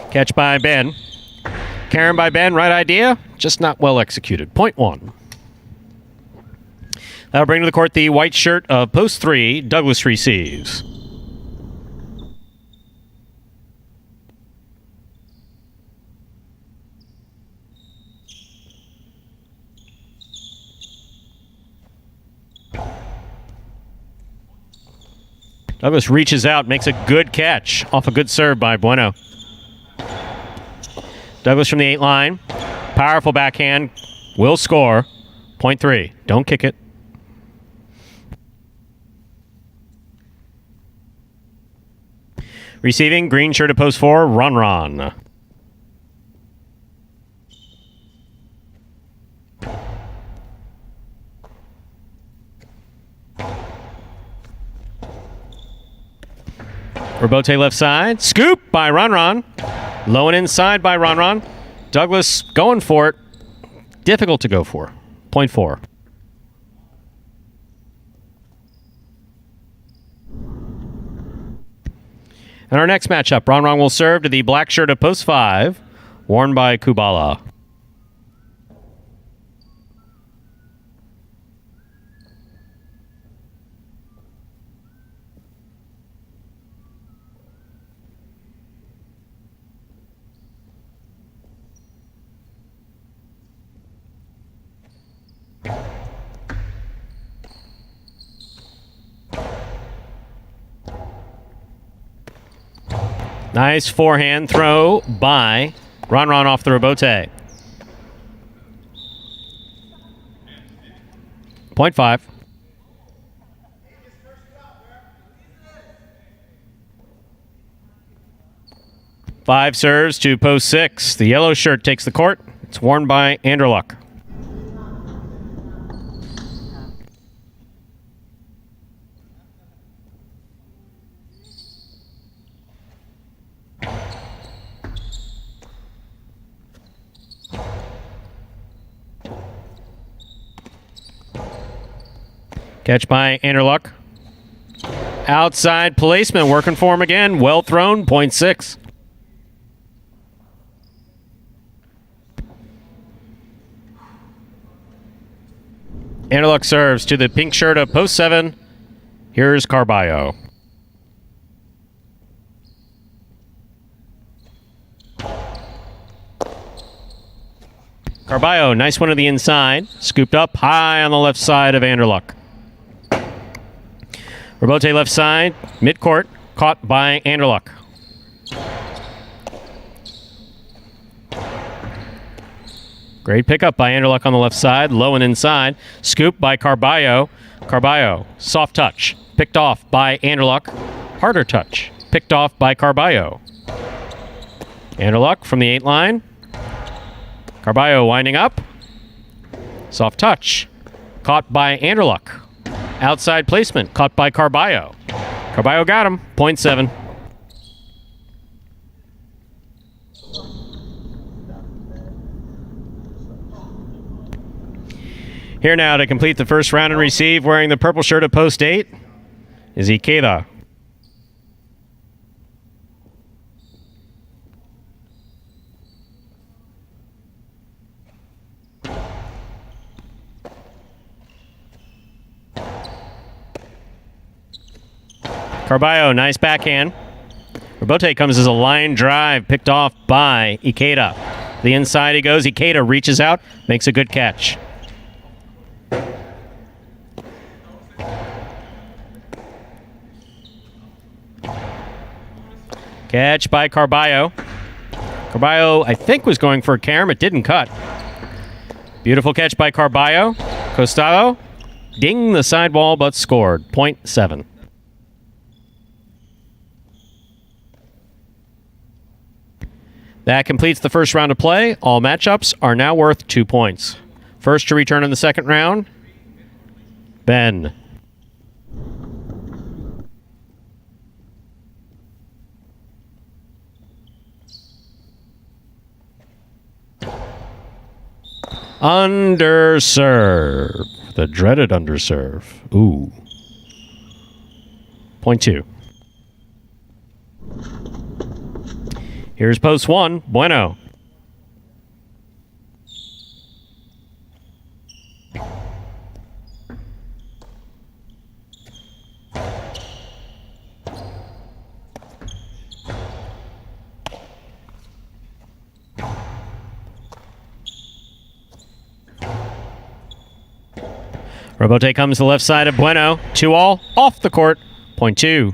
Catch by Ben. Karen by Ben, right idea, just not well executed. Point 1. That'll bring to the court the white shirt of post 3. Douglas receives. Douglas reaches out, makes a good catch off a good serve by Bueno. Douglas from the 8 line. Powerful backhand. Will score. Point 3. Don't kick it. Receiving, green shirt at post 4. Ron. Robote left side. Scoop by Ron. Low and inside by Ron. Douglas going for it. Difficult to go for. Point 4. And our next matchup, Ron will serve to the black shirt of post 5, worn by Kubala. Nice forehand throw by Ron off the Robote. Point 5. Five serves to post 6. The yellow shirt takes the court. It's worn by Anderluck. Catch by Anderluck. Outside placement working for him again. Well thrown. Point 6. Anderluck serves to the pink shirt of post 7. Here's Carballo. Carballo, nice one to the inside. Scooped up high on the left side of Anderluck. Robote left side, mid-court, caught by Anderluck. Great pickup by Anderluck on the left side, low and inside. Scoop by Carballo. Carballo, soft touch, picked off by Anderluck. Harder touch, picked off by Carballo. Anderluck from the 8 line. Carballo winding up. Soft touch, caught by Anderluck. Outside placement, caught by Carballo. Carballo got him. Point 7. Here now to complete the first round and receive, wearing the purple shirt at post 8, is Ikeda. Carballo, nice backhand. Robote comes as a line drive, picked off by Ikeda. The inside he goes. Ikeda reaches out, makes a good catch. Catch by Carballo. Carballo, I think, was going for a carom. It didn't cut. Beautiful catch by Carballo. Costado, ding the sidewall, but scored. 0.7. That completes the first round of play. All matchups are now worth 2 points. First to return in the second round, Ben. Underserve. The dreaded underserve. Ooh. 0.2. Here's post 1. Bueno. Robote comes to the left side of Bueno. 2-all. Off the court. 0.2.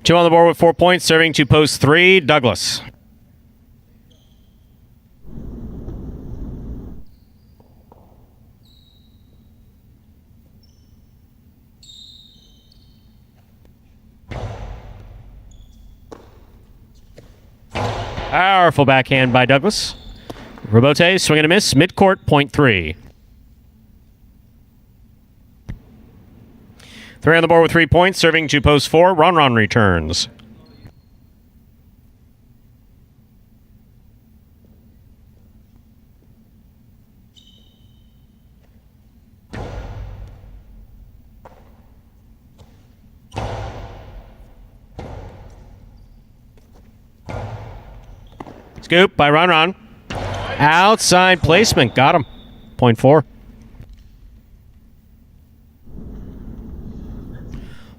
2 on the board with 4 points. Serving to post 3. Douglas. Powerful backhand by Douglas. Robote, swing and a miss, midcourt, 0.3. 3 on the board with 3 points, serving to post 4. Ron returns. Scoop by Ron. Outside placement. Got him. 0.4.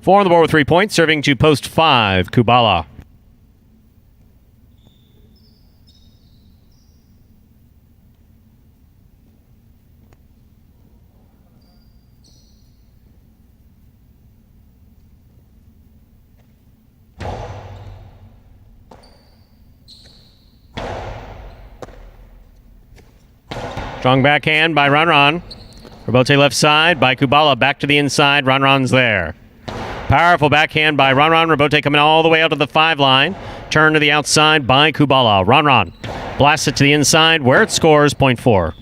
4 on the board with 3 points, serving to post 5. Kubala. Strong backhand by Ron. Robote left side by Kubala. Back to the inside. Ron's there. Powerful backhand by Ron. Robote coming all the way out to the 5 line. Turn to the outside by Kubala. Ron blasts it to the inside where it scores. 0.4.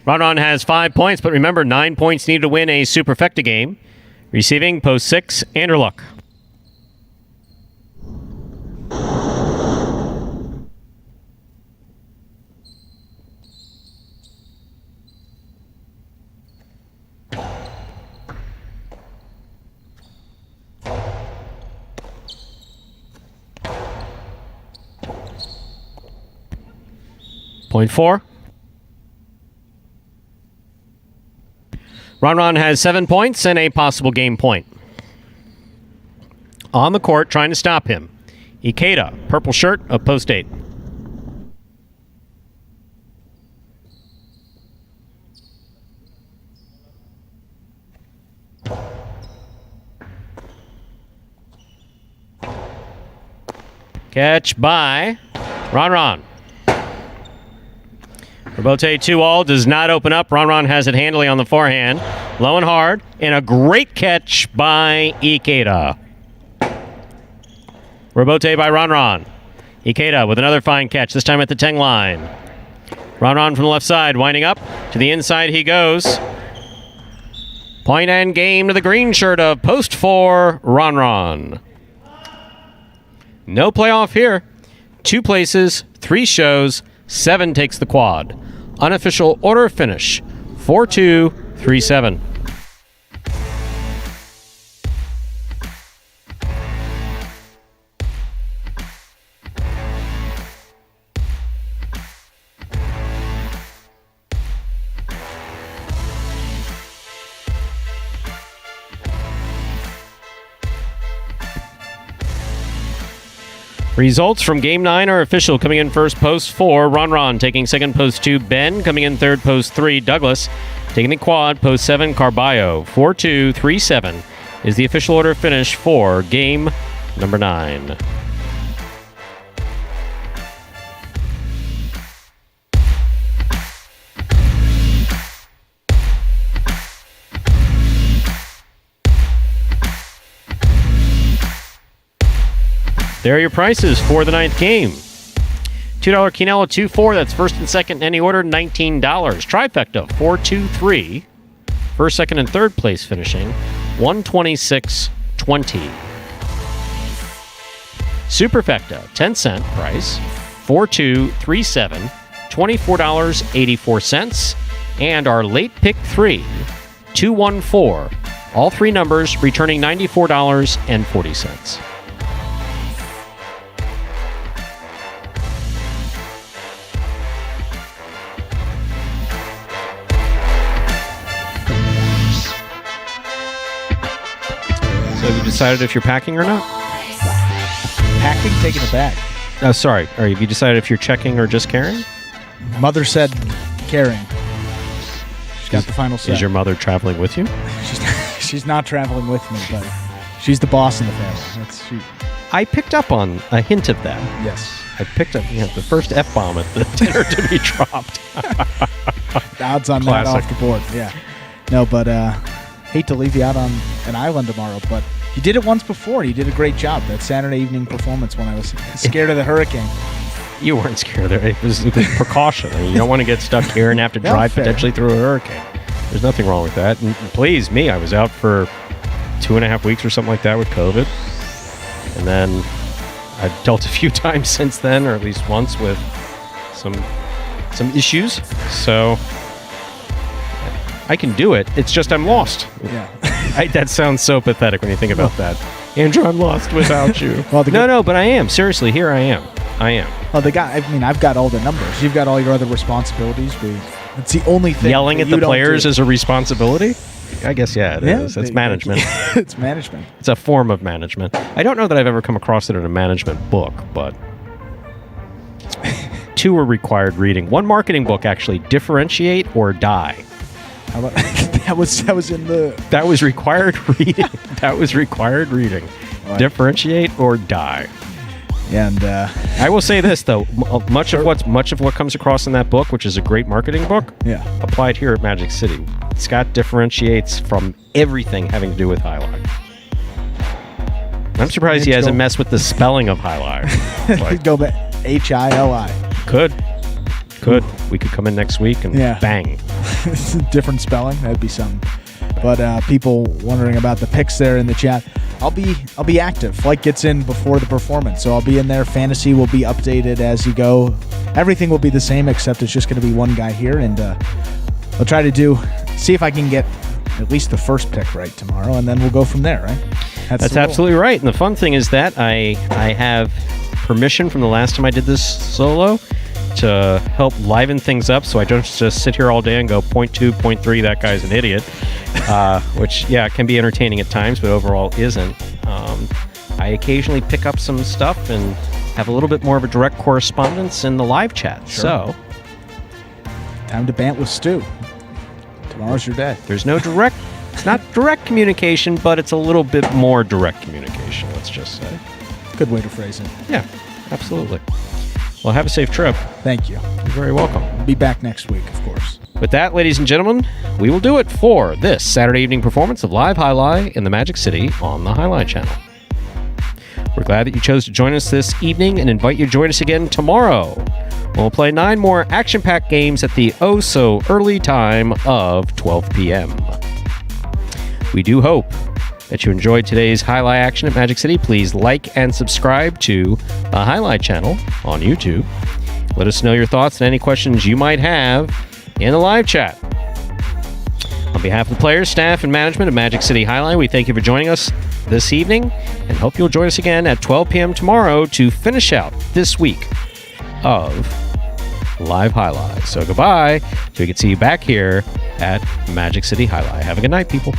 Ron has 5 points, but remember, 9 points needed to win a Superfecta game. Receiving post 6. Anderluck. Point 4. Ron has 7 points and a possible game point. On the court, trying to stop him. Ikeda, purple shirt of post 8. Catch by Ron. Robote 2-all does not open up. Ron has it handily on the forehand. Low and hard. And a great catch by Ikeda. Robote by Ron. Ikeda with another fine catch, this time at the 10 line. Ron from the left side, winding up. To the inside he goes. Point and game to the green shirt of post 4, Ron. No playoff here. 2 places, 3 shows, 7 takes the quad. Unofficial order of finish, 4-2, 3-7. Results from Game 9 are official. Coming in first, post 4, Ron. Taking second, post 2, Ben. Coming in third, post 3, Douglas. Taking the quad, post 7, Carballo. 4-2, 3-7 is the official order finish for Game number 9. There are your prices for the 9th game. $2 Quinella 2-4. That's first and second in any order, $19. Trifecta 4-2-3. First, second, and third place finishing $126.20. Superfecta 10-cent price 4-2-3-7, $24.84. And our late pick 3 2-1-4. All three numbers returning $94.40. So have you decided if you're packing or not? Packing, taking a bag. Oh, sorry. Have you decided if you're checking or just carrying? Mother said carrying. She's got the final say. Is your mother traveling with you? She's not traveling with me, but she's the boss in the family. I picked up on a hint of that. Yes. I picked up the first F-bomb at the dinner to be dropped. The odds on that off the board. Yeah. No, but hate to leave you out on an island tomorrow, but you did it once before. You did a great job. That Saturday evening performance when I was scared of the hurricane. You weren't scared of it. It was precaution. I mean, you don't want to get stuck here and have to drive potentially through a hurricane. There's nothing wrong with that. And please, me, I was out for 2.5 weeks or something like that with COVID. And then I've dealt a few times since then, or at least once, with some issues. So I can do it. It's just I'm lost. Yeah. That sounds so pathetic when you think about that. Andrew, I'm lost without you. Well, no, but I am. Seriously, here I am. Well, I've got all the numbers. You've got all your other responsibilities. It's the only thing. Yelling at the players is a responsibility? I guess, yeah, it is. It's management. It's management. It's a form of management. I don't know that I've ever come across it in a management book, but 2 are required reading. 1 marketing book, actually, Differentiate or Die. How about that was in the... That was required reading. That was required reading. Right. Differentiate or Die. And I will say this, though, much of what comes across in that book, which is a great marketing book, applied here at Magic City. Scott differentiates from everything having to do with Jai-Alai. I'm surprised he hasn't messed with the spelling of Jai-Alai. Like, go back, H-I-L-I. Could. We could come in next week and bang. Different spelling. That'd be something. But people wondering about the picks there in the chat. I'll be active. Flight gets in before the performance, so I'll be in there. Fantasy will be updated as you go. Everything will be the same, except it's just going to be one guy here, and I'll try to see if I can get at least the first pick right tomorrow, and then we'll go from there, right? That's absolutely right. And the fun thing is that I have permission from the last time I did this solo to help liven things up, so I don't just sit here all day and go 0.2, 0.3, that guy's an idiot, which, can be entertaining at times, but overall isn't. I occasionally pick up some stuff and have a little bit more of a direct correspondence in the live chat. Sure. So, time to bant with Stu. Tomorrow's your day. There's no direct, it's not direct communication, but it's a little bit more direct communication, let's just say. Good way to phrase it. Yeah, absolutely. Well, have a safe trip. Thank you. You're very welcome. Be back next week, of course. With that, ladies and gentlemen, we will do it for this Saturday evening performance of Live Jai-Alai in the Magic City on the Jai-Alai Channel. We're glad that you chose to join us this evening and invite you to join us again tomorrow. We'll play 9 more action-packed games at the oh-so-early time of 12 p.m. We do hope that you enjoyed today's Jai-Alai action at Magic City. Please like and subscribe to the Jai-Alai Channel on YouTube. Let us know your thoughts and any questions you might have in the live chat. On behalf of the players, staff, and management of Magic City Jai-Alai, we thank you for joining us this evening and hope you'll join us again at 12 p.m. tomorrow to finish out this week of Live Jai-Alai. So goodbye, so we can see you back here at Magic City Jai-Alai. Have a good night, people.